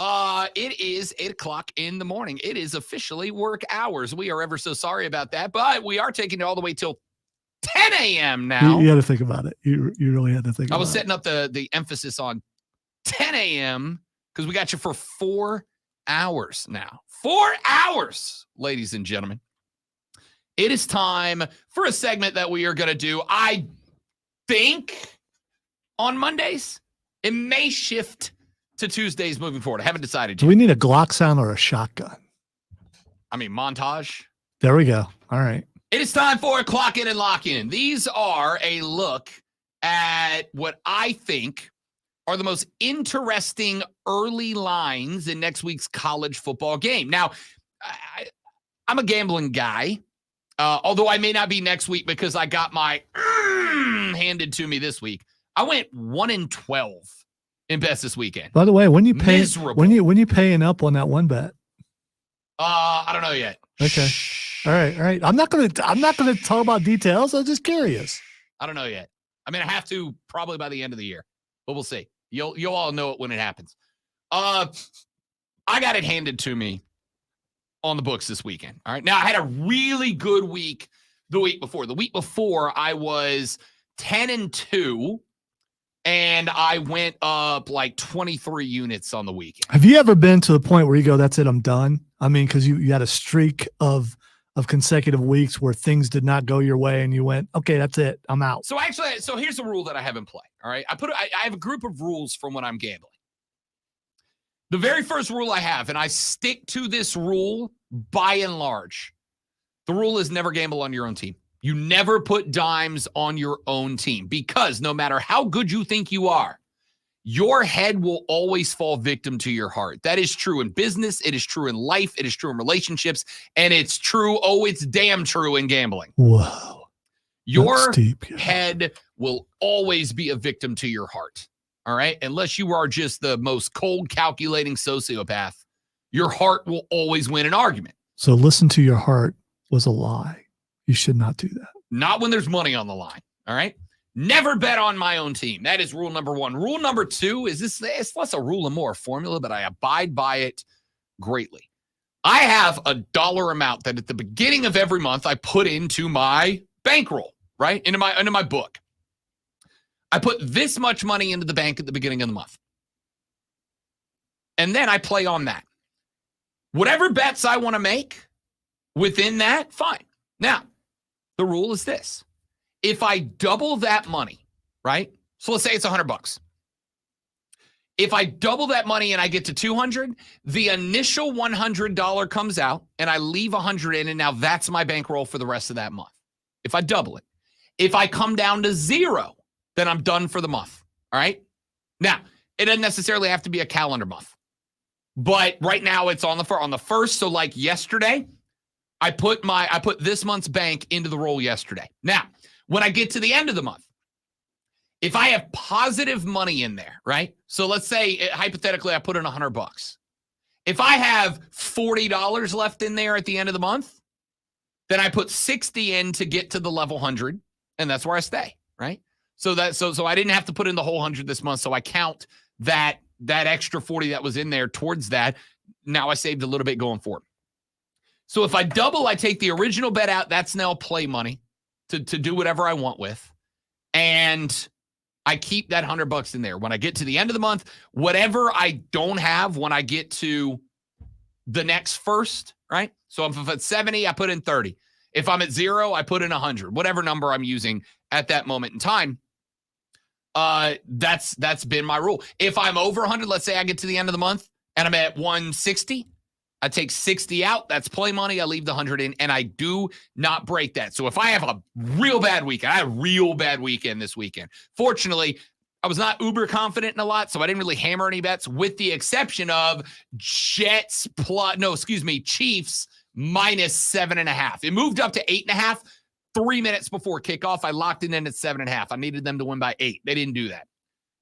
It is 8 o'clock in the morning. It is officially work hours. We are ever so sorry about that, but we are taking it all the way till 10 a.m. now. You had to think about it. You really had to think about it. I was setting up the emphasis on 10 a.m. because we got you for 4 hours now. 4 hours, ladies and gentlemen. It is time for a segment that we are going to do, I think, on Mondays. It may shift to Tuesdays moving forward. I haven't decided yet. Do we need a Glock sound or a shotgun? I mean, montage. There we go. All right. It is time for Clock In and Lock In. These are a look at what I think are the most interesting early lines in next week's college football game. Now, I'm a gambling guy, although I may not be next week because I got my handed to me this week. I went 1-12 in bets this weekend. By the way, when you pay Miserable. when you paying up on that one bet? I don't know yet. Okay. All right. I'm not gonna talk about details. I'm just curious. I don't know yet. I mean, I have to probably by the end of the year, but we'll see. You'll all know it when it happens. I got it handed to me on the books this weekend. All right. Now I had a really good week the week before. The week before I was 10-2 and I went up like 23 units on the weekend. Have you ever been to the point where you go, that's it, I'm done? I mean, because you had a streak of consecutive weeks where things did not go your way and you went, okay, that's it, I'm out. So here's the rule that I have in play. All right. I have a group of rules from when I'm gambling. The very first rule I have, and I stick to this rule by and large, the rule is never gamble on your own team. You never put dimes on your own team because no matter how good you think you are, your head will always fall victim to your heart. That is true in business. It is true in life. It is true in relationships. And it's true. Oh, it's damn true in gambling. Whoa. Your head will always be a victim to your heart. All right. Unless you are just the most cold, calculating sociopath, your heart will always win an argument. So listen to your heart was a lie. You should not do that. Not when there's money on the line. All right. Never bet on my own team. That is rule number 1. Rule number 2 is this. It's less a rule and more a formula, but I abide by it greatly. I have a dollar amount that at the beginning of every month I put into my bankroll, right? Into my book. I put this much money into the bank at the beginning of the month. And then I play on that. Whatever bets I want to make within that, fine. Now, the rule is this. If I double that money, right? So let's say it's $100. If I double that money and I get to 200, the initial $100 comes out and I leave 100 in, and now that's my bankroll for the rest of that month. If I double it. If I come down to 0, then I'm done for the month. All right? Now, it doesn't necessarily have to be a calendar month. But right now it's on the first. So like yesterday, I put this month's bank into the roll yesterday. Now, when I get to the end of the month, if I have positive money in there, right? So let's say hypothetically I put in $100. If I have $40 left in there at the end of the month, then I put 60 in to get to the level 100, and that's where I stay, right? So I didn't have to put in the whole 100 this month, so I count that extra 40 that was in there towards that. Now I saved a little bit going forward. So if I double, I take the original bet out. That's now play money to do whatever I want with. And I keep that $100 in there. When I get to the end of the month, whatever I don't have when I get to the next first, right? So if I'm at 70, I put in 30. If I'm at 0, I put in 100, whatever number I'm using at that moment in time. That's been my rule. If I'm over 100, let's say I get to the end of the month and I'm at 160, I take 60 out. That's play money. I leave the 100 in, and I do not break that. So if I have a real bad weekend, I had a real bad weekend this weekend. Fortunately, I was not uber confident in a lot, so I didn't really hammer any bets, with the exception of Chiefs minus 7.5. It moved up to 8.5. 3 minutes before kickoff, I locked it in at 7.5. I needed them to win by 8. They didn't do that.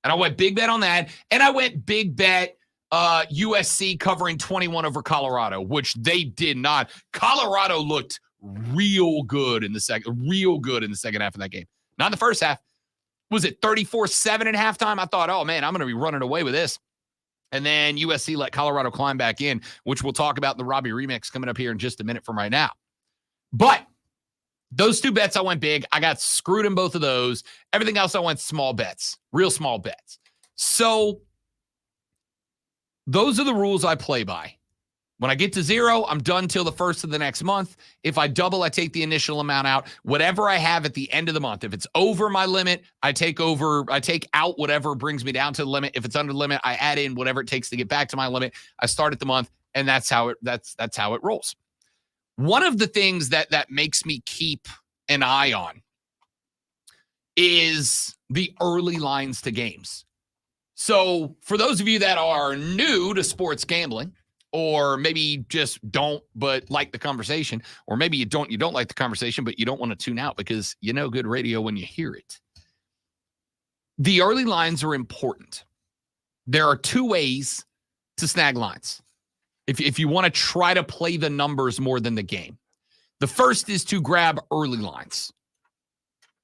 And I went big bet on that. And I went big bet USC covering 21 over Colorado, which they did not. Colorado looked real good in the second half of that game. Not in the first half. Was it 34-7 at halftime? I thought, oh man, I'm going to be running away with this. And then USC let Colorado climb back in, which we'll talk about in the Robbie remix coming up here in just a minute from right now. But those 2 bets I went big. I got screwed in both of those. Everything else I went small bets, real small bets. So those are the rules I play by. When I get to 0, I'm done till the first of the next month. If I double, I take the initial amount out. Whatever I have at the end of the month. If it's over my limit, I take out whatever brings me down to the limit. If it's under the limit, I add in whatever it takes to get back to my limit. I start at the month, and that's how it rolls. One of the things that makes me keep an eye on is the early lines to games. So for those of you that are new to sports gambling, or maybe just don't but like the conversation, or maybe you don't like the conversation, but you don't want to tune out because you know good radio when you hear it. The early lines are important. There are 2 ways to snag lines if you want to try to play the numbers more than the game. The first is to grab early lines.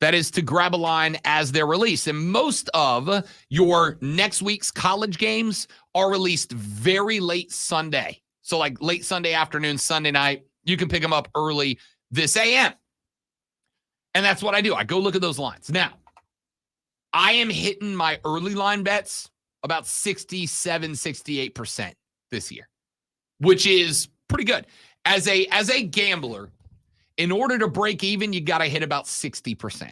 That is to grab a line as they're released. And most of your next week's college games are released very late Sunday. So like late Sunday afternoon, Sunday night, you can pick them up early this AM. And that's what I do. I go look at those lines. Now, I am hitting my early line bets about 67, 68% this year, which is pretty good. As a gambler, in order to break even, you got to hit about 60%.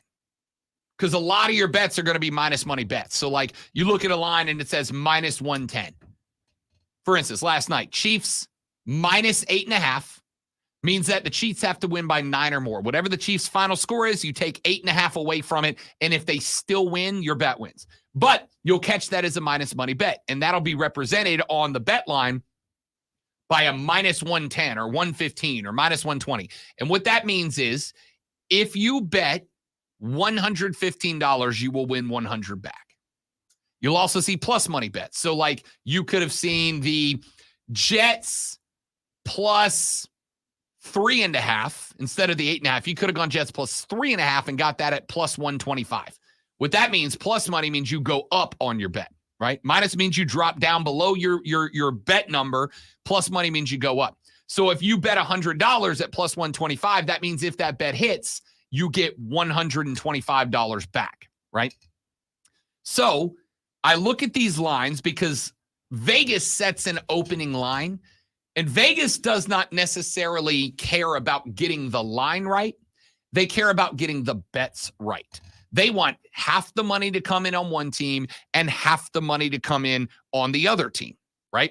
Because a lot of your bets are going to be minus money bets. So like you look at a line and it says minus 110. For instance, last night, Chiefs minus 8.5 means that the Chiefs have to win by 9 or more. Whatever the Chiefs' final score is, you take 8.5 away from it. And if they still win, your bet wins. But you'll catch that as a minus money bet. And that'll be represented on the bet line by a minus 110 or 115 or minus 120. And what that means is if you bet $115, you will win 100 back. You'll also see plus money bets. So like you could have seen the Jets plus 3.5 instead of the 8.5. You could have gone Jets plus 3.5 and got that at plus 125. What that means, plus money means you go up on your bet, right? Minus means you drop down below your bet number. Plus money means you go up. So if you bet $100 at plus 125, that means if that bet hits, you get $125 back, right? So I look at these lines because Vegas sets an opening line, and Vegas does not necessarily care about getting the line right. They care about getting the bets right. They want half the money to come in on one team and half the money to come in on the other team, right?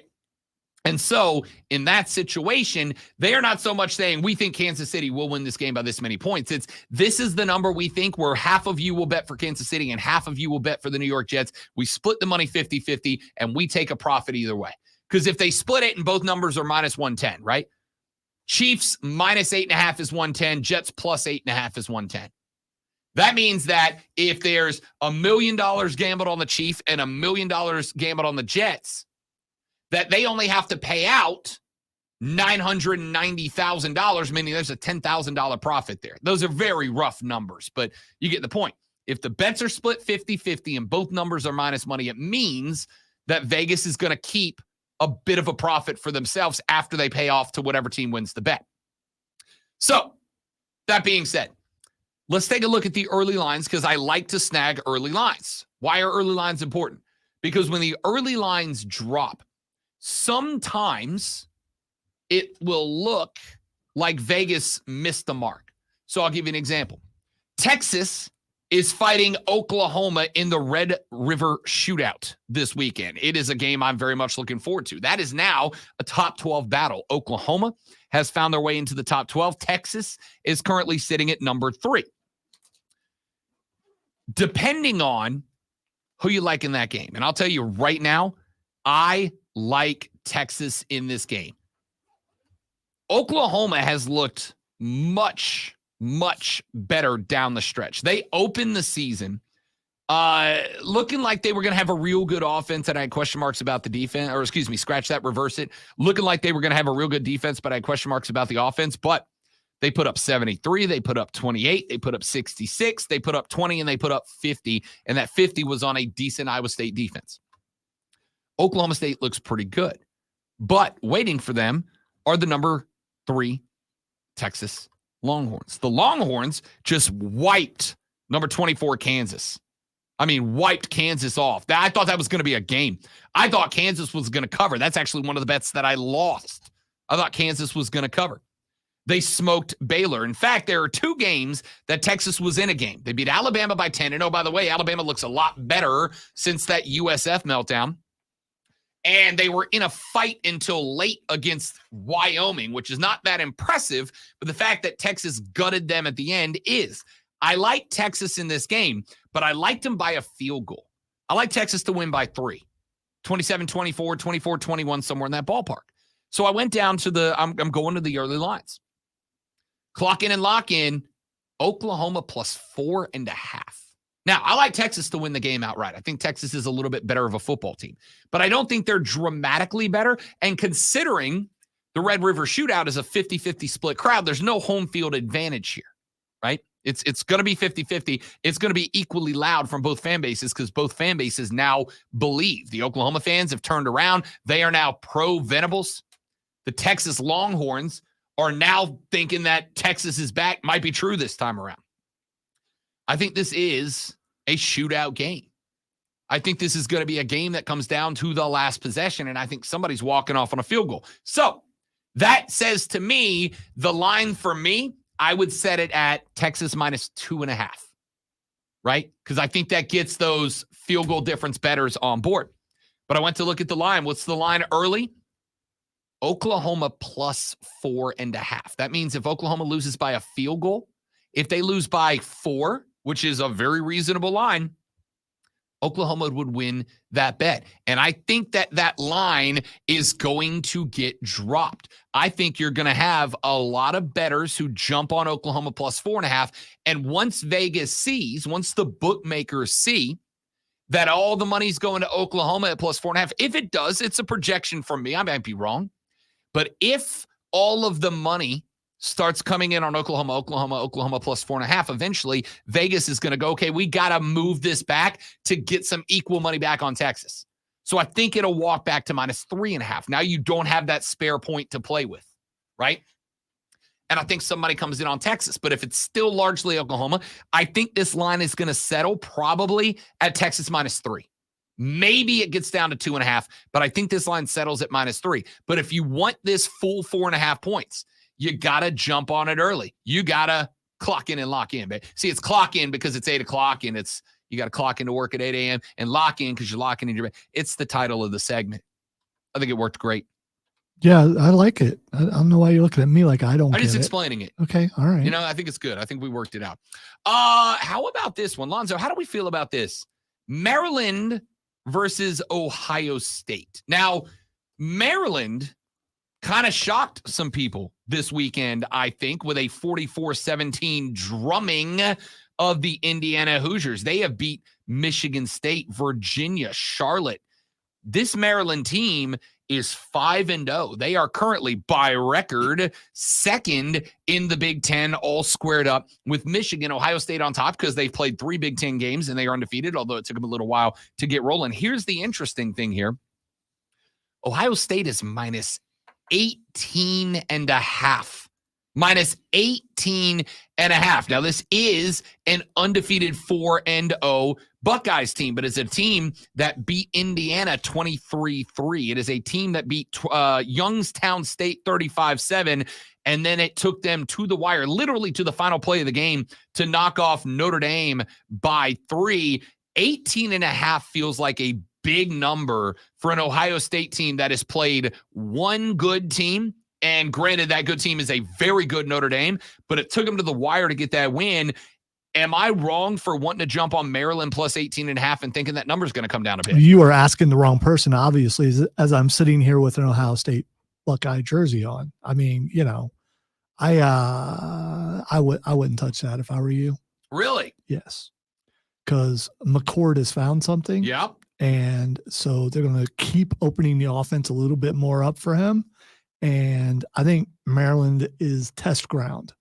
And so in that situation, they are not so much saying, we think Kansas City will win this game by this many points. It's, this is the number we think, where half of you will bet for Kansas City and half of you will bet for the New York Jets. We split the money 50-50 and we take a profit either way. Because if they split it and both numbers are minus 110, right? Chiefs minus 8.5 is 110. Jets plus 8.5 is 110. That means that if there's $1 million gambled on the Chiefs and $1 million gambled on the Jets, that they only have to pay out $990,000, meaning there's a $10,000 profit there. Those are very rough numbers, but you get the point. If the bets are split 50-50 and both numbers are minus money, it means that Vegas is going to keep a bit of a profit for themselves after they pay off to whatever team wins the bet. So, that being said, let's take a look at the early lines because I like to snag early lines. Why are early lines important? Because when the early lines drop, sometimes it will look like Vegas missed the mark. So I'll give you an example. Texas is fighting Oklahoma in the Red River Shootout this weekend. It is a game I'm very much looking forward to. That is now a top 12 battle. Oklahoma has found their way into the top 12. Texas is currently sitting at number 3. Depending on who you like in that game. And I'll tell you right now, I like Texas in this game. Oklahoma has looked much better down the stretch. They opened the season looking like they were going to have a real good offense, and I had question marks about the defense, or excuse me, scratch that, reverse it. Looking like they were going to have a real good defense, but I had question marks about the offense. But they put up 73, they put up 28, they put up 66, they put up 20, and they put up 50, and that 50 was on a decent Iowa State defense. Oklahoma State looks pretty good, but waiting for them are the number 3 Texas Longhorns. The Longhorns just wiped number 24 Kansas. I mean, wiped Kansas off. I thought that was going to be a game. I thought Kansas was going to cover. That's actually one of the bets that I lost. I thought Kansas was going to cover. They smoked Baylor. In fact, there are 2 games that Texas was in a game. They beat Alabama by 10. And oh, by the way, Alabama looks a lot better since that USF meltdown. And they were in a fight until late against Wyoming, which is not that impressive. But the fact that Texas gutted them at the end is. I like Texas in this game, but I liked them by a field goal. I like Texas to win by 3. 27-24, 24-21, somewhere in that ballpark. So I went down to I'm going to the early lines. Clock in and lock in, Oklahoma plus 4.5. Now, I like Texas to win the game outright. I think Texas is a little bit better of a football team, but I don't think they're dramatically better. And considering the Red River Shootout is a 50-50 split crowd, there's no home field advantage here, right? It's going to be 50-50. It's going to be equally loud from both fan bases because both fan bases now believe. The Oklahoma fans have turned around. They are now pro-Venables. The Texas Longhorns are now thinking that Texas is back. Might be true this time around. I think this is a shootout game. I think this is going to be a game that comes down to the last possession, and I think somebody's walking off on a field goal. So that says to me, the line for me, I would set it at Texas minus 2.5, right? Because I think that gets those field goal difference bettors on board. But I went to look at the line. What's the line early? Oklahoma plus 4.5. That means if Oklahoma loses by a field goal, if they lose by 4, which is a very reasonable line, Oklahoma would win that bet. And I think that line is going to get dropped. I think you're going to have a lot of bettors who jump on Oklahoma plus 4.5. And once Vegas sees, once the bookmakers see that all the money's going to Oklahoma at plus 4.5, if it does, it's a projection from me. I might be wrong. But if all of the money starts coming in on Oklahoma plus 4.5. Eventually, Vegas is going to go, okay, we got to move this back to get some equal money back on Texas. So I think it'll walk back to minus 3.5. Now you don't have that spare point to play with, right? And I think somebody comes in on Texas. But if it's still largely Oklahoma, I think this line is going to settle probably at Texas minus 3. Maybe it gets down to 2.5, but I think this line settles at minus 3. But if you want this full 4.5 points, you got to jump on it early. You got to clock in and lock in. See, it's clock in because it's 8 o'clock and you got to clock into work at 8 a.m. and lock in because you're locking in your bed. It's the title of the segment. I think it worked great. Yeah, I like it. I don't know why you're looking at me like I don't I'm get just it. explaining it. Okay, all right. You know, I think it's good. I think we worked it out. How about this one? Lonzo, how do we feel about this? Maryland versus Ohio State. Now, Maryland kind of shocked some people this weekend, I think, with a 44-17 drumming of the Indiana Hoosiers. They have beat Michigan State, Virginia, Charlotte. This Maryland team is 5-0. They are currently, by record, second in the Big Ten, all squared up with Michigan, Ohio State on top because they've played 3 Big Ten games and they are undefeated, although it took them a little while to get rolling. Here's the interesting thing here. Ohio State is minus 18.5. Minus 18.5. Now, this is an undefeated 4-0 Buckeyes team, but it's a team that beat Indiana 23-3. It is a team that beat Youngstown State 35-7, and then it took them to the wire, literally to the final play of the game, to knock off Notre Dame by 3. 18.5 feels like a big number for an Ohio State team that has played one good team. And granted, that good team is a very good Notre Dame, but it took them to the wire to get that win. Am I wrong for wanting to jump on Maryland plus 18.5 and thinking that number's going to come down a bit? You are asking the wrong person, obviously, as I'm sitting here with an Ohio State Buckeye jersey on. I mean, you know, I wouldn't touch that if I were you. Really? Yes. Because McCord has found something. Yep. And so they're going to keep opening the offense a little bit more up for him. And I think Maryland is test ground.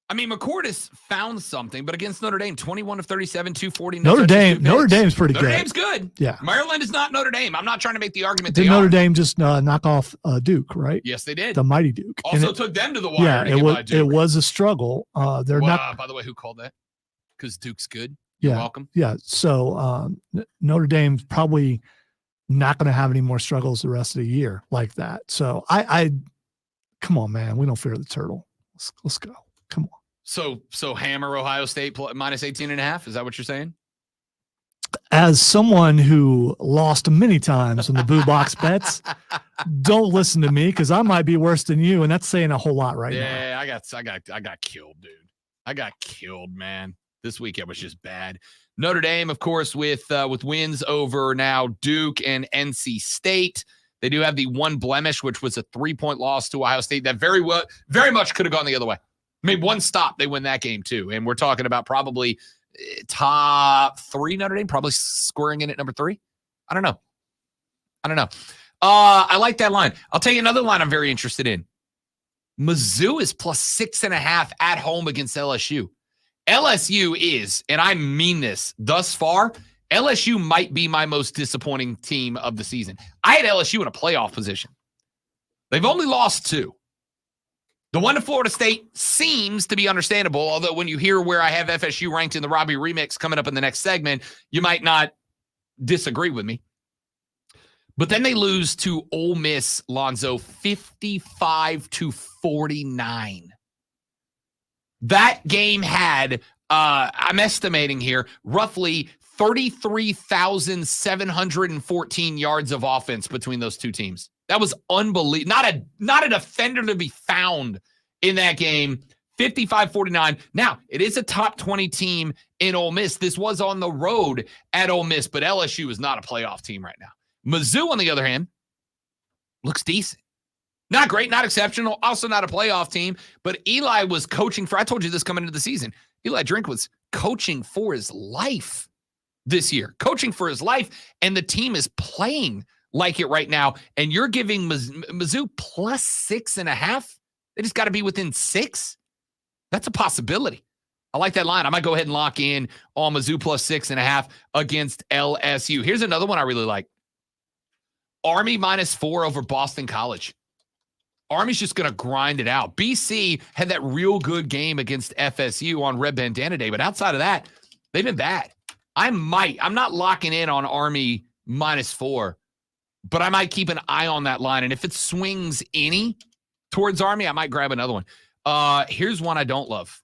I mean, McCord has found something, but against Notre Dame, 21 of 37, 240. Notre Dame's pretty good. Notre Dame's good. Yeah. Maryland is not Notre Dame. I'm not trying to make the argument. Did Notre Dame just knock off Duke, right? Yes, they did. The mighty Duke. Also took them to the wire. Yeah, to get by Duke. It was a struggle. They're not. By the way, who called that? Because Duke's good. Yeah. You're welcome. Yeah. So Notre Dame's probably not going to have any more struggles the rest of the year like that. So I come on, man. We don't fear the turtle. Let's go. Come on. So hammer Ohio State minus 18.5. Is that what you're saying? As someone who lost many times in the Boo Box bets, don't listen to me because I might be worse than you, and that's saying a whole lot right now. Yeah, I got killed, dude. I got killed, man. This weekend was just bad. Notre Dame, of course, with wins over now Duke and NC State. They do have the one blemish, which was a 3-point loss to Ohio State that very much could have gone the other way. Made one stop, they win that game too. And we're talking about probably top 3 Notre Dame, probably scoring in at number 3. I don't know. I like that line. I'll tell you another line I'm very interested in. Mizzou is plus 6.5 at home against LSU. LSU is, and I mean this, thus far, LSU might be my most disappointing team of the season. I had LSU in a playoff position. They've only lost 2. The one to Florida State seems to be understandable, although when you hear where I have FSU ranked in the Robbie Remix coming up in the next segment, you might not disagree with me. But then they lose to Ole Miss, Lonzo, 55-49. That game had, I'm estimating here, roughly 33,714 yards of offense between those two teams. That was unbelievable. Not a defender to be found in that game. 55-49. Now, it is a top 20 team in Ole Miss. This was on the road at Ole Miss, but LSU is not a playoff team right now. Mizzou, on the other hand, looks decent. Not great, not exceptional, also not a playoff team, but Eli was coaching for, I told you this coming into the season, Eli Drink was coaching for his life this year, and the team is playing like it right now, and you're giving Mizzou plus 6.5? They just got to be within 6. That's a possibility. I like that line. I might go ahead and lock in on Mizzou plus 6.5 against LSU. Here's another one I really like. Army -4 over Boston College. Army's just going to grind it out. BC had that real good game against FSU on Red Bandana Day, but outside of that, they've been bad. I'm not locking in on Army -4, but I might keep an eye on that line. And if it swings any towards Army, I might grab another one. Here's one I don't love.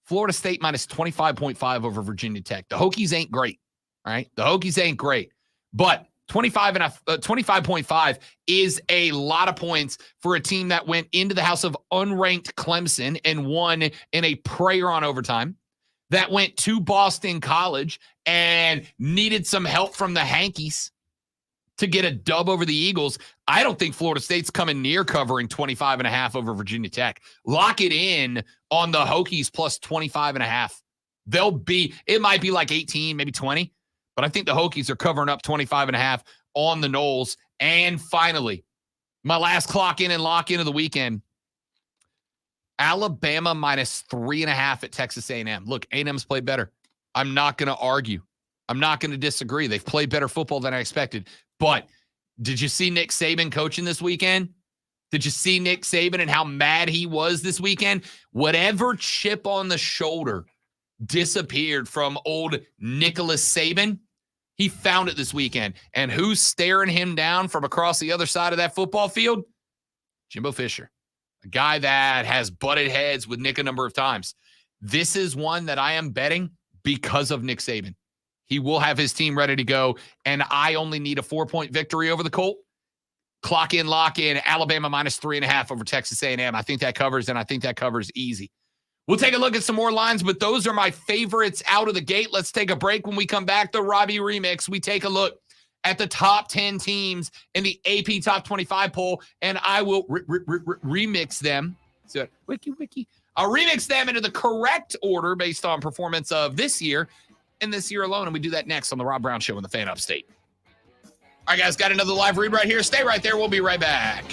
Florida State -25.5 over Virginia Tech. The Hokies ain't great. All right. The Hokies ain't great, but 25.5 is a lot of points for a team that went into the house of unranked Clemson and won in a prayer on overtime, that went to Boston College and needed some help from the Hankies to get a dub over the Eagles. I don't think Florida State's coming near covering 25.5 over Virginia Tech. Lock it in on the Hokies plus 25.5. It might be like 18, maybe 20. But I think the Hokies are covering up 25.5 on the Noles. And finally, my last clock in and lock in of the weekend, Alabama -3.5 at Texas A&M. Look, A&M's played better. I'm not going to argue. I'm not going to disagree. They've played better football than I expected. But did you see Nick Saban coaching this weekend? Did you see Nick Saban and how mad he was this weekend? Whatever chip on the shoulder disappeared from old Nicholas Saban, he found it this weekend. And who's staring him down from across the other side of that football field? Jimbo Fisher, a guy that has butted heads with Nick a number of times. This is one that I am betting because of Nick Saban. He will have his team ready to go, and I only need a 4-point victory over the Colt. Clock in, lock in, Alabama -3.5 over Texas A&M. I think that covers, and I think that covers easy. We'll take a look at some more lines, but those are my favorites out of the gate. Let's take a break. When we come back, the Robbie Remix, we take a look at the top 10 teams in the AP Top 25 poll, and I will remix them. So, wiki. I'll remix them into the correct order based on performance of this year and this year alone, and we do that next on the Rob Brown Show in the Fan Upstate. All right, guys, got another live read right here. Stay right there. We'll be right back.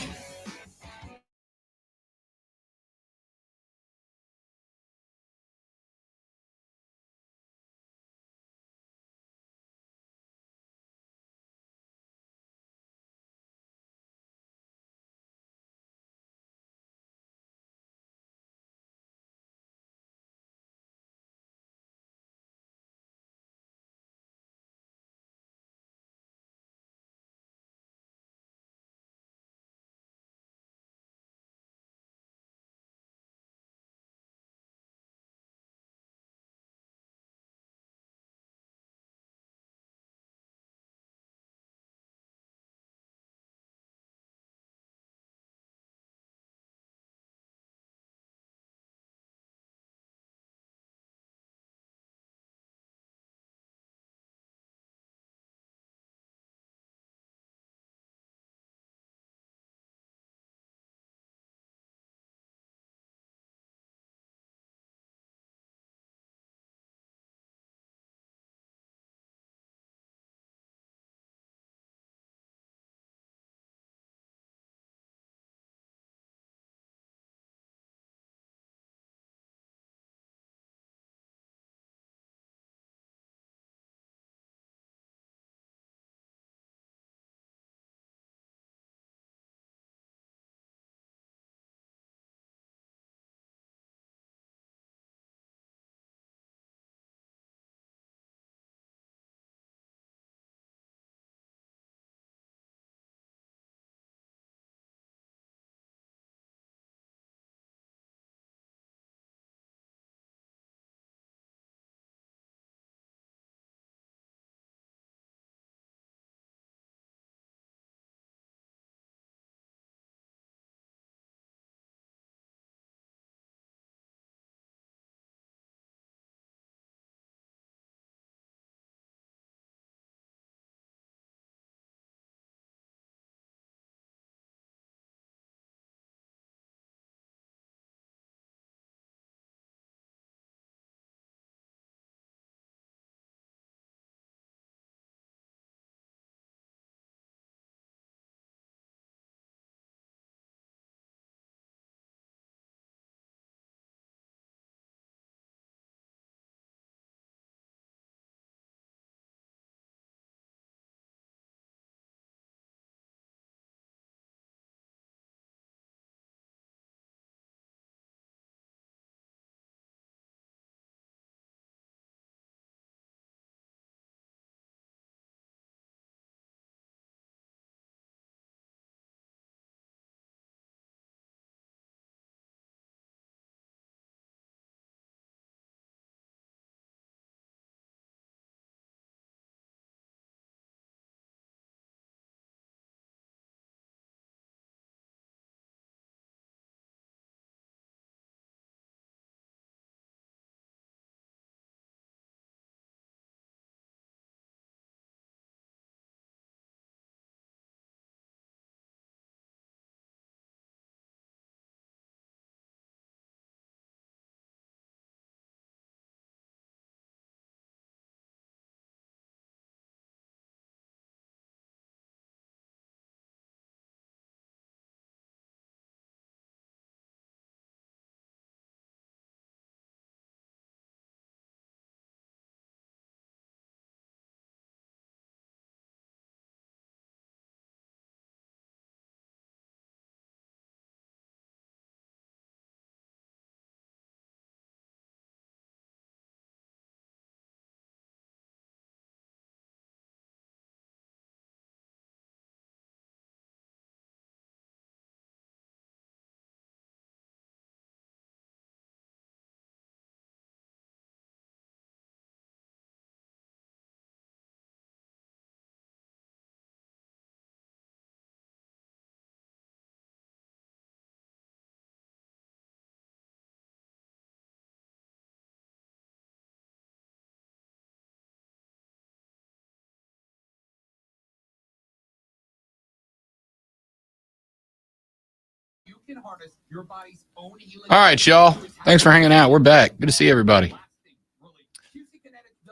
All right, y'all. Thanks for hanging out. We're back. Good to see everybody.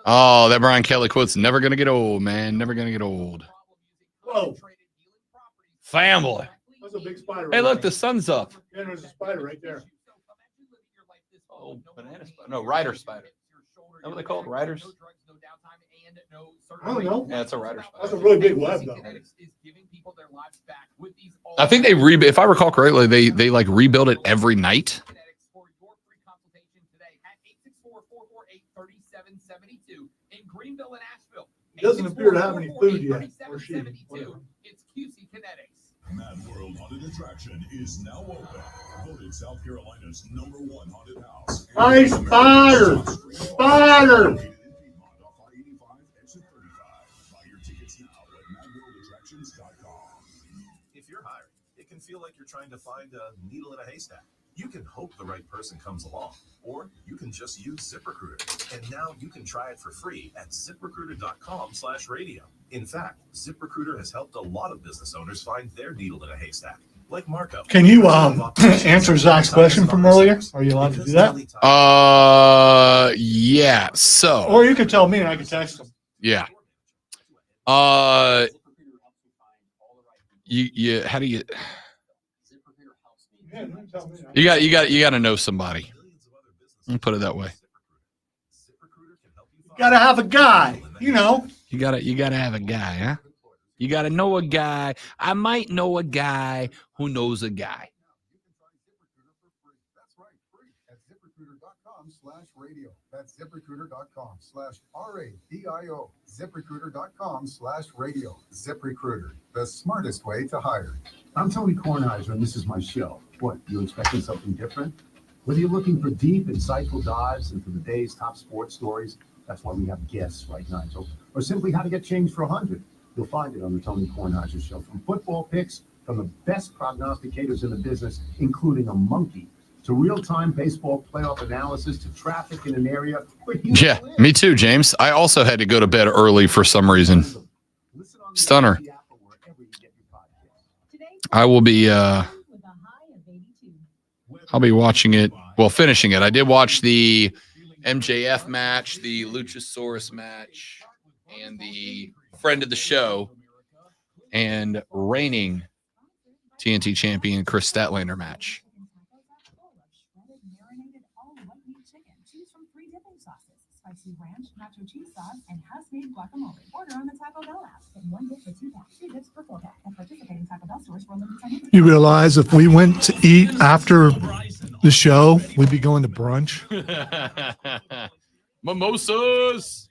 Oh, that Brian Kelly quote's never going to get old, man. Never going to get old. Whoa. Family. That's a big spider. Hey, look, the sun's up. Yeah, there's a spider right there. Oh, banana spider. No, rider spider. Is that what they call it? Riders? I don't know. Yeah, it's a rider That's spider. a really big web, though. I think they if I recall correctly, they like rebuild it every night. He doesn't appear to have any food yet. Or she. Mad World Haunted Attraction is now open. Voted South Carolina's #1 haunted house. Hi, spider! Spider! Buy your tickets now at madworldattractions.com. If you're hiring, it can feel like you're trying to find a needle in a haystack. You can hope the right person comes along, or you can just use ZipRecruiter. And now you can try it for free at ZipRecruiter.com/radio. In fact, ZipRecruiter has helped a lot of business owners find their needle in a haystack, like Marco. Can you answer Zach's question from earlier? Are you allowed to do that? Yeah. So. Or you could tell me and I could text him. Yeah. How do you? You got to know somebody. Let me put it that way. You gotta have a guy, you know. You gotta have a guy, huh? You gotta know a guy. I might know a guy who knows a guy. ZipRecruiter.com/radio. That's ZipRecruiter.com/RADIO. ZipRecruiter.com/radio. ZipRecruiter, the smartest way to hire. I'm Tony Kornheiser, and this is my show. What, you expecting something different? Whether you're looking for deep, insightful dives into the day's top sports stories, that's why we have guests like Nigel, or simply how to get changed for 100, you'll find it on the Tony Kornheiser Show. From football picks from the best prognosticators in the business, including a monkey, to real-time baseball playoff analysis, to traffic in an area where Yeah, me too, James. I also had to go to bed early for some reason. Stunner. I will be I'll be watching it. Well, finishing it. I did watch the MJF match, the Luchasaurus match, and the friend of the show and reigning TNT champion Chris Statlander match. Spicy ranch, nacho cheese sauce, and house-made guacamole. Order on the Taco Bell app. Get one dip for 2 packs, 2 dips for 4 pack. At participating Taco Bell stores for a limited time. You realize if we went to eat after the show, we'd be going to brunch. Mimosas.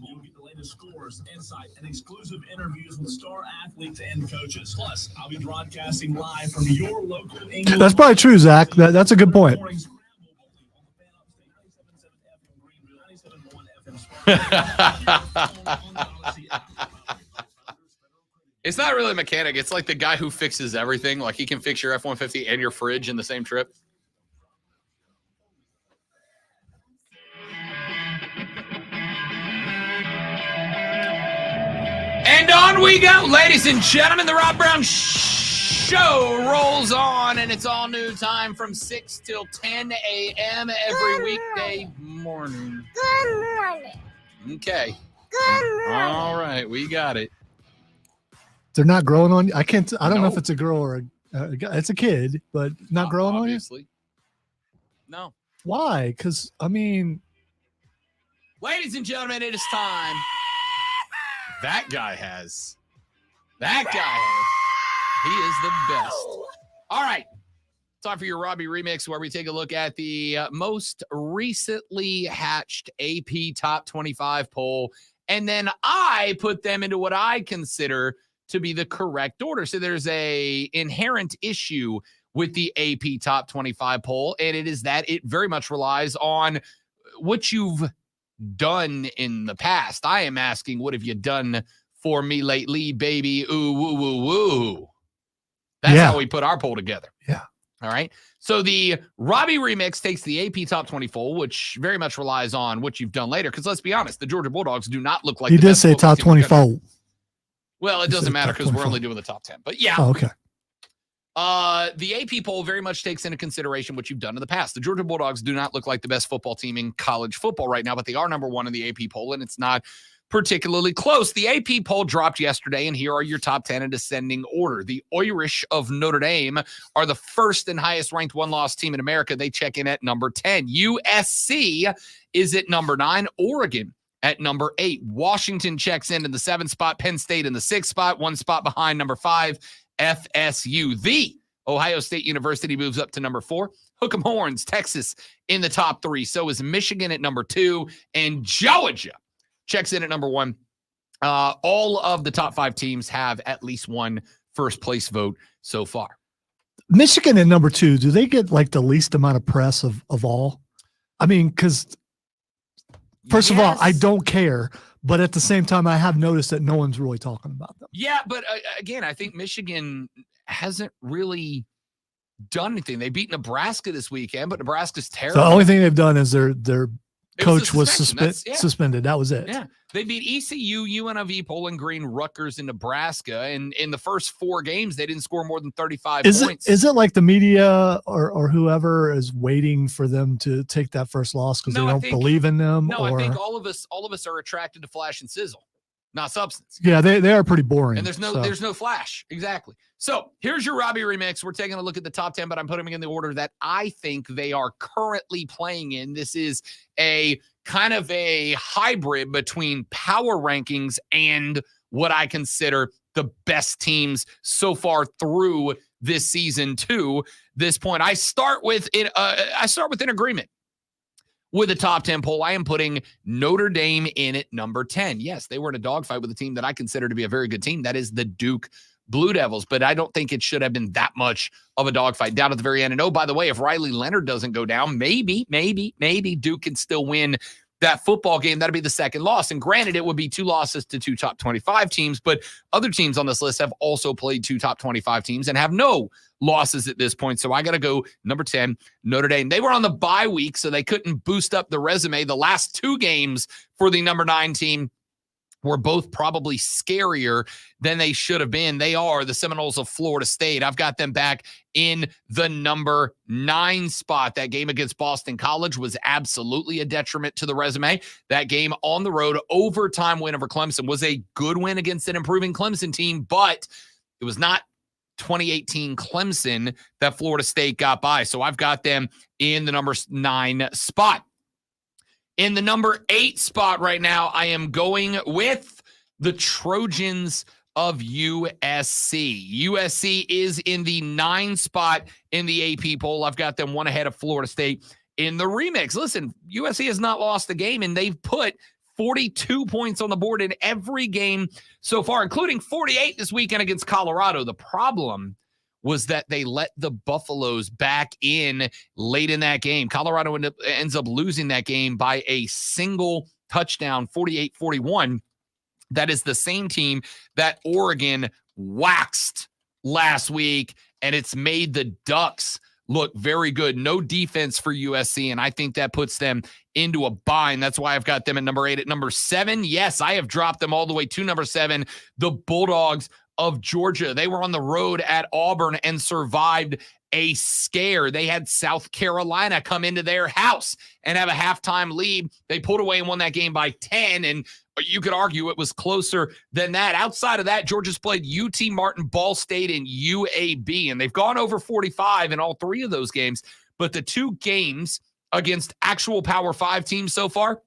You'll get the latest scores, insight, and exclusive interviews with star athletes and coaches. Plus, I'll be broadcasting live from your local English. That's probably true, Zach. That's a good point. It's not really a mechanic. It's like the guy who fixes everything. Like he can fix your F-150 and your fridge in the same trip. And on we go, ladies and gentlemen. The Rob Brown Show rolls on, and it's all new time from 6 till 10 a.m. every weekday morning. Good morning. Okay. Good morning. All right, we got it. They're not growing on you. I don't know if it's a girl or a guy. It's a kid, but not growing Obviously. on you. No. Why? Because I mean, Ladies and gentlemen, it is time. That guy has. He is the best. All right. Time for your Robbie remix, where we take a look at the most recently hatched AP Top 25 poll. And then I put them into what I consider to be the correct order. So there's a inherent issue with the AP Top 25 poll, and it is that it very much relies on what you've done in the past. I am asking, what have you done for me lately, baby? Ooh, woo, woo, woo. That's how we put our poll together. Yeah. All right. So the Robbie remix takes the AP Top 20 poll, which very much relies on what you've done later. Because let's be honest, the Georgia Bulldogs do not look like he the did best say football top team in the country. 24. Well, it You doesn't said matter top because we're 25. only doing the top 10. But yeah, Oh, okay. the AP poll very much takes into consideration what you've done in the past. The Georgia Bulldogs do not look like the best football team in college football right now, but they are number one in the AP poll, and it's not particularly close. The AP poll dropped yesterday, and here are your top 10 in descending order. The Irish of Notre Dame are the first and highest ranked one-loss team in America. They check in at number 10. USC is at number 9. Oregon at number 8. Washington checks in the 7th spot. Penn State in the 6th spot, 1 spot behind number 5. FSU. The Ohio State University moves up to number 4. Hook 'em Horns, Texas in the top 3. So is Michigan at number 2. And Georgia checks in at number 1. All of the top 5 teams have at least one first place vote so far. Michigan at number 2, do they get like the least amount of press of all? I mean, because first of all, I don't care, but at the same time, I have noticed that no one's really talking about them. Yeah, but again, I think Michigan hasn't really done anything. They beat Nebraska this weekend, but Nebraska's terrible. The only thing they've done is their coach was suspension. suspended. That was it. Yeah. They beat ECU, UNLV, Bowling Green, Rutgers, and Nebraska. And in the first 4 games, they didn't score more than 35 points. Is it like the media or whoever is waiting for them to take that first loss because they don't believe in them? No, or? I think all of us are attracted to flash and sizzle, not substance. Yeah, they are pretty boring. And there's no flash. Exactly. So here's your Robbie remix. We're taking a look at the top 10, but I'm putting them in the order that I think they are currently playing in. This is a kind of a hybrid between power rankings and what I consider the best teams so far through this season to this point. I start with an agreement with the top 10 poll. I am putting Notre Dame in at number 10. Yes, they were in a dogfight with a team that I consider to be a very good team. That is the Duke Blue Devils, but I don't think it should have been that much of a dogfight down at the very end. And oh, by the way, if Riley Leonard doesn't go down, maybe Duke can still win that football game. That'd be the second loss. And granted, it would be 2 losses to 2 top 25 teams, but other teams on this list have also played 2 top 25 teams and have no losses at this point. So I got to go number 10, Notre Dame. They were on the bye week, so they couldn't boost up the resume. The last 2 games for the number 9 team were both probably scarier than they should have been. They are the Seminoles of Florida State. I've got them back in the number 9 spot. That game against Boston College was absolutely a detriment to the resume. That game on the road, overtime win over Clemson, was a good win against an improving Clemson team, but it was not 2018 Clemson that Florida State got by. So I've got them in the number 9 spot. In the number 8 spot right now, I am going with the Trojans of USC. USC is in the 9 spot in the AP poll. I've got them 1 ahead of Florida State in the remix. Listen, USC has not lost a game, and they've put 42 points on the board in every game so far, including 48 this weekend against Colorado. The problem was that they let the Buffaloes back in late in that game. Colorado ends up losing that game by a single touchdown, 48-41. That is the same team that Oregon waxed last week, and it's made the Ducks look very good. No defense for USC, and I think that puts them into a bind. That's why I've got them at number 8. At number 7, yes, I have dropped them all the way to number 7, the Bulldogs of Georgia. They were on the road at Auburn and survived a scare. They had South Carolina come into their house and have a halftime lead. They pulled away and won that game by 10, and you could argue it was closer than that. Outside of that, Georgia's played UT Martin, Ball State, and UAB, and they've gone over 45 in all 3 of those games. But the 2 games against actual Power 5 teams so far,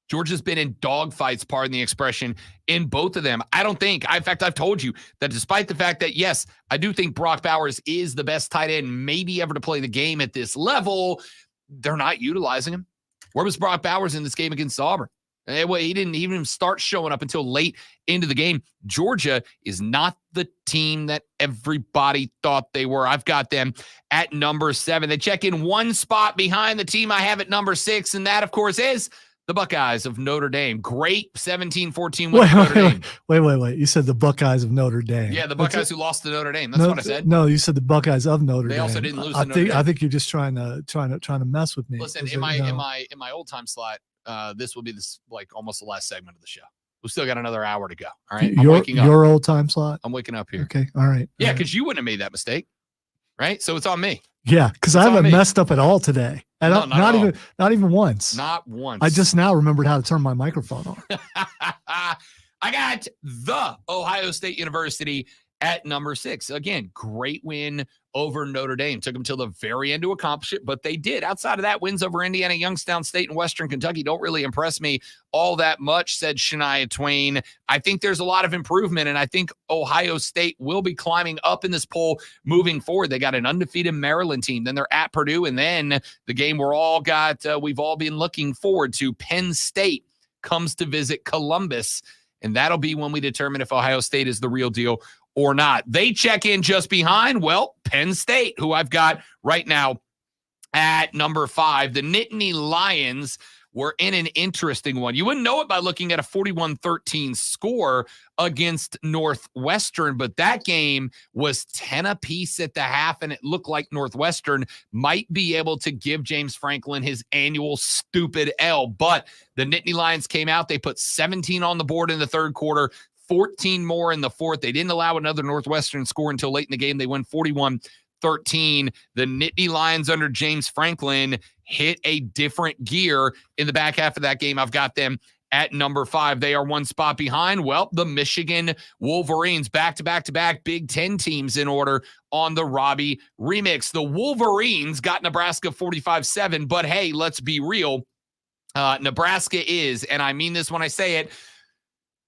Georgia's been in dogfights, pardon the expression, in both of them. In fact, I've told you that despite the fact that, yes, I do think Brock Bowers is the best tight end maybe ever to play the game at this level, they're not utilizing him. Where was Brock Bowers in this game against Auburn? He didn't even start showing up until late into the game. Georgia is not the team that everybody thought they were. I've got them at number 7. They check in 1 spot behind the team I have at number 6, and that, of course, is the Buckeyes of Notre Dame. Great 17-14 win for Notre Dame. Wait. You said the Buckeyes of Notre Dame. Yeah, the Buckeyes who lost to Notre Dame. That's what I said. No, you said the Buckeyes of Notre Dame. They also didn't lose to Notre Dame. I think you're just trying to mess with me. Listen, in my old time slot, this will be this like almost the last segment of the show. We still got another hour to go. All right. I'm Your waking up. your old time slot. I'm waking up here. Okay. All right. Yeah, All right. because you wouldn't have made that mistake. Right? So it's on me. Yeah, because I It's on haven't me. messed up at all today. And No, not at not even once. Not once. I just now remembered how to turn my microphone on. I got the Ohio State University at number 6. Again, great win over Notre Dame. Took them till the very end to accomplish it, but they did. Outside of that, wins over Indiana, Youngstown State, and Western Kentucky don't really impress me all that much, said Shania Twain. I think there's a lot of improvement, and I think Ohio State will be climbing up in this poll moving forward. They got an undefeated Maryland team. Then they're at Purdue, and then the game we've all been looking forward to, Penn State comes to visit Columbus, and that'll be when we determine if Ohio State is the real deal or not. They check in just behind, well, Penn State, who I've got right now at number 5. The Nittany Lions were in an interesting one. You wouldn't know it by looking at a 41-13 score against Northwestern, but that game was 10 apiece at the half, and it looked like Northwestern might be able to give James Franklin his annual stupid L. But the Nittany Lions came out. They put 17 on the board in the third quarter, 14 more in the fourth. They didn't allow another Northwestern score until late in the game. They win 41-13. The Nittany Lions under James Franklin hit a different gear in the back half of that game. I've got them at number 5. They are one spot behind. Well, the Michigan Wolverines, back-to-back-to-back Big Ten teams in order on the Robbie remix. The Wolverines got Nebraska 45-7, but hey, let's be real. Nebraska is, and I mean this when I say it,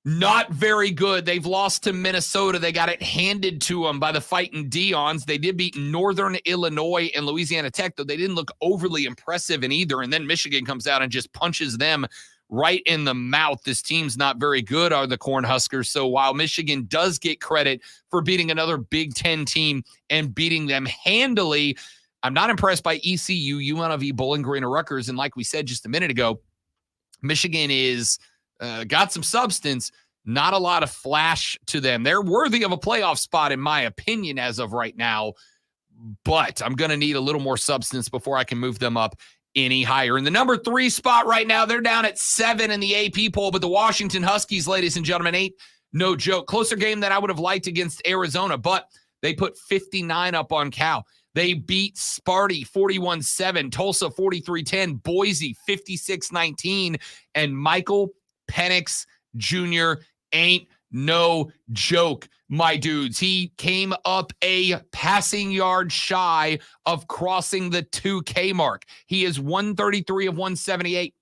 not very good. They've lost to Minnesota. They got it handed to them by the Fighting Deons. They did beat Northern Illinois and Louisiana Tech, though they didn't look overly impressive in either. And then Michigan comes out and just punches them right in the mouth. This team's not very good, are the Cornhuskers. So while Michigan does get credit for beating another Big Ten team and beating them handily, I'm not impressed by ECU, UNLV, Bowling Green, or Rutgers. And like we said just a minute ago, Michigan is got some substance, not a lot of flash to them. They're worthy of a playoff spot, in my opinion, as of right now, but I'm going to need a little more substance before I can move them up any higher. In the number 3 spot right now, they're down at 7 in the AP poll, but the Washington Huskies, ladies and gentlemen, 8, no joke. Closer game than I would have liked against Arizona, but they put 59 up on Cal. They beat Sparty 41-7, Tulsa 43-10, Boise 56-19, and Michael Penix Jr. ain't no joke, my dudes. He came up a passing yard shy of crossing the 2K mark. He is 133 of 178.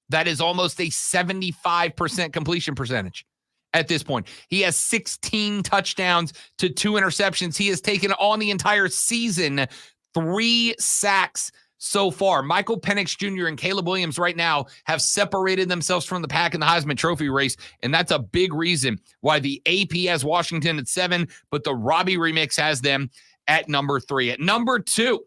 That is almost a 75% completion percentage at this point. He has 16 touchdowns to 2 interceptions. He has taken on the entire season 3 sacks so far. Michael Penix Jr. and Caleb Williams right now have separated themselves from the pack in the Heisman Trophy race, and that's a big reason why the AP has Washington at 7, but the Robbie Remix has them at number 3. At number 2,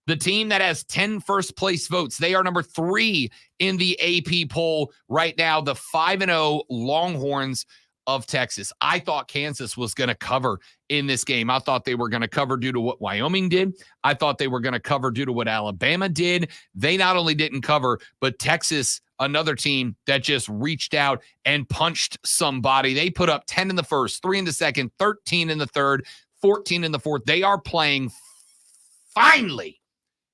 the team that has 10 first-place votes, they are number 3 in the AP poll right now, the 5-0 Longhorns of Texas. I thought Kansas was going to cover in this game. I thought they were going to cover due to what Wyoming did. I thought they were going to cover due to what Alabama did. They not only didn't cover, but Texas, another team that just reached out and punched somebody. They put up 10 in the first, 3 in the second, 13 in the third, 14 in the fourth. They are playing finally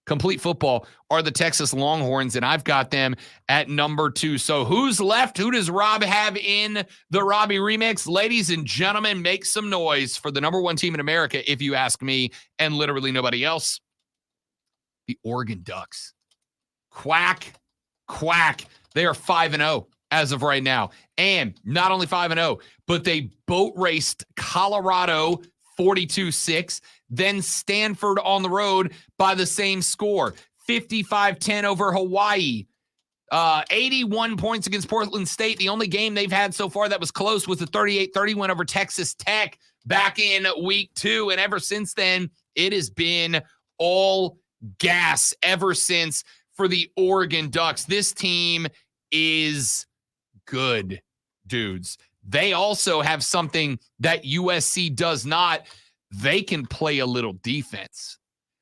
complete football are the Texas Longhorns, and I've got them at number 2. So who's left? Who does Rob have in the Robbie Remix? Ladies and gentlemen, make some noise for the number 1 team in America, if you ask me, and literally nobody else. The Oregon Ducks. Quack, quack. They are 5-0 as of right now. And not only 5-0, but they boat raced Colorado 42-6, then Stanford on the road by the same score, 55-10 over Hawaii, 81 points against Portland State. The only game they've had so far that was close was a 38-30 win over Texas Tech back in week 2, and ever since then, it has been all gas ever since for the Oregon Ducks. This team is good, dudes. They also have something that USC does not. They can play a little defense.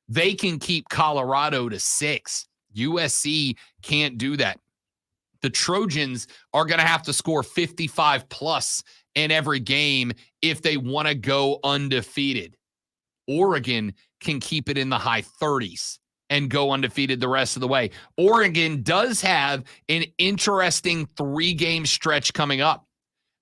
They can keep Colorado to 6. USC can't do that. The Trojans are going to have to score 55 plus in every game if they want to go undefeated. Oregon can keep it in the high 30s and go undefeated the rest of the way. Oregon does have an interesting 3-game stretch coming up.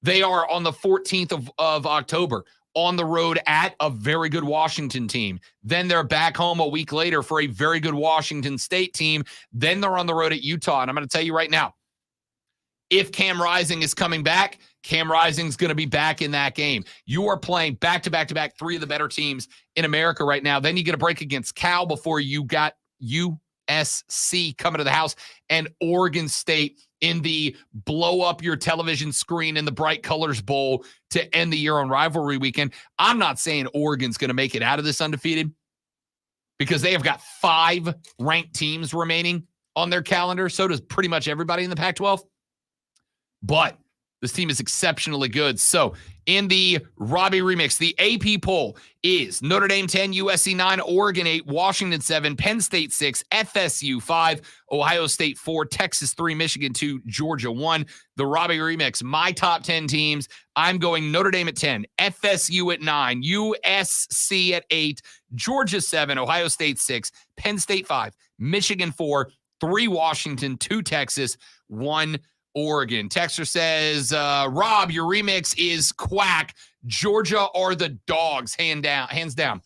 They are on the 14th of October on the road at a very good Washington team. Then they're back home a week later for a very good Washington State team. Then they're on the road at Utah. And I'm going to tell you right now, if Cam Rising is coming back, Cam Rising's going to be back in that game. You are playing back-to-back-to-back 3 of the better teams in America right now. Then you get a break against Cal before you got USC coming to the house and Oregon State in the blow up your television screen in the Bright Colors Bowl to end the year on rivalry weekend. I'm not saying Oregon's going to make it out of this undefeated because they have got 5 ranked teams remaining on their calendar. So does pretty much everybody in the Pac-12. But this team is exceptionally good. So in the Robbie remix, the AP poll is Notre Dame 10, USC 9, Oregon 8, Washington 7, Penn State 6, FSU 5, Ohio State 4, Texas 3, Michigan 2, Georgia 1. The Robbie remix, my top 10 teams. I'm going Notre Dame at 10, FSU at 9, USC at 8, Georgia 7, Ohio State 6, Penn State 5, Michigan 4, 3 Washington, 2 Texas, 1 Oregon. Texter says, Rob, your remix is quack. Georgia are the dogs, hands down.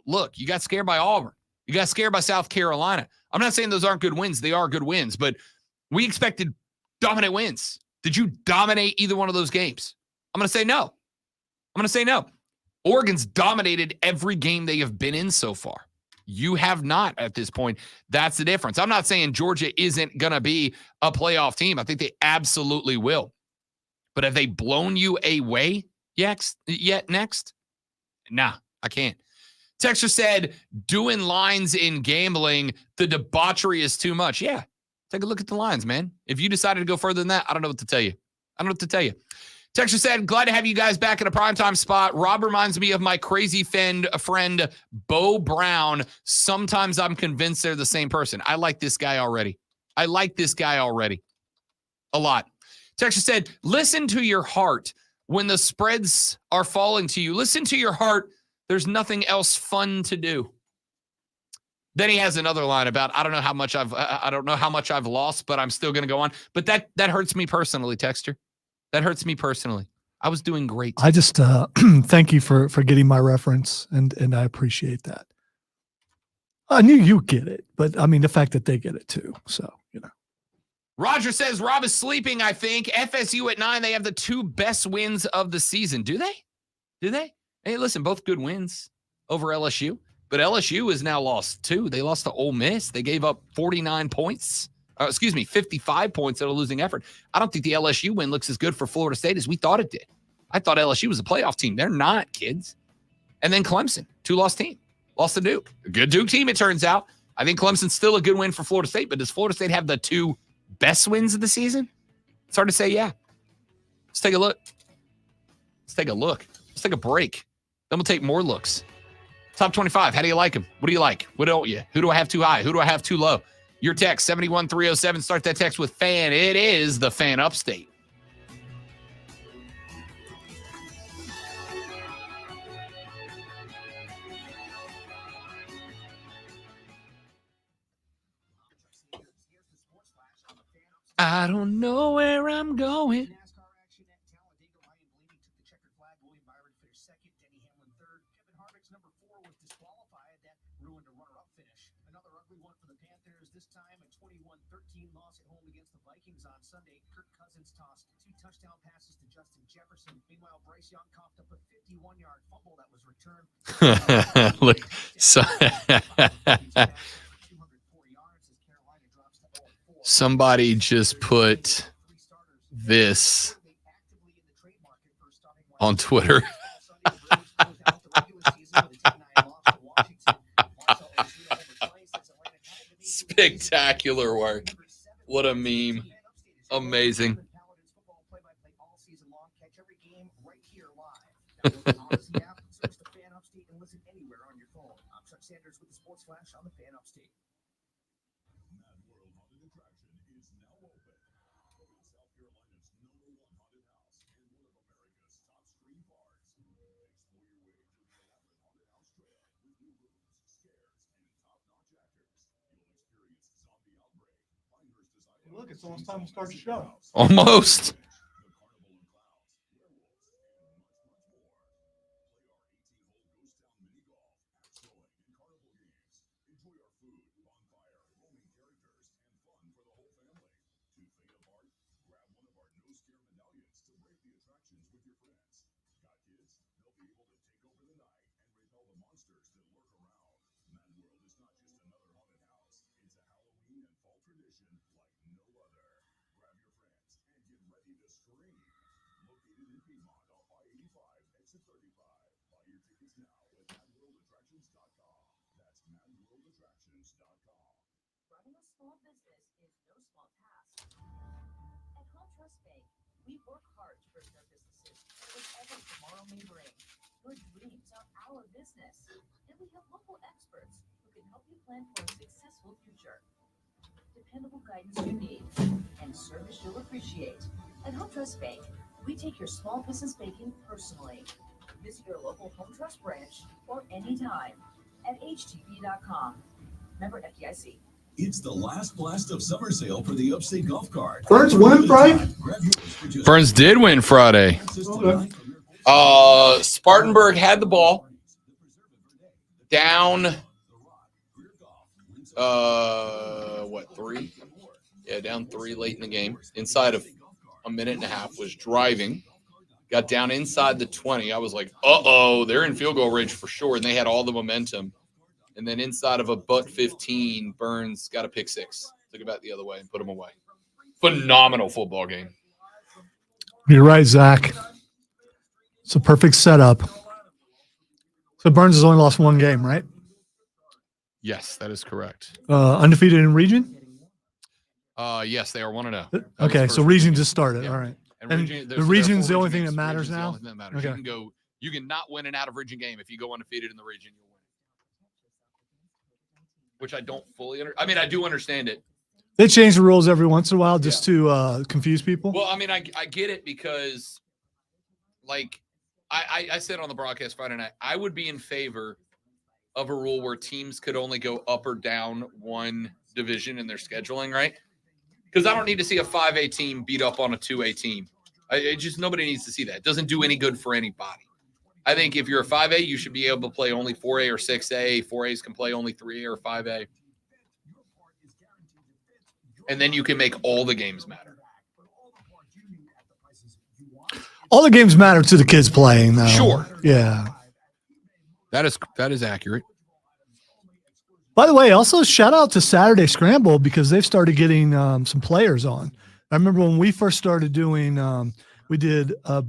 Look, you got scared by Auburn. You got scared by South Carolina. I'm not saying those aren't good wins. They are good wins, but we expected dominant wins. Did you dominate either one of those games? I'm going to say no. Oregon's dominated every game they have been in so far. You have not at this point. That's the difference. I'm not saying Georgia isn't going to be a playoff team. I think they absolutely will. But have they blown you away yet next? Nah, I can't. Texter said, doing lines in gambling, the debauchery is too much. Yeah, take a look at the lines, man. If you decided to go further than that, I don't know what to tell you. Texter said, glad to have you guys back in a primetime spot. Rob reminds me of my crazy friend, Bo Brown. Sometimes I'm convinced they're the same person. I like this guy already. A lot. Texter said, listen to your heart when the spreads are falling to you. Listen to your heart. There's nothing else fun to do. Then he has another line about, I don't know how much I've lost, but I'm still going to go on. But that hurts me personally, Texter. That hurts me personally. I was doing great. I just thank you for getting my reference, and I appreciate that. I knew you get it, but I mean the fact that they get it too. So, you know. Roger says Rob is sleeping, I think. FSU at 9, they have the 2 best wins of the season. Do they? Hey, listen, both good wins over LSU. But LSU has now lost 2. They lost to Ole Miss. They gave up 55 points at a losing effort. I don't think the LSU win looks as good for Florida State as we thought it did. I thought LSU was a playoff team. They're not, kids. And then Clemson, 2-loss team. Lost to Duke. A good Duke team, it turns out. I think Clemson's still a good win for Florida State, but does Florida State have the 2 best wins of the season? It's hard to say, yeah. Let's take a look. Let's take a break. Then we'll take more looks. Top 25, how do you like them? What do you like? What don't you? Who do I have too high? Who do I have too low? Your text, 71307. Start that text with FAN. It is the Fan Upstate. I don't know where I'm going. Look, so somebody just put this on Twitter. Spectacular work. What a meme. Amazing. Look, it's almost time to start the show. Almost. Running a small business is no small task. At Home Trust Bank, we work hard to prepare businesses for whatever tomorrow may bring. Your dreams are our business, and we have local experts who can help you plan for a successful future. Dependable guidance you need and service you'll appreciate. At Home Trust Bank, we take your small business banking personally. Visit your local Home Trust branch or anytime at htb.com. Member FDIC. It's the last blast of summer sale for the Upstate Golf Cart. Burns won Friday? Burns did win Friday. Spartanburg had the ball down. Three? Yeah, down 3 late in the game. Inside of a minute and a half, was driving. Got down inside the 20. I was like, uh-oh, they're in field goal range for sure. And they had all the momentum. And then inside of a butt 15, Burns got a pick 6. Took it back the other way and put him away. Phenomenal football game. You're right, Zach. It's a perfect setup. So Burns has only lost 1 game, right? Yes, that is correct. Undefeated in region? Yes, they are 1-0. Okay, so region just started. Yeah. All right. And the region's the only thing that matters now? That matters. Okay. You can not win an out of region game. If you go undefeated in the region, you'll win. Which I don't fully I do understand it. They change the rules every once in a while just to confuse people. Well, I get it because, like, I said on the broadcast Friday night, I would be in favor of a rule where teams could only go up or down one division in their scheduling, right? Because I don't need to see a 5A team beat up on a 2A team. Nobody needs to see that. It doesn't do any good for anybody. I think if you're a 5A, you should be able to play only 4A or 6A. 4As can play only 3A or 5A. And then you can make all the games matter. All the games matter to the kids playing, though. Sure. Yeah. That is accurate. By the way, also shout out to Saturday Scramble because they've started getting some players on. I remember when we first started doing, we did a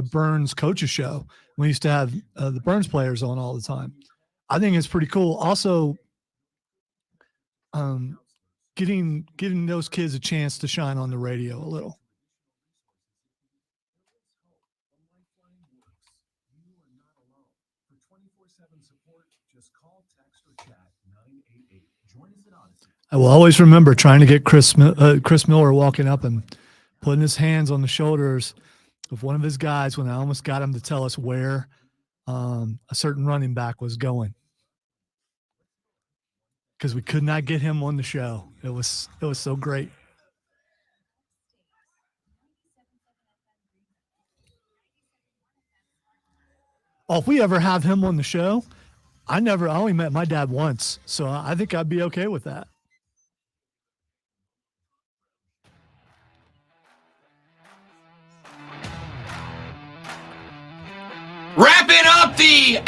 Burns coaches show. We used to have the Burns players on all the time. I think it's pretty cool. Also, getting those kids a chance to shine on the radio a little. I will always remember trying to get Chris Miller walking up and putting his hands on the shoulders of one of his guys when I almost got him to tell us where a certain running back was going, because we could not get him on the show. It was so great. Oh, if we ever have him on the show, I only met my dad once, so I think I'd be okay with that. Wrapping up the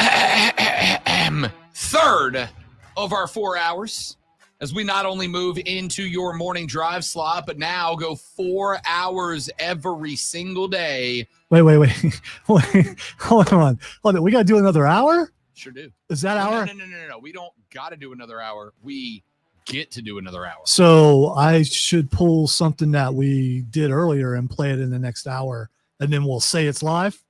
third of our 4 hours as we not only move into your morning drive slot, but now go 4 hours every single day. Wait. Hold on. We got to do another hour? Sure do. Is that hour? No. We don't got to do another hour. We get to do another hour. So I should pull something that we did earlier and play it in the next hour, and then we'll say it's live?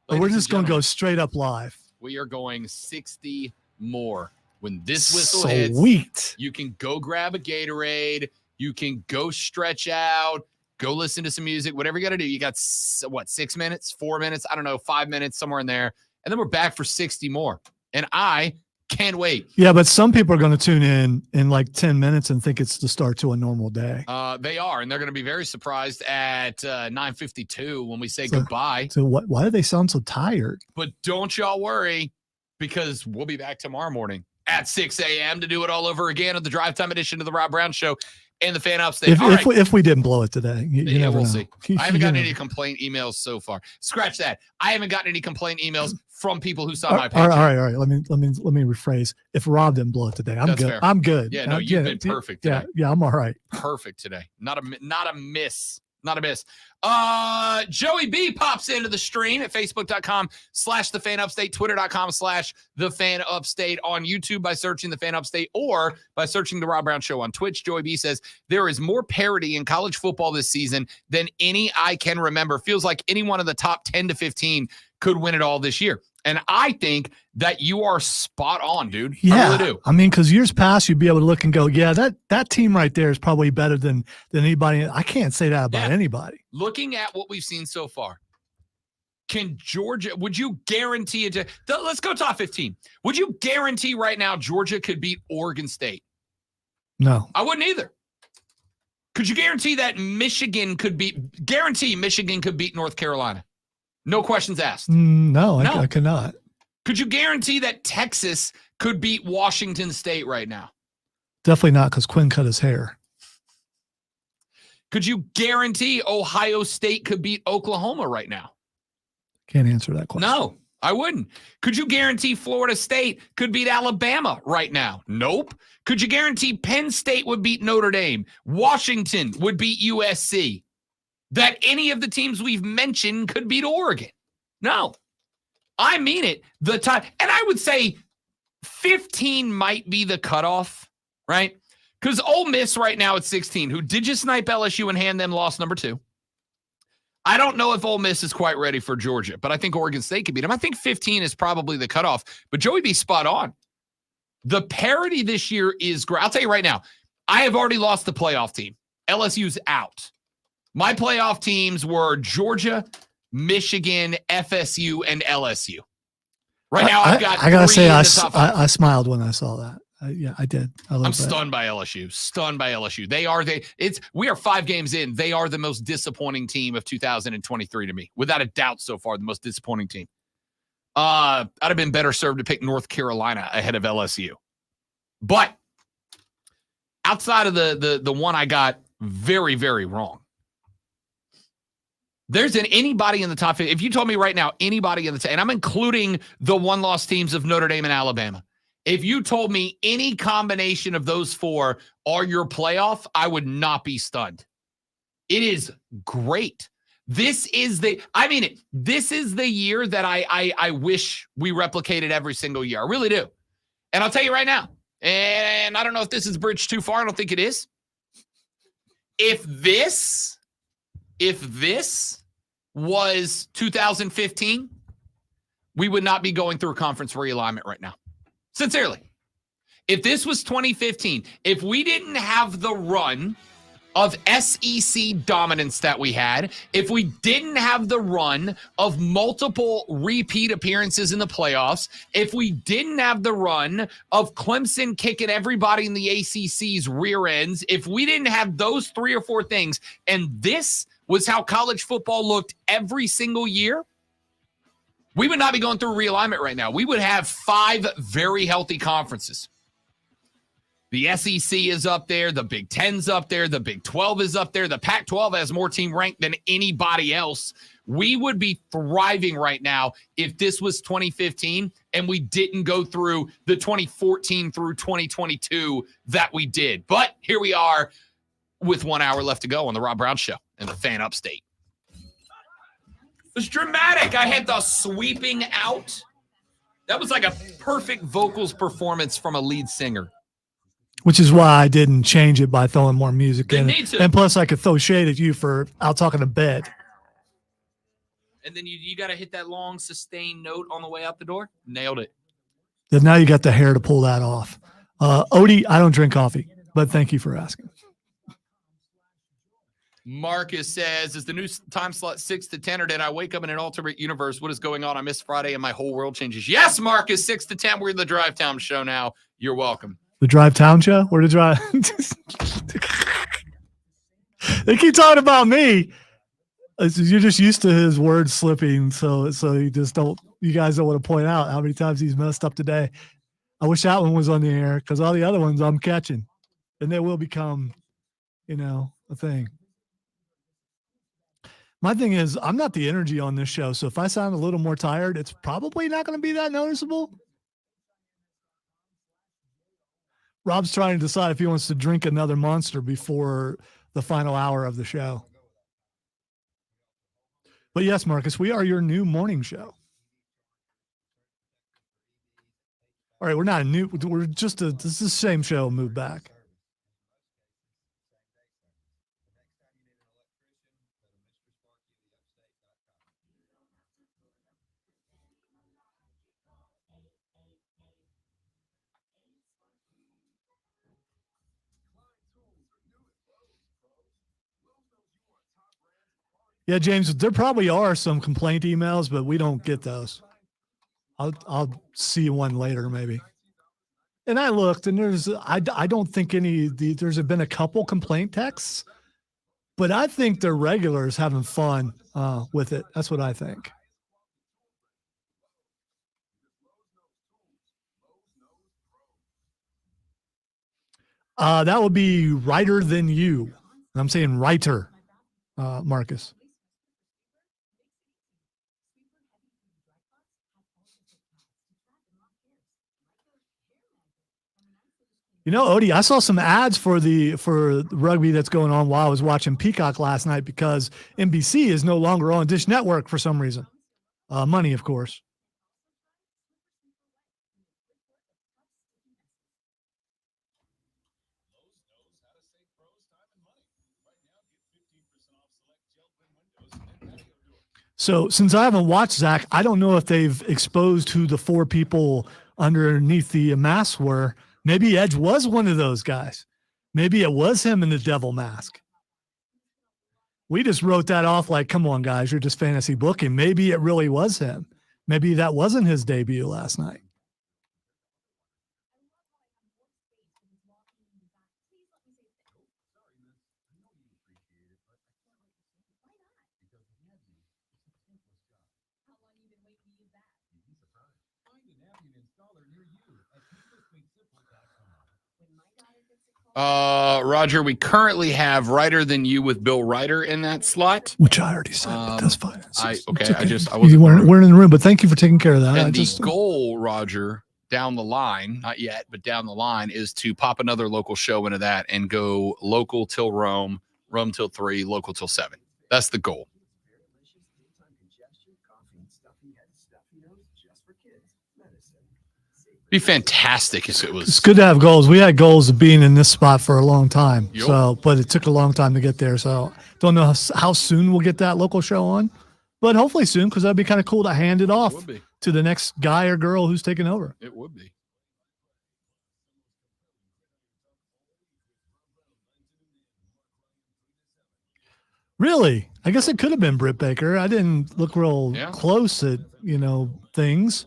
Or we're just going to go straight up live? We are going 60 more. When this whistle Sweet. hits, you can go grab a Gatorade. You can go stretch out, go listen to some music, whatever you got to do. You got, 6 minutes, 4 minutes? I don't know, 5 minutes, somewhere in there. And then we're back for 60 more. And I Can't wait. Yeah, but some people are going to tune in like 10 minutes and think it's the start to a normal day. They are, and they're going to be very surprised at 9:52 when we say goodbye. So why do they sound so tired? But don't y'all worry, because we'll be back tomorrow morning at 6 a.m. to do it all over again on the drive time edition of the Rob Brown Show and the Fan Upstate. If we didn't blow it today, you never we'll know. see. I haven't gotten any complaint emails so far. Scratch that. I haven't gotten any complaint emails from people who saw my page. All right. Let me rephrase. If Rob didn't blow it today, I'm That's good. fair. I'm good. Yeah, no, you've been perfect today. Yeah, I'm all right. Perfect today. Not a miss. Not a miss. Joey B pops into the stream at facebook.com/the Fan Upstate, twitter.com/the Fan Upstate, on YouTube by searching the Fan Upstate or by searching the Rob Brown Show on Twitch. Joey B says there is more parity in college football this season than any I can remember. Feels like any one of the top 10 to 15 could win it all this year. And I think that you are spot on, dude. Yeah, I really do. I mean, because years past, you'd be able to look and go, yeah, that team right there is probably better than anybody. I can't say that about anybody. Looking at what we've seen so far, can Georgia, would you guarantee it? Let's go top 15. Would you guarantee right now Georgia could beat Oregon State? No. I wouldn't either. Could you guarantee that Michigan could beat North Carolina? No questions asked. No, I cannot. Could you guarantee that Texas could beat Washington State right now? Definitely not, because Quinn cut his hair. Could you guarantee Ohio State could beat Oklahoma right now? Can't answer that question. No, I wouldn't. Could you guarantee Florida State could beat Alabama right now? Nope. Could you guarantee Penn State would beat Notre Dame? Washington would beat USC? That any of the teams we've mentioned could beat Oregon? No. I mean it. The time, and I would say 15 might be the cutoff, right? Because Ole Miss right now at 16, who did just snipe LSU and hand them loss number 2. I don't know if Ole Miss is quite ready for Georgia, but I think Oregon State could beat them. I think 15 is probably the cutoff. But Joey B spot on. The parity this year is great. I'll tell you right now, I have already lost the playoff team. LSU's out. My playoff teams were Georgia, Michigan, FSU, and LSU. Right now, I've got. I gotta say, I smiled when I saw that. Yeah, I did. I'm stunned by LSU. Stunned by LSU. We are 5 games in. They are the most disappointing team of 2023 to me, without a doubt. So far, the most disappointing team. I'd have been better served to pick North Carolina ahead of LSU, but outside of the one I got very, very wrong. There's anybody in the top 50. If you told me right now, anybody in the top, and I'm including the one-loss teams of Notre Dame and Alabama. If you told me any combination of those 4 are your playoff, I would not be stunned. It is great. This is the year that I wish we replicated every single year. I really do. And I'll tell you right now, and I don't know if this is bridged too far. I don't think it is. If this was 2015, we would not be going through a conference realignment right now. Sincerely. If this was 2015, if we didn't have the run of SEC dominance that we had, if we didn't have the run of multiple repeat appearances in the playoffs, if we didn't have the run of Clemson kicking everybody in the ACC's rear ends, if we didn't have those 3 or 4 things, and this was how college football looked every single year, we would not be going through realignment right now. We would have 5 very healthy conferences. The SEC is up there. The Big Ten's up there. The Big 12 is up there. The Pac-12 has more team ranked than anybody else. We would be thriving right now if this was 2015 and we didn't go through the 2014 through 2022 that we did. But here we are with 1 hour left to go on the Rob Brown Show and the Fan Upstate. It was dramatic. I had the sweeping out. That was like a perfect vocals performance from a lead singer. Which is why I didn't change it by throwing more music in. need to. And plus, I could throw shade at you for out talking to bed. And then you got to hit that long sustained note on the way out the door. Nailed it. Then now you got the hair to pull that off. Odie, I don't drink coffee, but thank you for asking. Marcus says, is the new time slot 6 to 10, or did I wake up in an alternate universe? What is going on? I missed Friday and my whole world changes. Yes, Marcus, 6 to 10. We're in the Drive Town show now. You're welcome. The Drive Town show? Where to drive? They keep talking about me. You're just used to his words slipping, so you just don't. You guys don't want to point out how many times he's messed up today. I wish that one was on the air because all the other ones I'm catching, and they will become, a thing. My thing is, I'm not the energy on this show, so if I sound a little more tired, it's probably not going to be that noticeable. Rob's trying to decide if he wants to drink another Monster before the final hour of the show. But yes, Marcus, we are your new morning show. All right, we're not new. We're just this is the same show. Move back. Yeah, James, there probably are some complaint emails, but we don't get those. I'll see one later maybe. And I looked, and I don't think there's been a couple complaint texts, but I think they're regulars having fun with it. That's what I think. That would be Writer Than You. And I'm saying writer, Marcus. Odie, I saw some ads for rugby that's going on while I was watching Peacock last night because NBC is no longer on Dish Network for some reason. Money, of course. So since I haven't watched Zach, I don't know if they've exposed who the 4 people underneath the masks were. Maybe Edge was one of those guys. Maybe it was him in the devil mask. We just wrote that off like, come on, guys, you're just fantasy booking. Maybe it really was him. Maybe that wasn't his debut last night. Roger, we currently have Writer Than You with Bill Ryder in that slot, which I already said, but that's fine. I weren't in the room, but thank you for taking care of that. And the goal, Roger, down the line, not yet, but down the line, is to pop another local show into that and go local till Rome till 3, local till 7. That's the goal. Be fantastic if it was. It's good to have goals. We had goals of being in this spot for a long time. Yep. But it took a long time to get there. So don't know how soon we'll get that local show on, but hopefully soon, because that'd be kind of cool to hand it off to the next guy or girl who's taking over. It would be. Really? I guess it could have been Britt Baker. I didn't look real close at, things.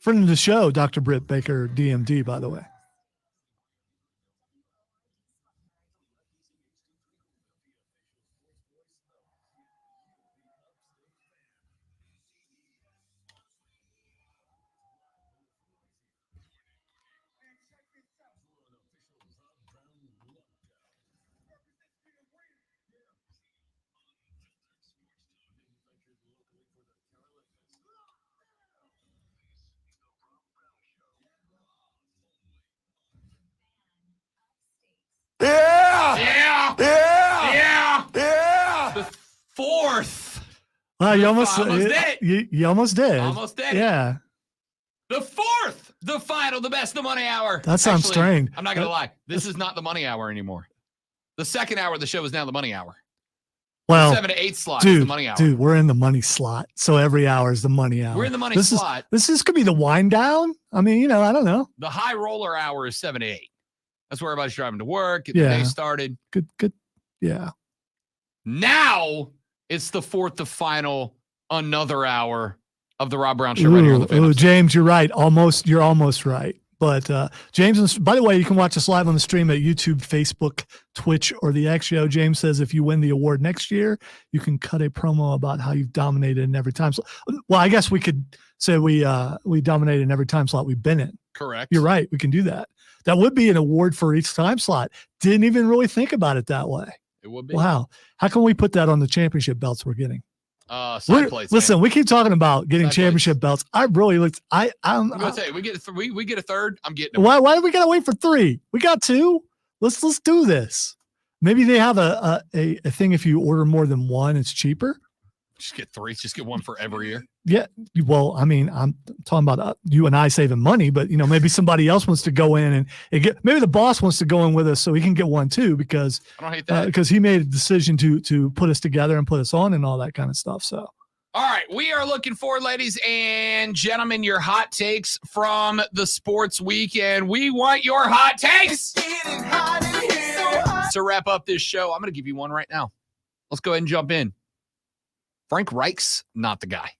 Friend of the show, Dr. Britt Baker, DMD, by the way. Yeah. The 4th. You almost did it. You almost did. Almost did. Yeah. The 4th, the final, the best, the money hour. That sounds strange. I'm not going to lie. This is not the money hour anymore. The second hour of the show is now the money hour. Well, the 7 to 8 slot is the money hour. Dude, we're in the money slot. So every hour is the money hour. We're in the money slot. This could be the wind down. I mean, I don't know. The high roller hour is 7 to 8. That's where everybody's driving to work, getting the day started. Good Yeah. Now it's the fourth to final another hour of the Rob Brown Show right here on the Fan Upstate. James, you're right. You're almost right. But James, by the way, you can watch us live on the stream at YouTube, Facebook, Twitch, or the X Show. James says if you win the award next year, you can cut a promo about how you've dominated in every time slot. Well, I guess we could say we dominated in every time slot we've been in. Correct. You're right. We can do that. That would be an award for each time slot. Didn't even really think about it that way. It would be. Wow. How can we put that on the championship belts we're getting? Side plates. Listen, we keep talking about getting Side championship belts. I really looked. I'm gonna say we get we get a third. I'm getting. Why do we gotta wait for 3? We got 2. Let's do this. Maybe they have a thing. If you order more than one, it's cheaper. Just get 3. Just get one for every year. Yeah. Well, I mean, I'm talking about you and I saving money, but maybe somebody else wants to go in and get. Maybe the boss wants to go in with us so he can get one too, because I don't hate that. Because he made a decision to put us together and put us on and all that kind of stuff. So. All right, we are looking forward, ladies and gentlemen, your hot takes from the sports weekend. We want your hot takes. To wrap up this show, I'm going to give you one right now. Let's go ahead and jump in. Frank Reich's not the guy.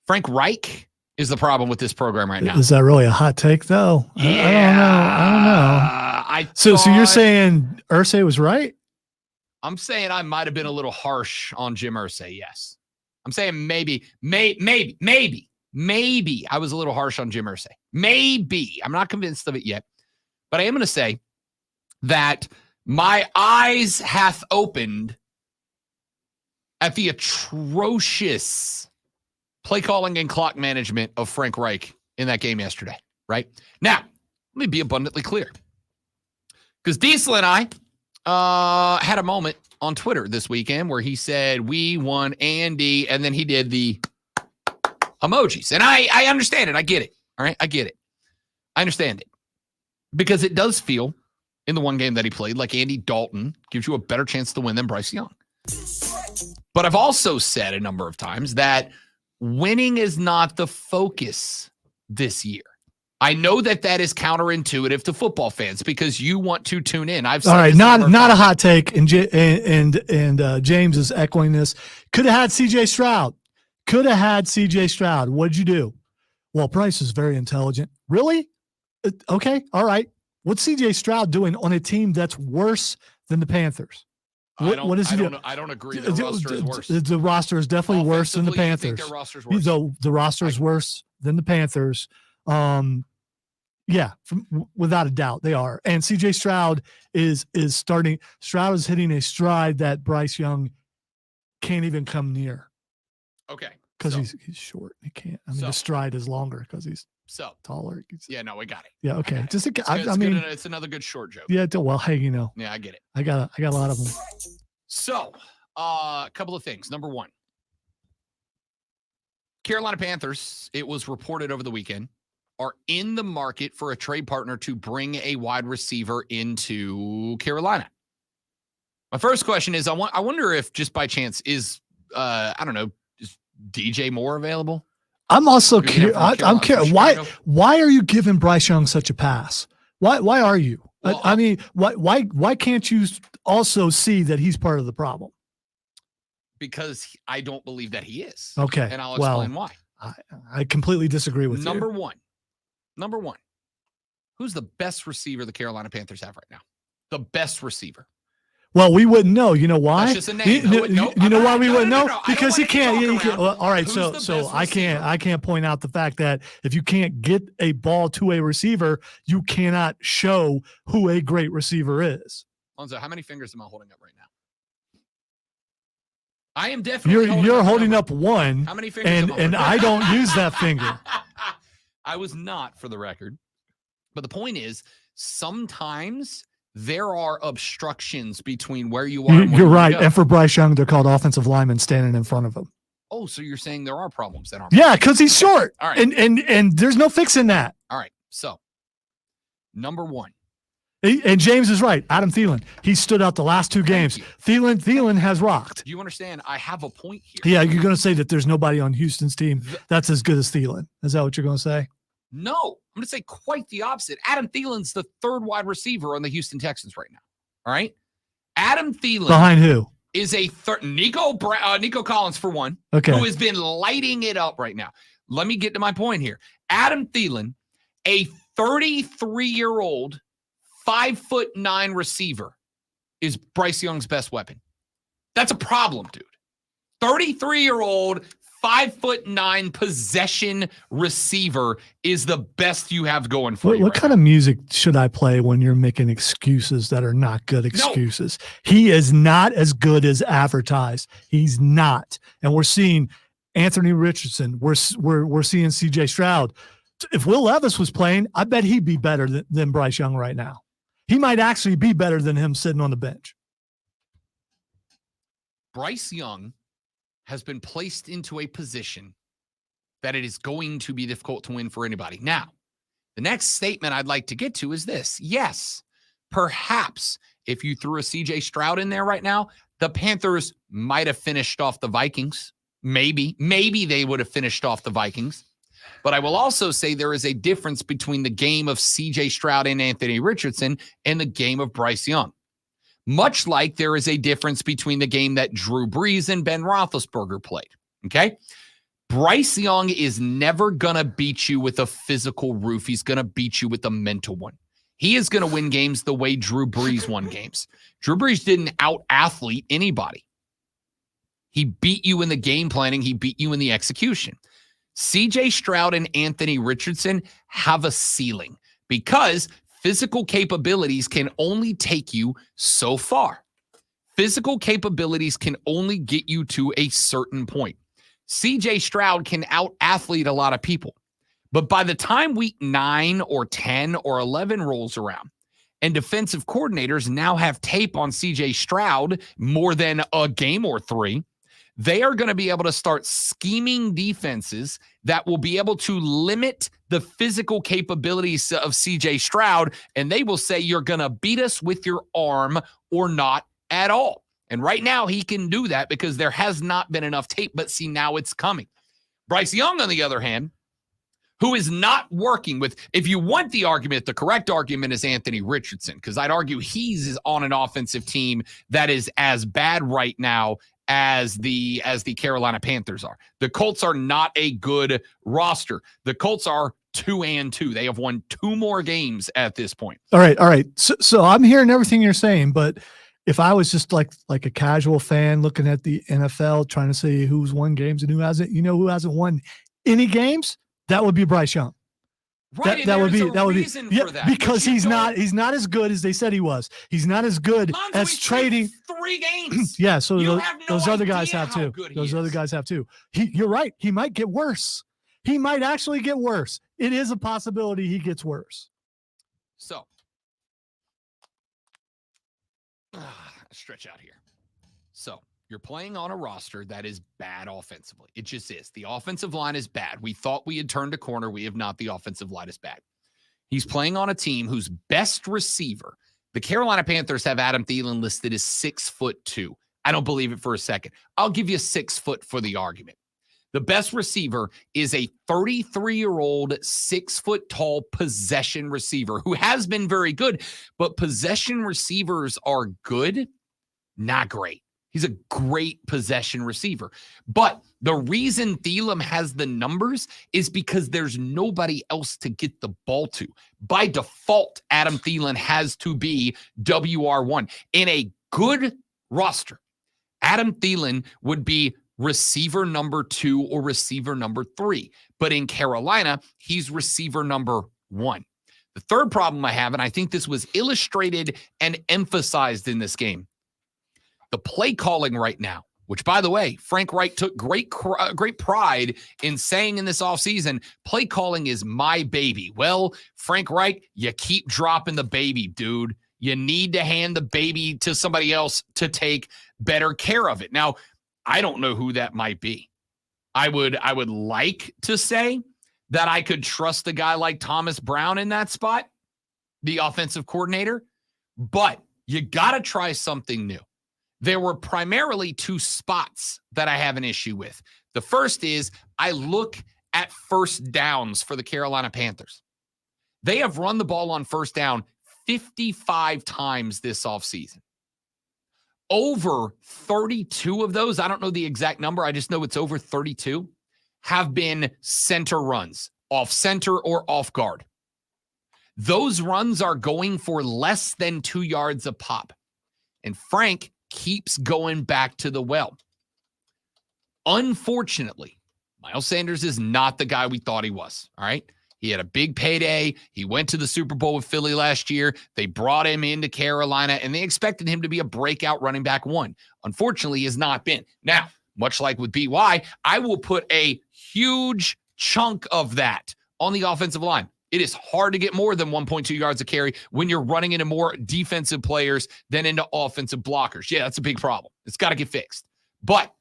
Frank Reich is the problem with this program right now. Is that really a hot take, though? Yeah. I don't know. So you're saying Irsay was right? I'm saying I might have been a little harsh on Jim Irsay, yes. I'm saying maybe I was a little harsh on Jim Irsay. Maybe. I'm not convinced of it yet. But I am going to say that my eyes hath opened at the atrocious play calling and clock management of Frank Reich in that game yesterday, right? Now, let me be abundantly clear. Because Diesel and I had a moment on Twitter this weekend where he said, we won Andy, and then he did the emojis. And I understand it. I get it. All right? I get it. I understand it. Because it does feel, in the one game that he played, like Andy Dalton gives you a better chance to win than Bryce Young. But I've also said a number of times that winning is not the focus this year. I know that is counterintuitive to football fans because you want to tune in. I've said all right, not a hot take, and James is echoing this. Could have had C.J. Stroud. What'd you do? Well, Bryce is very intelligent. Really? Okay, all right. What's C.J. Stroud doing on a team that's worse than the Panthers? What is he doing? I don't agree. The roster is worse. The roster is definitely worse than the Panthers. You think their roster's worse? The roster is worse than the Panthers. Yeah, without a doubt, they are. And C.J. Stroud is starting. Stroud is hitting a stride that Bryce Young can't even come near. Okay, because he's short. He can't. I mean, the stride is longer because he's taller. Yeah, no, we got it. Yeah, okay. It's another good short joke. Yeah, well, hey, Yeah, I get it. I got a lot of them. So, a couple of things. Number one, Carolina Panthers. It was reported over the weekend, are in the market for a trade partner to bring a wide receiver into Carolina. My first question is, I wonder if just by chance is, I don't know, is DJ Moore available? I'm also curious. I'm curious. Why are you giving Bryce Young such a pass? Why are you? Well, I mean, why can't you also see that he's part of the problem? Because I don't believe that he is. Okay. And I'll explain why. I completely disagree with you. Number one, who's the best receiver the Carolina Panthers have right now? The best receiver. Well, we wouldn't know. You know why? That's just a name. You know why we wouldn't know? No. Because he can't. Well, all right. Who's So I can't point out the fact that if you can't get a ball to a receiver, you cannot show who a great receiver is. Lonzo, how many fingers am I holding up right now? I am definitely. You're holding up one. How many fingers? And I don't use that finger. I was not, for the record. But the point is, sometimes there are obstructions between where you are and where you're right. you go. And for Bryce Young, they're called offensive linemen standing in front of him. Oh, so you're saying there are problems that aren't? Yeah, because he's short. All right. And there's no fixing that. All right. So, number one. And James is right. Adam Thielen. He stood out the last 2 games. Thielen has rocked. Do you understand? I have a point here. Yeah, you're going to say that there's nobody on Houston's team that's as good as Thielen. Is that what you're going to say? No, I'm going to say quite the opposite. Adam Thielen's the 3rd wide receiver on the Houston Texans right now. All right. Adam Thielen Behind who? is a Nico Collins for one, Okay. who has been lighting it up right now. Let me get to my point here. Adam Thielen, a 33-year-old, 5'9" receiver, is Bryce Young's best weapon. That's a problem, dude. 33-year-old, 5'9" possession receiver is the best you have going for you. What kind of music should I play when you're making excuses that are not good excuses? He is not as good as advertised. He's not. And we're seeing Anthony Richardson. We're seeing CJ Stroud. If Will Levis was playing, I bet he'd be better than Bryce Young right now. He might actually be better than him sitting on the bench. Bryce Young has been placed into a position that it is going to be difficult to win for anybody. Now, the next statement I'd like to get to is this. Yes, perhaps if you threw a CJ Stroud in there right now, the Panthers might have finished off the Vikings. Maybe they would have finished off the Vikings. But I will also say there is a difference between the game of CJ Stroud and Anthony Richardson and the game of Bryce Young. Much like there is a difference between the game that Drew Brees and Ben Roethlisberger played, okay? Bryce Young is never going to beat you with a physical roof. He's going to beat you with a mental one. He is going to win games the way Drew Brees won games. Drew Brees didn't out-athlete anybody. He beat you in the game planning. He beat you in the execution. CJ Stroud and Anthony Richardson have a ceiling because physical capabilities can only take you so far. Physical capabilities can only get you to a certain point. CJ Stroud can out-athlete a lot of people. But by the time week 9 or 10 or 11 rolls around, and defensive coordinators now have tape on CJ Stroud more than a game or 3, they are going to be able to start scheming defenses that will be able to limit the physical capabilities of CJ Stroud, and they will say you're going to beat us with your arm or not at all. And right now he can do that because there has not been enough tape, but see, now it's coming. Bryce Young, on the other hand, who is not working with, if you want the argument, the correct argument is Anthony Richardson, because I'd argue he's on an offensive team that is as bad right now as the Carolina Panthers are. The Colts are not a good roster. The Colts are 2-2. They have won 2 more games at this point. All right. So I'm hearing everything you're saying, but if I was just like a casual fan looking at the NFL, trying to say who's won games and who hasn't, who hasn't won any games? That would be Bryce Young. Right, that would be for that, because he's not as good as they said he was. He's not as good as trading 3 games. Yeah, so You those, have no those other idea guys have how too. good he Those is. other guys have too. You're right. He might get worse. He might actually get worse. It is a possibility he gets worse. So, stretch out here. So, you're playing on a roster that is bad offensively. It just is. The offensive line is bad. We thought we had turned a corner. We have not. The offensive line is bad. He's playing on a team whose best receiver, the Carolina Panthers, have Adam Thielen listed as 6'2". I don't believe it for a second. I'll give you 6 foot for the argument. The best receiver is a 33-year-old, 6 foot tall possession receiver who has been very good, but possession receivers are good, not great. He's a great possession receiver. But the reason Thielen has the numbers is because there's nobody else to get the ball to. By default, Adam Thielen has to be WR1. In a good roster, Adam Thielen would be receiver number 2 or receiver number 3. But in Carolina, he's receiver number 1. The third problem I have, and I think this was illustrated and emphasized in this game, the play calling right now, which, by the way, Frank Reich took great pride in saying in this offseason, play calling is my baby. Well, Frank Reich, you keep dropping the baby, dude. You need to hand the baby to somebody else to take better care of it. Now, I don't know who that might be. I would like to say that I could trust a guy like Thomas Brown in that spot, the offensive coordinator, but you got to try something new. There were primarily 2 spots that I have an issue with. The first is I look at first downs for the Carolina Panthers. They have run the ball on first down 55 times this offseason. over 32 of those, I don't know the exact number, I just know it's over 32, have been center runs, off center or off guard. Those runs are going for less than 2 yards a pop. And Frank keeps going back to the well. Unfortunately, Miles Sanders is not the guy we thought he was, all right? He had a big payday. He went to the Super Bowl with Philly last year. They brought him into Carolina, and they expected him to be a breakout running back one. Unfortunately, he has not been. Now, much like with BY, I will put a huge chunk of that on the offensive line. It is hard to get more than 1.2 yards a carry when you're running into more defensive players than into offensive blockers. Yeah, that's a big problem. It's got to get fixed. But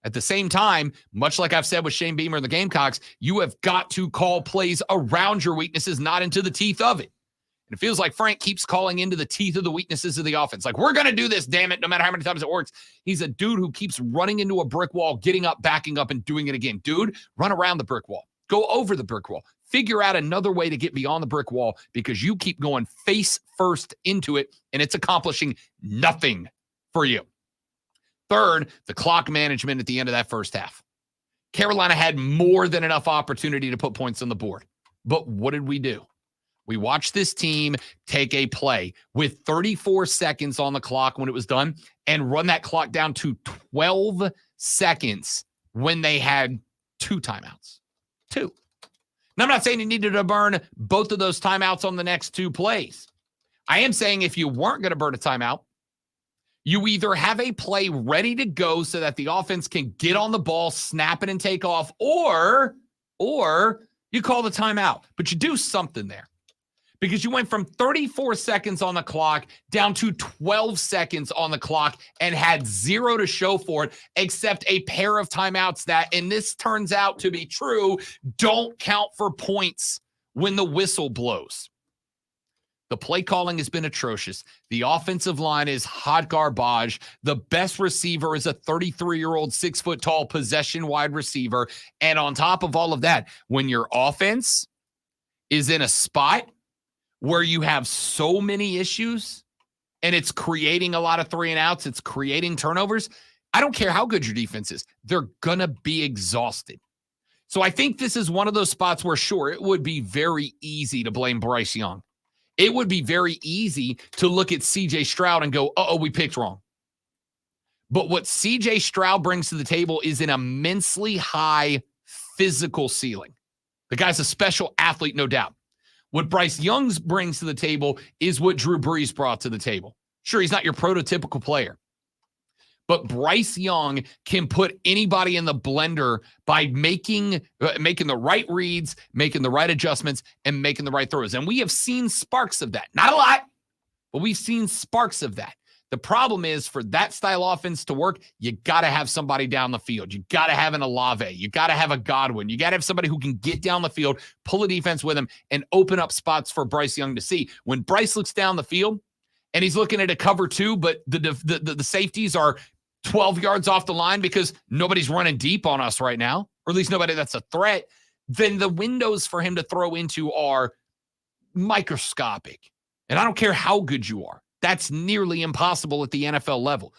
at the same time, much like I've said with Shane Beamer and the Gamecocks, you have got to call plays around your weaknesses, not into the teeth of it. And it feels like Frank keeps calling into the teeth of the weaknesses of the offense. Like, we're going to do this, damn it, no matter how many times it works. He's a dude who keeps running into a brick wall, getting up, backing up, and doing it again. Dude, run around the brick wall. Go over the brick wall. Figure out another way to get beyond the brick wall because you keep going face first into it, and it's accomplishing nothing for you. Third, the clock management at the end of that first half. Carolina had more than enough opportunity to put points on the board. But what did we do? We watched this team take a play with 34 seconds on the clock when it was done and run that clock down to 12 seconds when they had 2 timeouts. 2. Now, I'm not saying you needed to burn both of those timeouts on the next 2 plays. I am saying if you weren't going to burn a timeout, you either have a play ready to go so that the offense can get on the ball, snap it, and take off, or you call the timeout. But you do something there because you went from 34 seconds on the clock down to 12 seconds on the clock and had 0 to show for it except a pair of timeouts that, and this turns out to be true, don't count for points when the whistle blows. The play calling has been atrocious. The offensive line is hot garbage. The best receiver is a 33-year-old, 6-foot-tall possession wide receiver. And on top of all of that, when your offense is in a spot where you have so many issues and it's creating a lot of 3 and outs, it's creating turnovers, I don't care how good your defense is. They're going to be exhausted. So I think this is one of those spots where, sure, it would be very easy to blame Bryce Young. It would be very easy to look at C.J. Stroud and go, uh-oh, we picked wrong. But what C.J. Stroud brings to the table is an immensely high physical ceiling. The guy's a special athlete, no doubt. What Bryce Young brings to the table is what Drew Brees brought to the table. Sure, he's not your prototypical player. But Bryce Young can put anybody in the blender by making the right reads, making the right adjustments, and making the right throws. And we have seen sparks of that. Not a lot, but we've seen sparks of that. The problem is for that style offense to work, you got to have somebody down the field. You got to have an Olave. You got to have a Godwin. You got to have somebody who can get down the field, pull a defense with him, and open up spots for Bryce Young to see. When Bryce looks down the field and he's looking at a cover 2, but the safeties are 12 yards off the line because nobody's running deep on us right now, or at least nobody that's a threat, then the windows for him to throw into are microscopic. And I don't care how good you are. That's nearly impossible at the NFL level.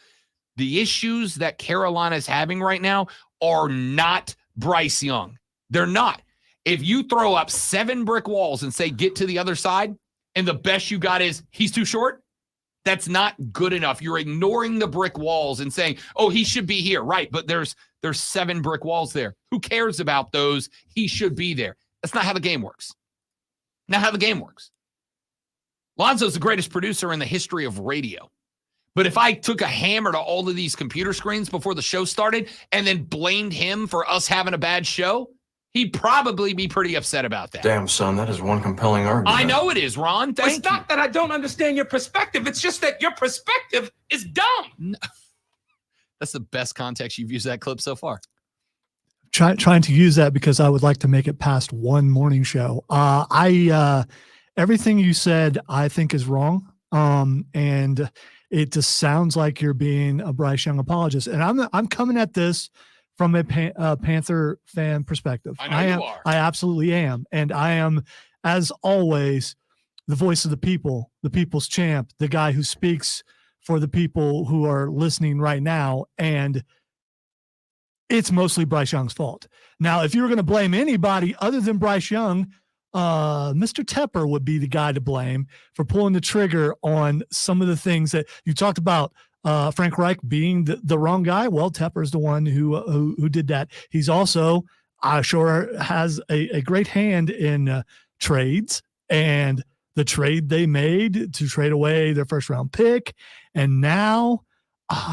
The issues that Carolina is having right now are not Bryce Young. They're not. If you throw up 7 brick walls and say, get to the other side, and the best you got is he's too short, that's not good enough. You're ignoring the brick walls and saying, oh, he should be here. Right, but there's 7 brick walls there. Who cares about those? He should be there. That's not how the game works. Not how the game works. Lonzo's the greatest producer in the history of radio. But if I took a hammer to all of these computer screens before the show started and then blamed him for us having a bad show, he'd probably be pretty upset about that. Damn, son, that is one compelling argument. I know it is, Ron. Thank you. It's not that I don't understand your perspective. It's just that your perspective is dumb. No. That's the best context you've used that clip so far. Trying to use that because I would like to make it past one morning show. Everything you said, I think is wrong. And it just sounds like you're being a Bryce Young apologist. And I'm coming at this from a Panther fan perspective. I know you are. I absolutely am. And I am, as always, the voice of the people, the people's champ, the guy who speaks for the people who are listening right now, and it's mostly Bryce Young's fault. Now, if you were going to blame anybody other than Bryce Young, Mr. Tepper would be the guy to blame for pulling the trigger on some of the things that you talked about. Frank Reich being the wrong guy. Well, Tepper's the one who did that. He's also sure has a great hand in trades, and the trade they made to trade away their first round pick, and now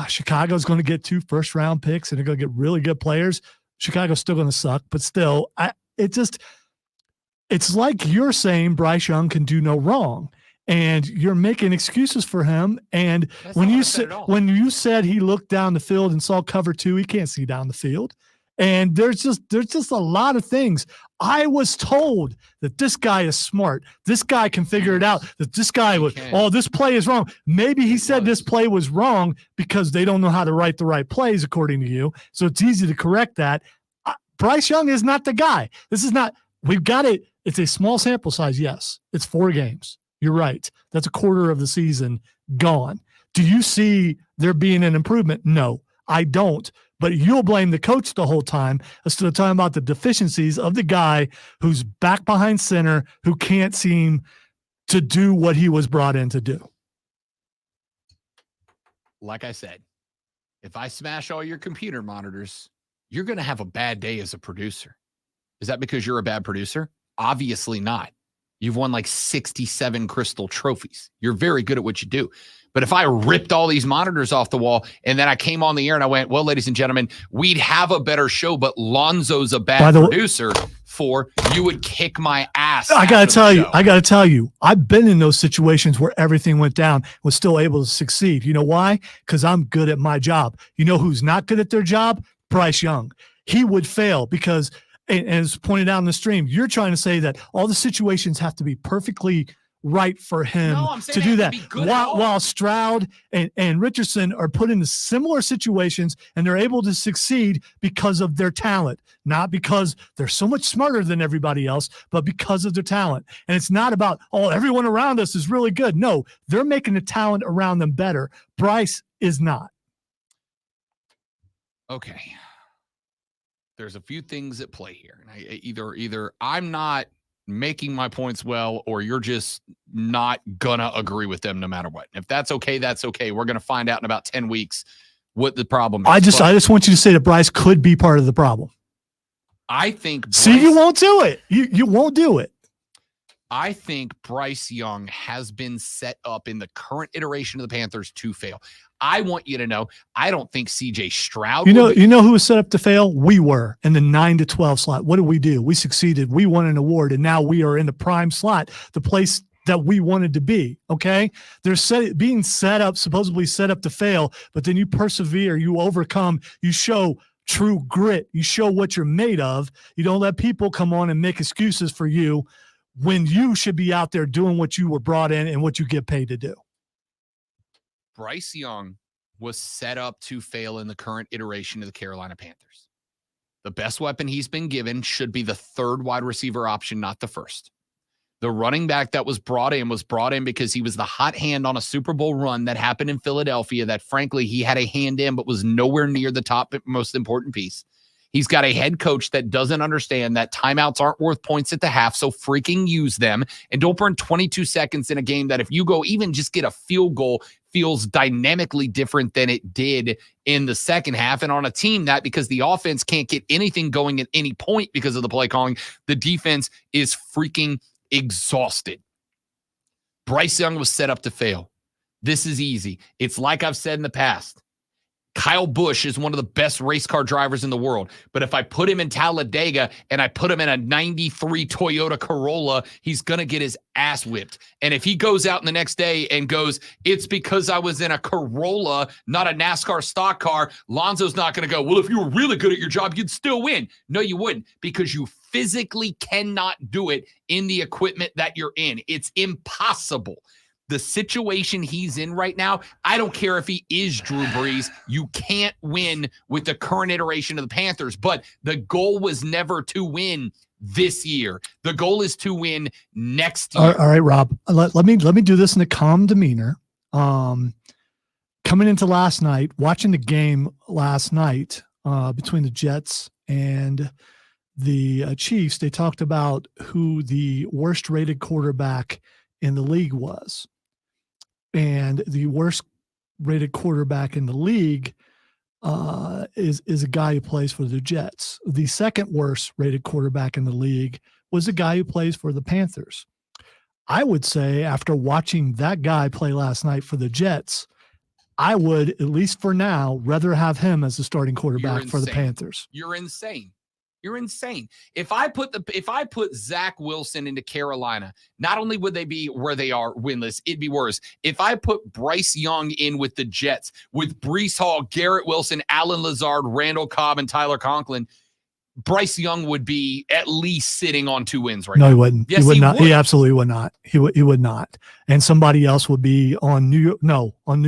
Chicago's going to get 2 first round picks, and they're going to get really good players. Chicago's still going to suck, but still, it's like you're saying Bryce Young can do no wrong, and you're making excuses for him. And when you said he looked down the field and saw cover 2, he can't see down the field. And there's just a lot of things. I was told that this guy is smart. This guy can figure it out. That this guy this play is wrong. Maybe he said this play was wrong because they don't know how to write the right plays, according to you. So it's easy to correct that. Bryce Young is not the guy. This is not. We've got it. It's a small sample size. Yes, it's 4 games. You're right. That's a quarter of the season gone. Do you see there being an improvement? No, I don't. But you'll blame the coach the whole time instead of talking about the deficiencies of the guy who's back behind center, who can't seem to do what he was brought in to do. Like I said, if I smash all your computer monitors, you're going to have a bad day as a producer. Is that because you're a bad producer? Obviously not. You've won like 67 Crystal trophies. You're very good at what you do. But if I ripped all these monitors off the wall and then I came on the air and I went, well, ladies and gentlemen, we'd have a better show, but Lonzo's a bad producer, you would kick my ass. I got to tell you, I've been in those situations where everything went down, was still able to succeed. You know why? Because I'm good at my job. You know who's not good at their job? Bryce Young. He would fail because, and as pointed out in the stream, you're trying to say that all the situations have to be perfectly right for him to do that. While Stroud and Richardson are put into similar situations and they're able to succeed because of their talent, not because they're so much smarter than everybody else, but because of their talent. And it's not about, everyone around us is really good. No, they're making the talent around them better. Bryce is not. Okay. There's a few things at play here. Either I'm not making my points well, or you're just not gonna agree with them no matter what. If that's okay, that's okay. We're gonna find out in about 10 weeks what the problem is. I just want you to say that Bryce could be part of the problem. I think you won't do it. You won't do it. I think Bryce Young has been set up in the current iteration of the Panthers to fail. I want you to know, I don't think CJ Stroud. You know who was set up to fail? We were in the 9 to 12 slot. What did we do? We succeeded. We won an award, and now we are in the prime slot, the place that we wanted to be. Okay, they're being supposedly set up to fail, but then you persevere, you overcome, you show true grit, you show what you're made of. You don't let people come on and make excuses for you when you should be out there doing what you were brought in and what you get paid to do. Bryce Young was set up to fail in the current iteration of the Carolina Panthers. The best weapon he's been given should be the 3rd wide receiver option, not the 1st. The running back that was brought in because he was the hot hand on a Super Bowl run that happened in Philadelphia that, frankly, he had a hand in but was nowhere near the top most important piece. He's got a head coach that doesn't understand that timeouts aren't worth points at the half, so freaking use them. And don't burn 22 seconds in a game that if you go even just get a field goal feels dynamically different than it did in the second half. And on a team that, because the offense can't get anything going at any point because of the play calling, the defense is freaking exhausted. Bryce Young was set up to fail. This is easy. It's like I've said in the past. Kyle Busch is one of the best race car drivers in the world. But if I put him in Talladega and I put him in a 93 Toyota Corolla, he's going to get his ass whipped. And if he goes out the next day and goes, it's because I was in a Corolla, not a NASCAR stock car, Lonzo's not going to go, well, if you were really good at your job, you'd still win. No, you wouldn't, because you physically cannot do it in the equipment that you're in. It's impossible. The situation he's in right now, I don't care if he is Drew Brees. You can't win with the current iteration of the Panthers, but the goal was never to win this year. The goal is to win next year. All right, Rob, let me do this in a calm demeanor. coming into last night, watching the game last night between the Jets and the Chiefs, they talked about who the worst rated quarterback in the league was. And the worst rated quarterback in the league is a guy who plays for the Jets. The second worst rated quarterback in the league was a guy who plays for the Panthers. I would say after watching that guy play last night for the Jets, I would, at least for now, rather have him as the starting quarterback for the Panthers. You're insane. You're insane. If I put Zach Wilson into Carolina, not only would they be where they are winless, it'd be worse. If I put Bryce Young in with the Jets, with Breece Hall, Garrett Wilson, Alan Lazard, Randall Cobb, and Tyler Conklin, Bryce Young would be at least sitting on 2 wins right now. No, he wouldn't. Yes, he would not. would. He absolutely would not. He would not. And somebody else would be on New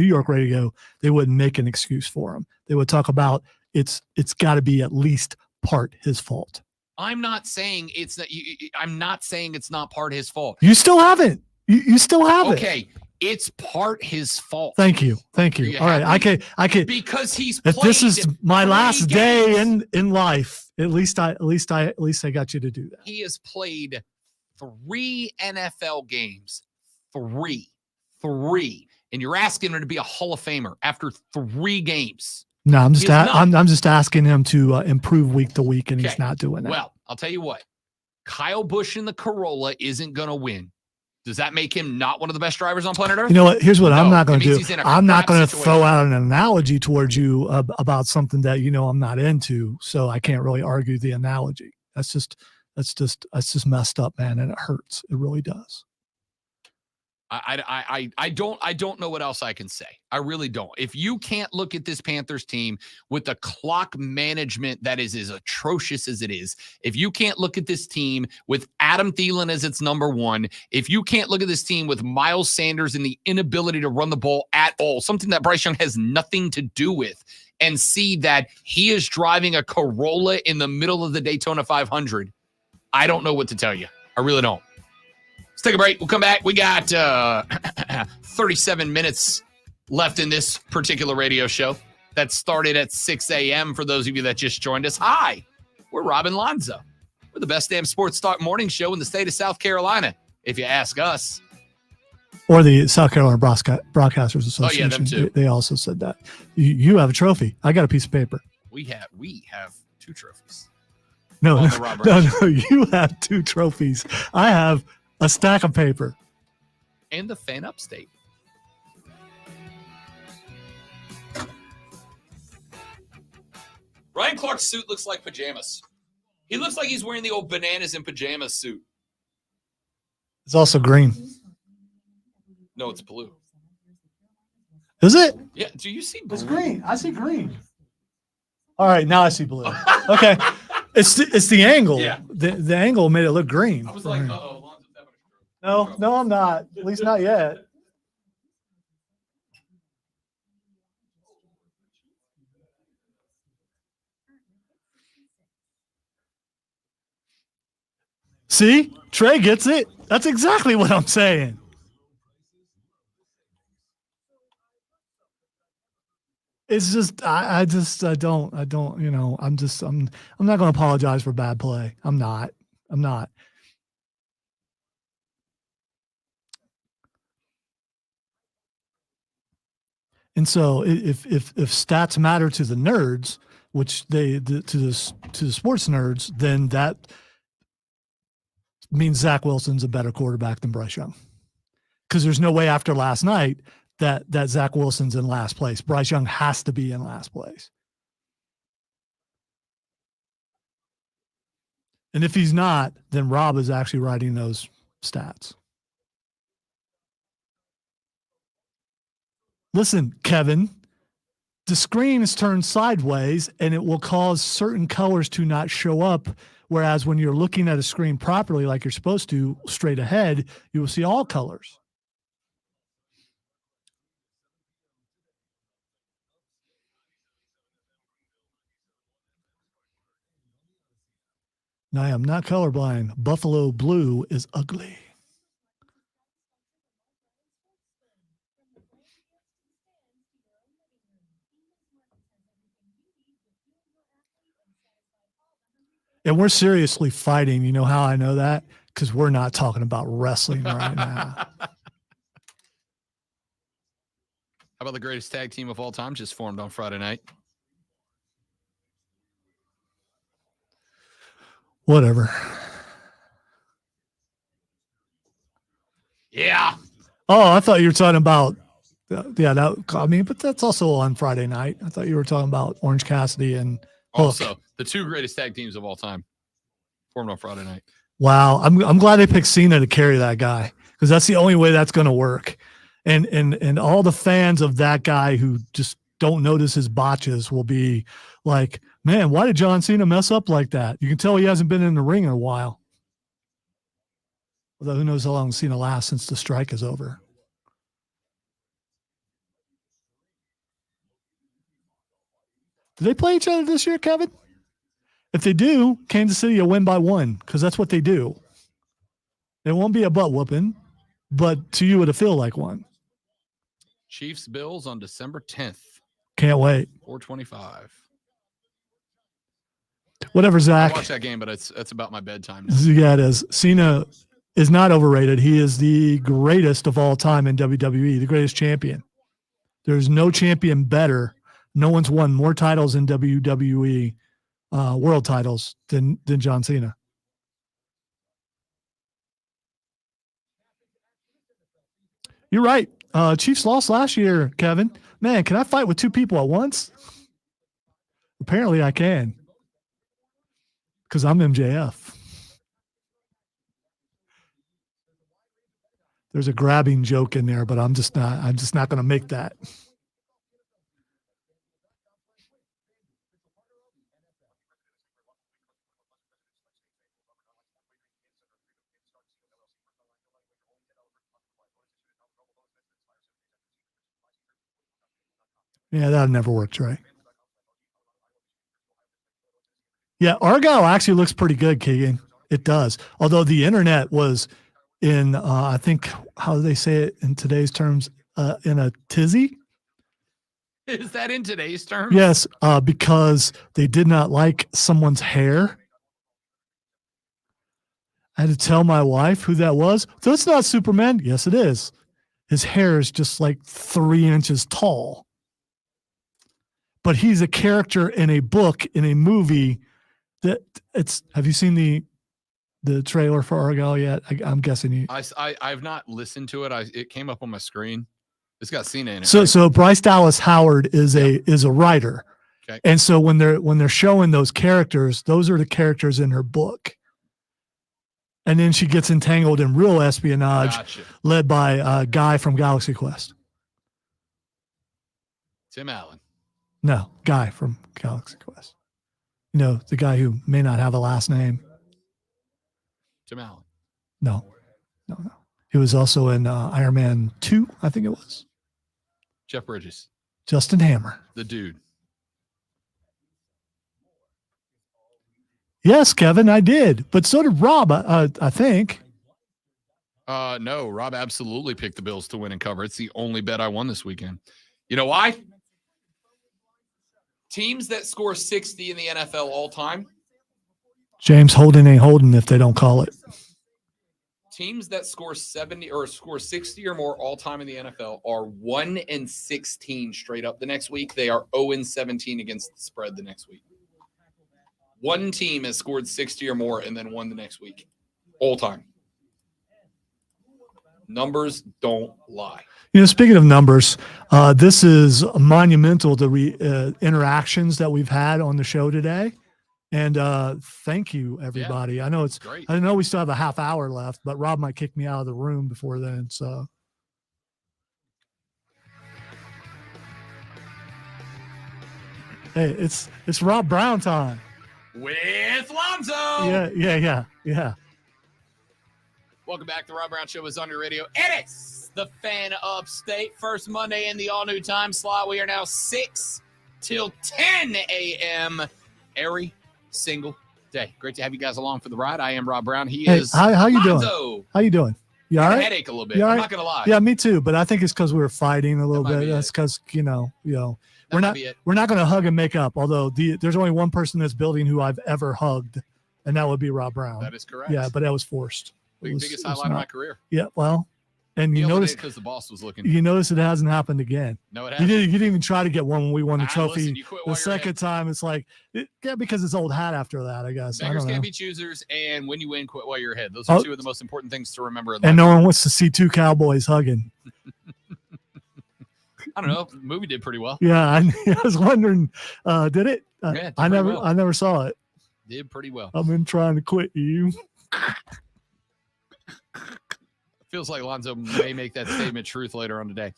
York radio. They wouldn't make an excuse for him. They would talk about it's got to be at least part his fault. I'm not saying it's not. I'm not saying it's not part his fault. You still haven't. You still have it. Okay, it's part his fault. Thank you. All right. I can because he's. If this is my last games. day in life, at least I got you to do that. He has played 3 NFL games. 3, and you're asking him to be a Hall of Famer after 3 games. No, I'm just asking him to improve week to week, and he's not doing that. Well, I'll tell you what. Kyle Busch in the Corolla isn't going to win. Does that make him not one of the best drivers on planet Earth? You know what? Here's what I'm not going to do. I'm not going to situation. throw out an analogy towards you about something that I'm not into, so I can't really argue the analogy. That's just messed up, man, and it hurts. It really does. I don't know what else I can say. I really don't. If you can't look at this Panthers team with the clock management that is as atrocious as it is, if you can't look at this team with Adam Thielen as its number 1, if you can't look at this team with Miles Sanders and the inability to run the ball at all, something that Bryce Young has nothing to do with, and see that he is driving a Corolla in the middle of the Daytona 500, I don't know what to tell you. I really don't. Let's take a break. We'll come back. We got 37 minutes left in this particular radio show that started at 6 a.m. for those of you that just joined us. Hi, we're Rob and Lonzo. We're the best damn sports talk morning show in the state of South Carolina, if you ask us. Or the South Carolina Broadcasters Association. Oh, yeah, them too. They also said that. You have a trophy. I got a piece of paper. We have 2 trophies. No, you have 2 trophies. I have a stack of paper. And the fan upstate. Ryan Clark's suit looks like pajamas. He looks like he's wearing the old bananas in pajamas suit. It's also green. No, it's blue. Is it? Yeah. Do you see blue? It's green. I see green. All right, now I see blue. Okay. It's the angle. Yeah. The angle made it look green. I was like, uh-oh. No, I'm not. At least not yet. See? Trey gets it. That's exactly what I'm saying. It's just I don't, I'm not going to apologize for bad play. I'm not. And so if stats matter to the nerds, which to the sports nerds, then that means Zach Wilson's a better quarterback than Bryce Young. Because there's no way after last night that Zach Wilson's in last place. Bryce Young has to be in last place. And if he's not, then Rob is actually writing those stats. Listen, Kevin, the screen is turned sideways and it will cause certain colors to not show up. Whereas when you're looking at a screen properly, like you're supposed to, straight ahead, you will see all colors. Now, I am not colorblind. Buffalo blue is ugly. And we're seriously fighting. You know how I know that? Because we're not talking about wrestling right now. How about the greatest tag team of all time just formed on Friday night? Whatever. Yeah. Oh, I thought you were talking about, but that's also on Friday night. I thought you were talking about Orange Cassidy and Hook. Also, the two greatest tag teams of all time formed on Friday night. Wow, I'm glad they picked Cena to carry that guy because that's the only way that's going to work. And all the fans of that guy who just don't notice his botches will be like, man, why did John Cena mess up like that? You can tell he hasn't been in the ring in a while. Although who knows how long Cena lasts since the strike is over. Do they play each other this year, Kevin? If they do, Kansas City will win by 1 because that's what they do. It won't be a butt whooping, but to you it'll feel like one. Chiefs Bills on December 10th. Can't wait. 4:25. Whatever, Zach. I watch that game, but it's about my bedtime now. Yeah, it is. Cena is not overrated. He is the greatest of all time in WWE, the greatest champion. There's no champion better. No one's won more titles in WWE, world titles, than John Cena. You're right. Chiefs lost last year, Kevin. Man, can I fight with 2 people at once? Apparently I can. Because I'm MJF. There's a grabbing joke in there, but I'm just not going to make that. Yeah, that never worked, right? Yeah, Argyle actually looks pretty good, Keegan. It does. Although the internet was in, I think, how do they say it in today's terms, in a tizzy? Is that in today's terms? Yes, because they did not like someone's hair. I had to tell my wife who that was. That's not Superman. Yes, it is. His hair is just like 3 inches tall. But he's a character in a book, in a movie that it's. Have you seen the trailer for Argyle yet? I'm guessing you. I've not listened to it. It came up on my screen. It's got Cena in it. So Bryce Dallas Howard is a writer, okay. And so when they're showing those characters, those are the characters in her book. And then she gets entangled in real espionage, led by a guy from Galaxy Quest. Tim Allen. No, guy from Galaxy Quest. You know, the guy who may not have a last name. Tim Allen. No. He was also in Iron Man 2, I think it was. Jeff Bridges. Justin Hammer. The dude. Yes, Kevin, I did. But so did Rob, I think. No, Rob absolutely picked the Bills to win and cover. It's the only bet I won this weekend. You know why? Teams that score 60 in the NFL all time. James Holden ain't holding if they don't call it. Teams that score 70 or score 60 or more all time in the NFL are 1-16 straight up the next week. They are 0-17 against the spread the next week. One team has scored 60 or more and then won the next week. All time. Numbers don't lie. You know, speaking of numbers, this is monumental to the interactions that we've had on the show today. And thank you, everybody. Yeah, I know it's great. I know we still have a half hour left, but Rob might kick me out of the room before then. So, hey, it's Rob Brown time with Lonzo. Yeah. Welcome back to the Rob Brown Show is on your radio. And it's the Fan Upstate. First Monday in the all-new time slot. We are now 6 till 10 a.m. every single day. Great to have you guys along for the ride. I am Rob Brown. He is how you Lonzo. Doing? How you doing? You all right? Headache a little bit. I'm not going to lie. Yeah, me too. But I think it's because we were fighting a little bit. That's because, we're not going to hug and make up. Although there's only one person in this building who I've ever hugged, and that would be Rob Brown. That is correct. Yeah, but that was forced. Biggest highlight of my career. Yeah, well, and you notice because the boss was looking. You notice it hasn't happened again. No, it You hasn't. didn't even try to get one when we won the trophy. Listen, you quit while the you're second ahead. time, it's like, because it's old hat after that, I guess. Beggars I don't can't know. be choosers, and when you win, quit while you're ahead. Those are two of the most important things to remember in life. And no one wants to see two cowboys hugging. I don't know. The movie did pretty well. Yeah, I was wondering, did it? Yeah, it did I pretty never, well. I never saw it. Did pretty well. I've been trying to quit you. Feels like Lonzo may make that statement truth later on today.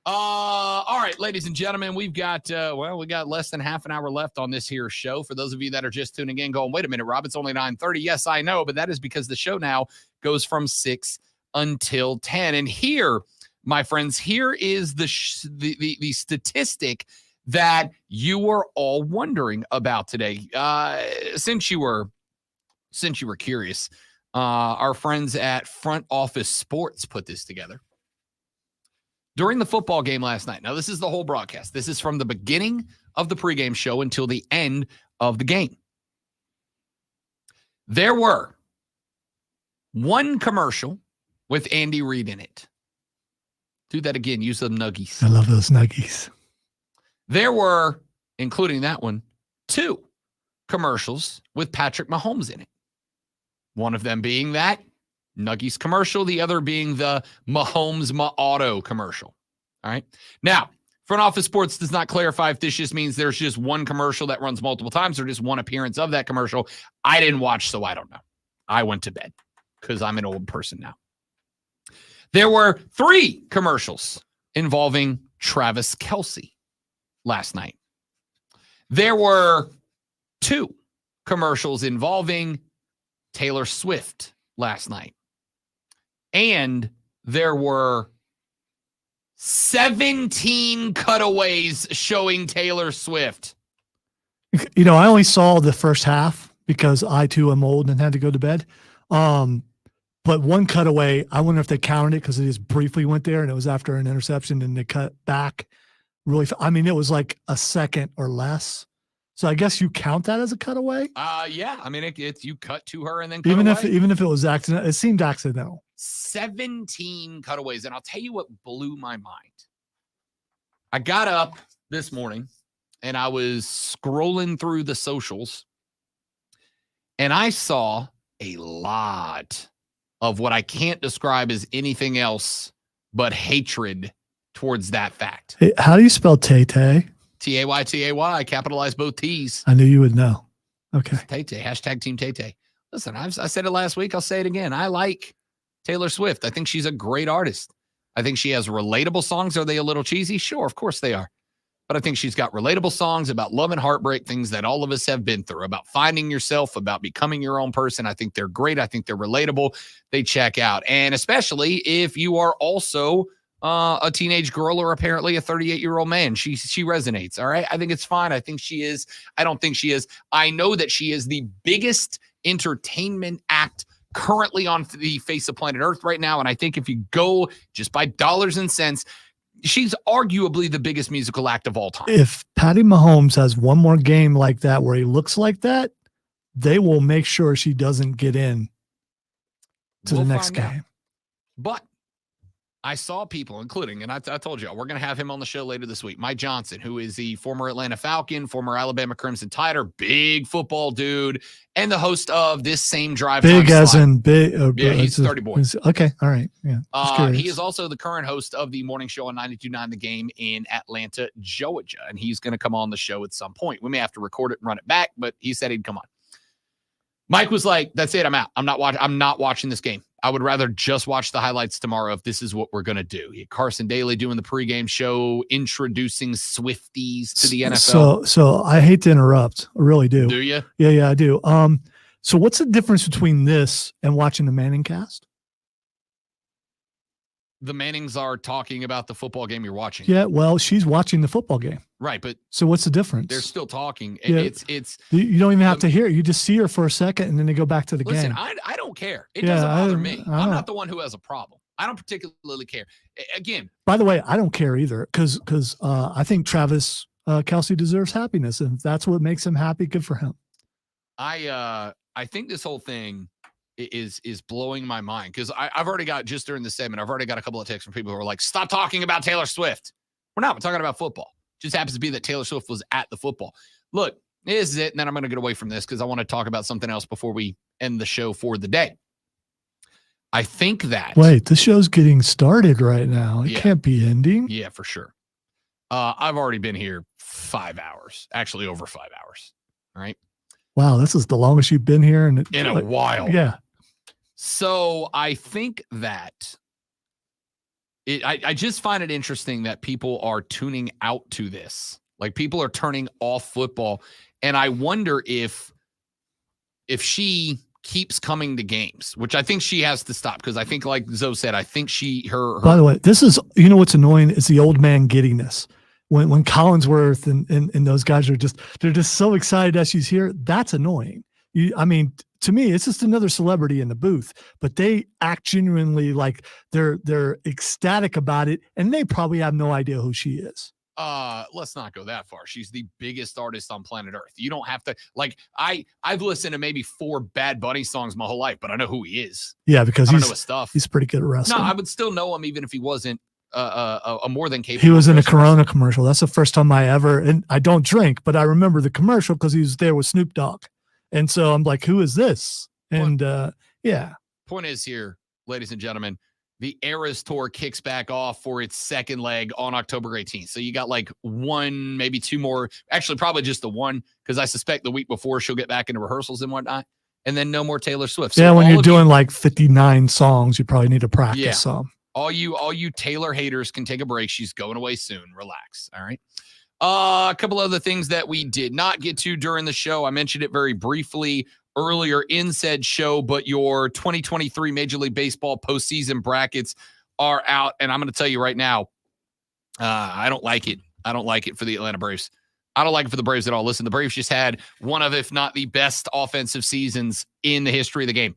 All right, ladies and gentlemen, we've got we got less than half an hour left on this here show. For those of you that are just tuning in, going, wait a minute, Rob, it's only 9:30. Yes, I know, but that is because the show now goes from 6 until 10. And here, my friends, here is the statistic that you were all wondering about today. Since you were curious. Our friends at Front Office Sports put this together. During the football game last night, now this is the whole broadcast. This is from the beginning of the pregame show until the end of the game. There were one commercial with Andy Reid in it. Do that again. Use them nuggies. I love those nuggies. There were, including that one, 2 commercials with Patrick Mahomes in it. One of them being that Nuggies commercial, the other being the Mahomes Auto commercial. All right. Now, Front Office Sports does not clarify if this just means there's just one commercial that runs multiple times or just one appearance of that commercial. I didn't watch, so I don't know. I went to bed because I'm an old person now. There were 3 commercials involving Travis Kelce last night. There were 2 commercials involving Taylor Swift last night. And there were 17 cutaways showing Taylor Swift. You know, I only saw the first half because I too am old and had to go to bed. But one cutaway, I wonder if they counted it because it just briefly went there and it was after an interception and they cut back really. I mean, it was like a second or less. So I guess you count that as a cutaway. Yeah. I mean, it's you cut to her and then Even cut away. if it was accident, it seemed accidental. 17 cutaways. And I'll tell you what blew my mind. I got up this morning and I was scrolling through the socials and I saw a lot of what I can't describe as anything else but hatred towards that fact. Hey, how do you spell Tay-Tay? T-A-Y, capitalize both T's. I knew you would know. Okay. Tay-Tay, hashtag Team Tay-Tay. Listen, I said it last week. I'll say it again. I like Taylor Swift. I think she's a great artist. I think she has relatable songs. Are they a little cheesy? Sure, of course they are. But I think she's got relatable songs about love and heartbreak, things that all of us have been through, about finding yourself, about becoming your own person. I think they're great. I think they're relatable. They check out. And especially if you are also a teenage girl or apparently a 38-year-old man. She resonates. All right. I think it's fine. I think she is. I don't think she is. I know that she is the biggest entertainment act currently on the face of planet Earth right now. And I think if you go just by dollars and cents, she's arguably the biggest musical act of all time. If Patty Mahomes has one more game like that where he looks like that, they will make sure she doesn't get in to the next game. Out. But I saw people, including, and I told you, we're going to have him on the show later this week, Mike Johnson, who is the former Atlanta Falcon, former Alabama Crimson Tider, big football dude, and the host of this same Drive Time Big as slot. in big. Yeah, he's 30 boy. Okay. All right. Yeah. He is also the current host of the morning show on 92.9 The Game in Atlanta, Georgia, and he's going to come on the show at some point. We may have to record it and run it back, but he said he'd come on. Mike was like, that's it. I'm out. I'm not watching this game. I would rather just watch the highlights tomorrow if this is what we're going to do. Carson Daly doing the pregame show, introducing Swifties to the NFL. So I hate to interrupt. I really do. Do you? Yeah, I do. So what's the difference between this and watching the Manning cast? The Mannings are talking about the football game you're watching. Yeah, well, she's watching the football game. Right, but so what's the difference? They're still talking. Yeah. It's you don't even have to hear it. You just see her for a second and then they go back to the listen, game. I don't care. It doesn't bother me. I I'm not the one who has a problem. I don't particularly care. Again, by the way, I don't care either because I think Travis Kelce deserves happiness, and if that's what makes him happy, good for him. I I think this whole thing is blowing my mind because I've already got, just during the segment, I've already got a couple of texts from people who are like, stop talking about Taylor Swift. We're talking about football. Just happens to be that Taylor Swift was at the football. Look, this is it. And then I'm going to get away from this because I want to talk about something else before we end the show for the day. I think that. Wait, the show's getting started right now. It can't be ending. Yeah, for sure. I've already been here 5 hours, actually over 5 hours. All right. Wow, this is the longest you've been here in a while. Yeah. So I think that I just find it interesting that people are tuning out to this. Like, people are turning off football. And I wonder if she keeps coming to games, which I think she has to stop, because I think, like Zoe said, I think her. By the way, this is, you know what's annoying? It's the old man giddiness. When Collinsworth and those guys they're just so excited that she's here. That's annoying. I mean, to me, it's just another celebrity in the booth, but they act genuinely like they're ecstatic about it, and they probably have no idea who she is. Let's not go that far. She's the biggest artist on planet Earth. You don't have to, like, I've listened to maybe 4 Bad Bunny songs my whole life, but I know who he is. Yeah, because I don't know his stuff. He's pretty good at wrestling. No, I would still know him even if he wasn't a more than capable. He was in a Corona commercial. That's the first time and I don't drink, but I remember the commercial because he was there with Snoop Dogg. And so I'm like, who is this? And yeah. Point is here, ladies and gentlemen, the Eras Tour kicks back off for its second leg on October 18th. So you got like 1, maybe 2 more, actually probably just the 1, because I suspect the week before she'll get back into rehearsals and whatnot. And then no more Taylor Swift. So yeah, when you're doing like 59 songs, you probably need to practice some. All you Taylor haters can take a break. She's going away soon. Relax. All right. A couple other things that we did not get to during the show. I mentioned it very briefly earlier in said show, but your 2023 Major League Baseball postseason brackets are out. And I'm going to tell you right now, I don't like it. I don't like it for the Atlanta Braves. I don't like it for the Braves at all. Listen, the Braves just had one of, if not the best offensive seasons in the history of the game.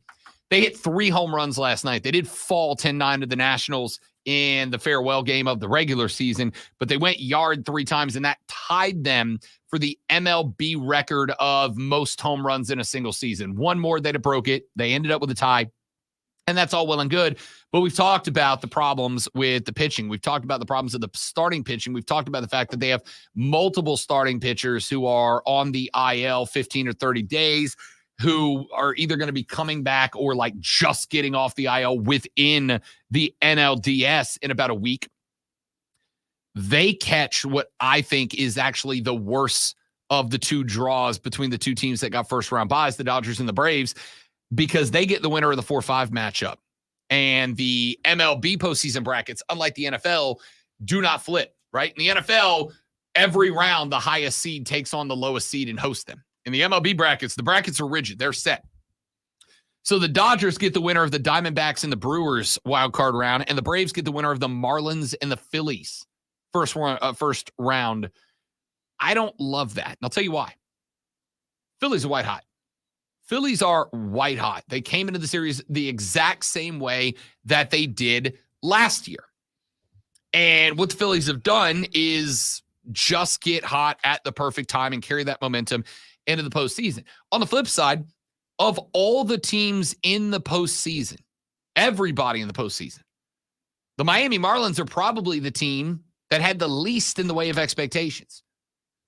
They hit 3 home runs last night. They did fall 10-9 to the Nationals in the farewell game of the regular season, but they went yard 3 times, and that tied them for the MLB record of most home runs in a single season. 1 more, they'd have broke it. They ended up with a tie, and that's all well and good. But we've talked about the problems with the pitching. We've talked about the problems of the starting pitching. We've talked about the fact that they have multiple starting pitchers who are on the IL 15 or 30 days, who are either going to be coming back or like just getting off the IL within the NLDS in about a week. They catch what I think is actually the worst of the 2 draws between the 2 teams that got first round buys, the Dodgers and the Braves, because they get the winner of the 4-5 matchup. And the MLB postseason brackets, unlike the NFL, do not flip, right? In the NFL, every round, the highest seed takes on the lowest seed and hosts them. In the MLB brackets, the brackets are rigid. They're set. So the Dodgers get the winner of the Diamondbacks and the Brewers wild card round, and the Braves get the winner of the Marlins and the Phillies first round. I don't love that. And I'll tell you why. Phillies are white hot. Phillies are white hot. They came into the series the exact same way that they did last year. And what the Phillies have done is just get hot at the perfect time and carry that momentum into the postseason. On the flip side, of all the teams in the postseason, everybody in the postseason, the Miami Marlins are probably the team that had the least in the way of expectations.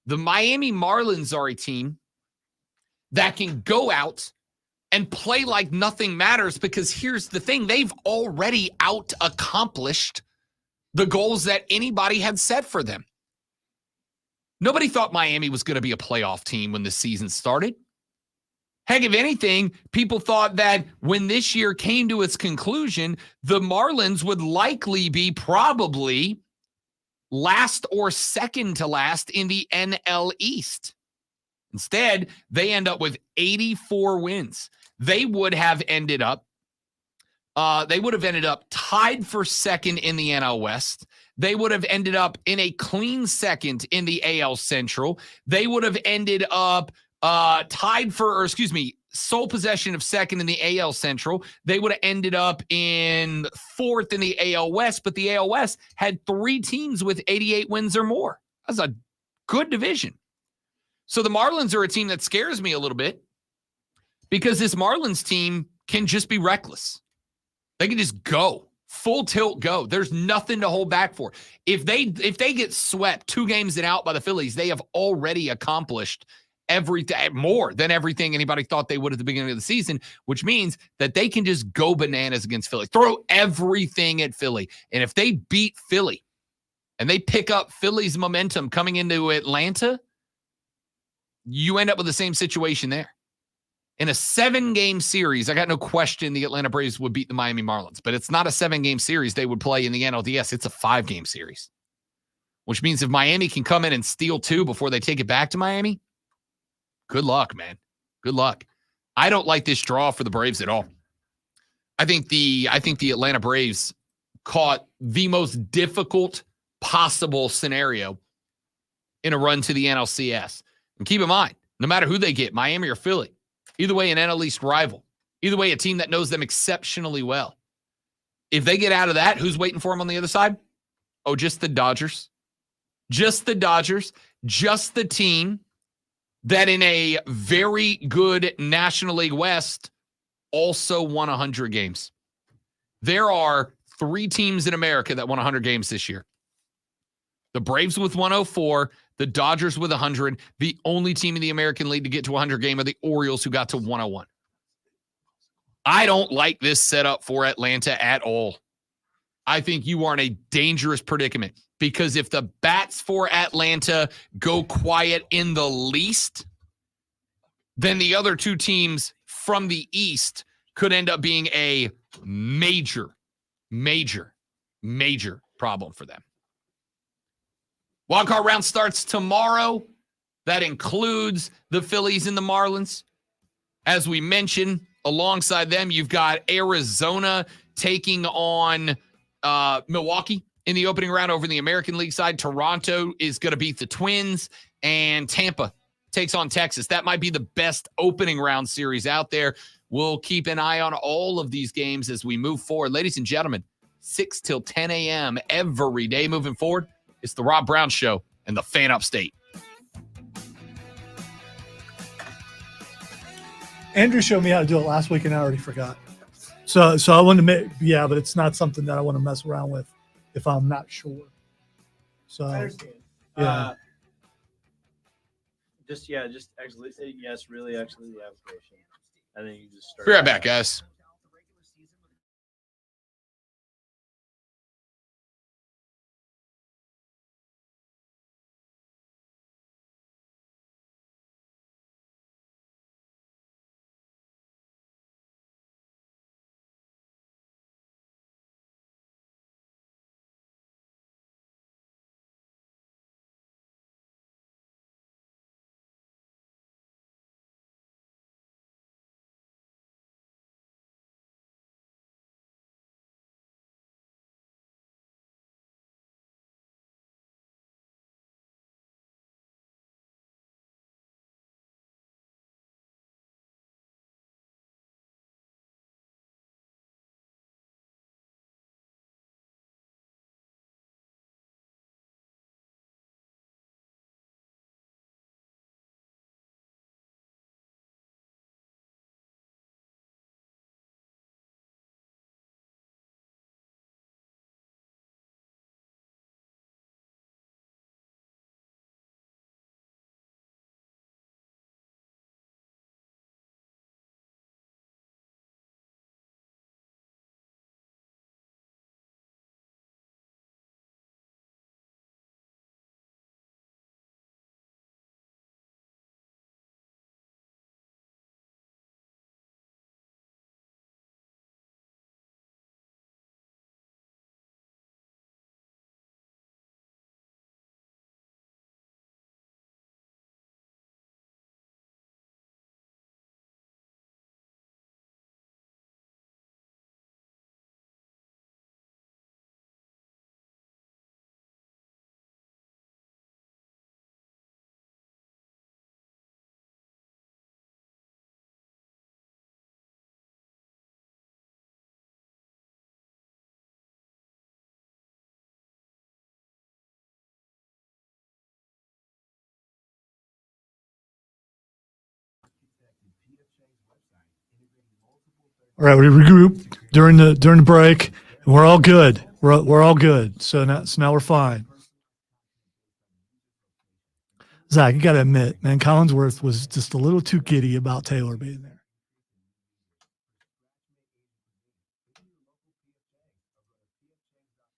The Miami Marlins are a team that can go out and play like nothing matters, because here's the thing, they've already out-accomplished the goals that anybody had set for them. Nobody thought Miami was going to be a playoff team when the season started. Heck, if anything, people thought that when this year came to its conclusion, the Marlins would likely be probably last or second to last in the NL East. Instead, they end up with 84 wins. They would have ended up tied for second in the NL West. They would have ended up in a clean second in the AL Central. They would have ended up sole possession of second in the AL Central. They would have ended up in 4th in the AL West, but the AL West had 3 teams with 88 wins or more. That's a good division. So the Marlins are a team that scares me a little bit, because this Marlins team can just be reckless. They can just go. Full tilt go. There's nothing to hold back for. If they get swept 2 games and out by the Phillies, they have already accomplished everything, more than everything anybody thought they would at the beginning of the season, which means that they can just go bananas against Philly. Throw everything at Philly. And if they beat Philly and they pick up Philly's momentum coming into Atlanta, you end up with the same situation there. In a 7-game series, I got no question the Atlanta Braves would beat the Miami Marlins, but it's not a 7-game series they would play in the NLDS. It's a 5-game series, which means if Miami can come in and steal 2 before they take it back to Miami, good luck, man. Good luck. I don't like this draw for the Braves at all. I think the Atlanta Braves caught the most difficult possible scenario in a run to the NLCS. And keep in mind, no matter who they get, Miami or Philly, either way, an NL East rival. Either way, a team that knows them exceptionally well. If they get out of that, who's waiting for them on the other side? Oh, just the Dodgers. Just the Dodgers. Just the team that in a very good National League West also won 100 games. There are 3 teams in America that won 100 games this year. The Braves with 104, the Dodgers with 100. The only team in the American League to get to 100 game are the Orioles, who got to 101. I don't like this setup for Atlanta at all. I think you are in a dangerous predicament because if the bats for Atlanta go quiet in the least, then the other 2 teams from the East could end up being a major, major, major problem for them. Wildcard round starts tomorrow. That includes the Phillies and the Marlins. As we mentioned, alongside them, you've got Arizona taking on Milwaukee in the opening round over in the American League side. Toronto is going to beat the Twins, and Tampa takes on Texas. That might be the best opening round series out there. We'll keep an eye on all of these games as we move forward. Ladies and gentlemen, 6 till 10 a.m. every day moving forward. It's the Rob Brown Show and the Fan Upstate. Andrew showed me how to do it last week, and I already forgot. So I want to make, but it's not something that I want to mess around with if I'm not sure. So I understand. Yeah. Just actually say yes, really, actually, the application. And then you just start. Be right back, guys. All right, we regroup during the break, and we're all good. We're all good. So now we're fine. Zach, you got to admit, man, Collinsworth was just a little too giddy about Taylor being there.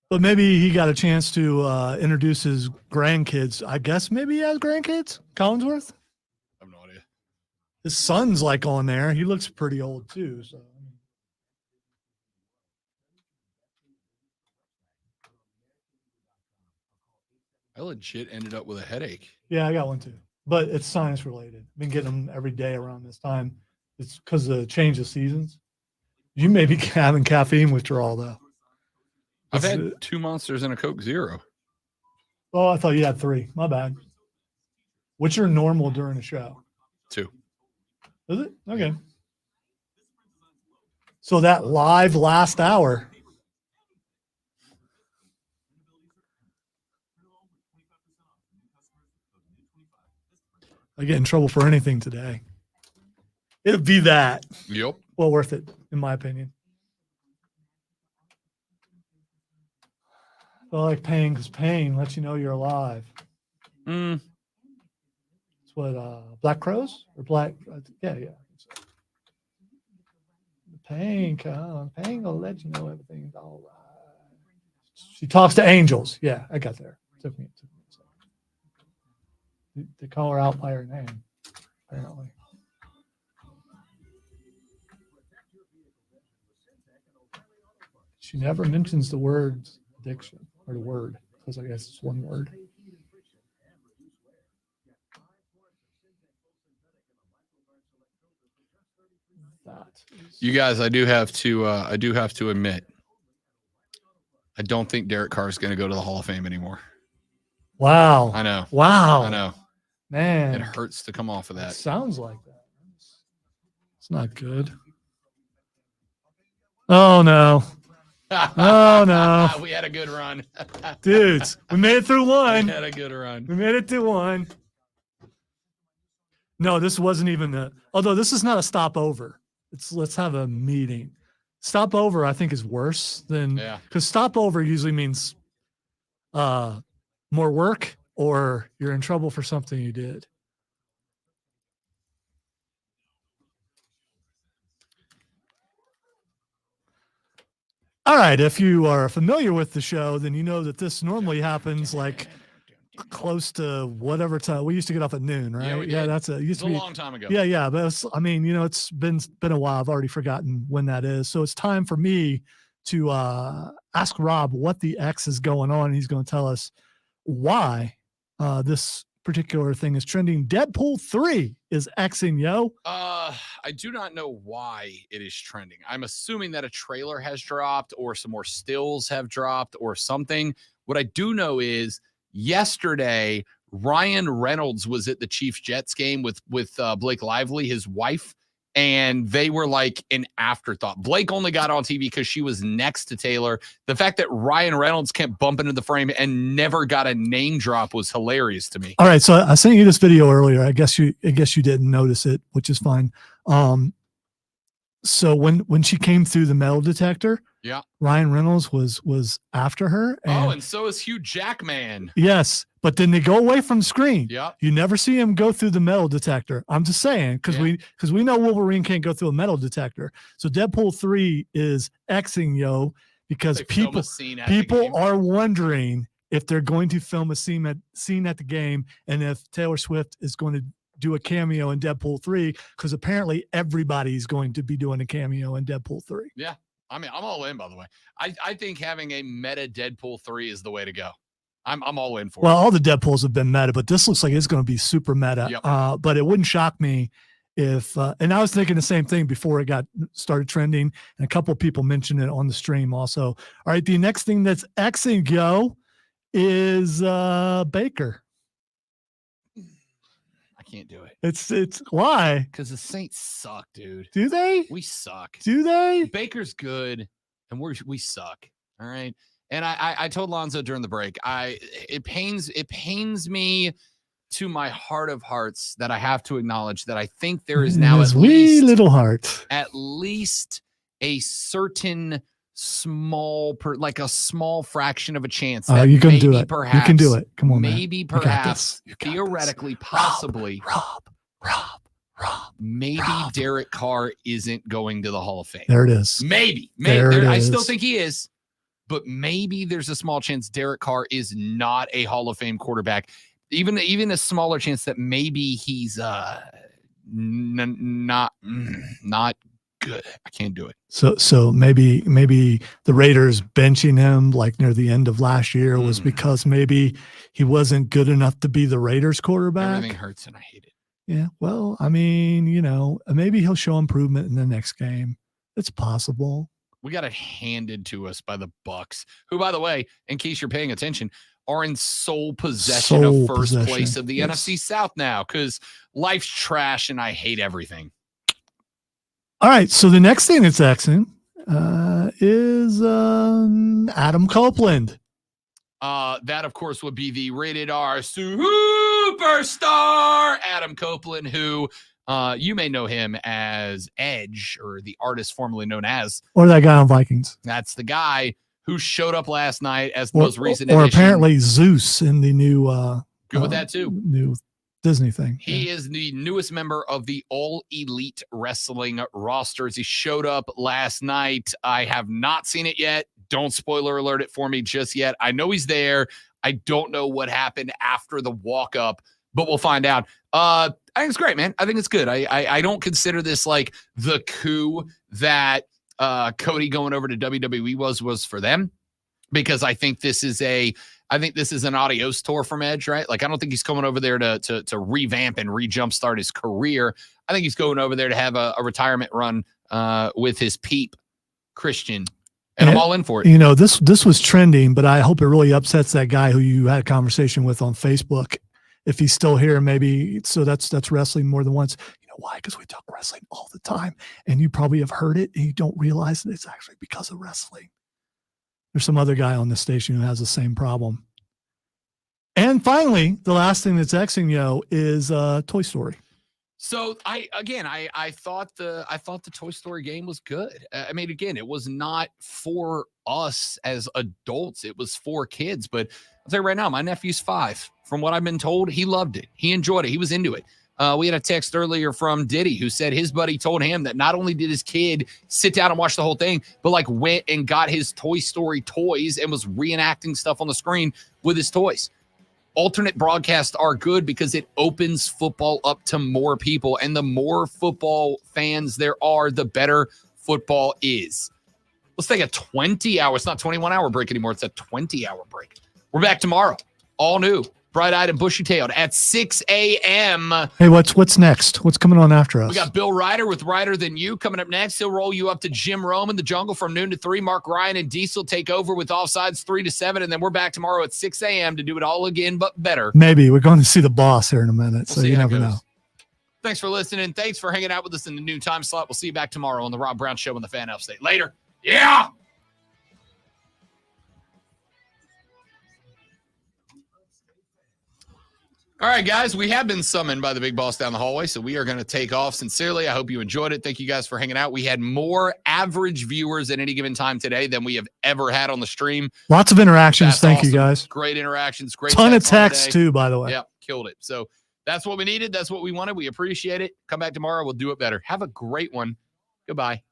But maybe he got a chance to introduce his grandkids. I guess maybe he has grandkids, Collinsworth? I have no idea. His son's like on there. He looks pretty old too. So I legit ended up with a headache. yeah, I got one too. But it's sinus related. Been getting them every day around this time. It's because of the change of seasons. You may be having caffeine withdrawal though. I've had 2 Monsters and a Coke Zero. Oh, I thought you had 3. My bad. What's your normal during a show? 2. Is it? Okay. So that live last hour. I get in trouble for anything today. It'll be that. Yep. Well worth it, in my opinion. I like pain because pain lets you know you're alive. Mm. It's what Black Crows or Black? Yeah. The pain, pain will let you know everything's all right. She talks to angels. Yeah, I got there. Took me a second. They call her out by her name, apparently. She never mentions the words addiction or the word, because I guess it's one word. You guys, I do have to admit, I don't think Derek Carr is going to go to the Hall of Fame anymore. Wow. I know. Wow. I know. Man. It hurts to come off of that. It sounds like that. It's not good. Oh, no. Oh, no. We had a good run. Dudes, we made it through one. We had a good run. We made it to one. No, this wasn't even although this is not a stopover. It's let's have a meeting. Stopover, I think, is worse than because stopover usually means more work or you're in trouble for something you did. All right, if you are familiar with the show, then you know that this normally happens like close to whatever time. We used to get off at noon, right? Yeah, that's it. Used It's to be a long time ago. Yeah, but it's been a while. I've already forgotten when that is. So it's time for me to ask Rob what the X is going on. He's going to tell us why this particular thing is trending. Deadpool 3 is Xing, yo. I do not know why it is trending. I'm assuming that a trailer has dropped or some more stills have dropped or something. What I do know is yesterday, Ryan Reynolds was at the Chiefs Jets game with Blake Lively, his wife, and they were like an afterthought. Blake only got on TV because she was next to Taylor. The fact that Ryan Reynolds kept bumping into the frame and never got a name drop was hilarious to me. All right, so I sent you this video earlier. I guess you didn't notice it, which is fine. So when she came through the metal detector, yeah, Ryan Reynolds was after her. And so is Hugh Jackman. Yes, but then they go away from screen. Yeah, you never see him go through the metal detector. I'm just saying because we know Wolverine can't go through a metal detector. So Deadpool 3 is Xing, yo, because people are wondering if they're going to film a scene at the game and if Taylor Swift is going to do a cameo in Deadpool 3 because apparently everybody's going to be doing a cameo in Deadpool 3. Yeah. I mean, I'm all in, by the way. I think having a meta Deadpool 3 is the way to go. I'm all in for it. Well, all the Deadpools have been meta, but this looks like it's going to be super meta. Yep. But it wouldn't shock me if, and I was thinking the same thing before it got started trending, and a couple of people mentioned it on the stream also. All right, the next thing that's Xing go is Baker. Can't do it. It's why? Because the Saints suck, dude. Do they? We suck. Do they? Baker's good, and we suck. All right. And I told Lonzo during the break, it pains me to my heart of hearts that I have to acknowledge that I think there is now little heart. at least a certain small like a small fraction of a chance Oh, that you can maybe do it. perhaps You can do it. Come on, man. maybe You got perhaps this. You got theoretically possibly maybe Derek Carr isn't going to the Hall of Fame. There it is. Maybe There it I still is. think he is, but maybe there's a small chance Derek Carr is not a Hall of Fame quarterback. Even a smaller chance that maybe he's not good. I can't do it. So maybe the Raiders benching him like near the end of last year was because maybe he wasn't good enough to be the Raiders quarterback. Everything hurts and I hate it. Yeah. Well, I mean, maybe he'll show improvement in the next game. It's possible. We got it handed to us by the Bucks, who, by the way, in case you're paying attention, are in sole possession of first place of the NFC South now because life's trash and I hate everything. All right. So the next thing that's excellent is Adam Copeland. That, of course, would be the rated R superstar Adam Copeland, who you may know him as Edge, or the artist formerly known as. Or that guy on Vikings. That's the guy who showed up last night as the most recent Or addition. apparently Zeus in the new Good with that, too. New Disney thing. He is the newest member of the All Elite Wrestling rosters. He showed up last night. I have not seen it yet. Don't spoiler alert it for me just yet. I know he's there. I don't know what happened after the walk up, but we'll find out. I think it's great, man. I think it's good. I don't consider this like the coup that Cody going over to WWE was for them, because I think this is an adios tour from Edge, right? Like, I don't think he's coming over there to revamp and re-jumpstart his career. I think he's going over there to have a retirement run with his peep, Christian. And I'm all in for it. This was trending, but I hope it really upsets that guy who you had a conversation with on Facebook. If he's still here, maybe. So that's wrestling more than once. You know why? Because we talk wrestling all the time, and you probably have heard it, and you don't realize that it's actually because of wrestling. There's some other guy on the station who has the same problem. And finally, the last thing that's Xing is Toy Story. So I thought the Toy Story game was good. I mean, again, it was not for us as adults. It was for kids. But I'll tell you right now, my nephew's 5. From what I've been told, he loved it. He enjoyed it. He was into it. We had a text earlier from Diddy who said his buddy told him that not only did his kid sit down and watch the whole thing, but like went and got his Toy Story toys and was reenacting stuff on the screen with his toys. Alternate broadcasts are good because it opens football up to more people, and the more football fans there are, the better football is. Let's take a 20-hour, it's not 21-hour break anymore, it's a 20-hour break. We're back tomorrow, all new, bright-eyed and bushy-tailed at 6 a.m. Hey, what's next? What's coming on after us? We got Bill Ryder with Ryder Than You coming up next. He'll roll you up to Jim Rome in the jungle from noon to 3. Mark Ryan and Diesel take over with Offsides 3 to 7, and then we're back tomorrow at 6 a.m. to do it all again, but better. Maybe. We're going to see the boss here in a minute, so you never know. Thanks for listening. Thanks for hanging out with us in the noon time slot. We'll see you back tomorrow on the Rob Brown Show on the Fan Upstate. Later. Yeah! All right, guys, we have been summoned by the big boss down the hallway, so we are going to take off. Sincerely, I hope you enjoyed it. Thank you guys for hanging out. We had more average viewers at any given time today than we have ever had on the stream. Lots of interactions. That's Thank awesome. you, guys. Great interactions. Great ton of texts on the texts, day. too, by the way. Yeah, killed it. So that's what we needed. That's what we wanted. We appreciate it. Come back tomorrow. We'll do it better. Have a great one. Goodbye.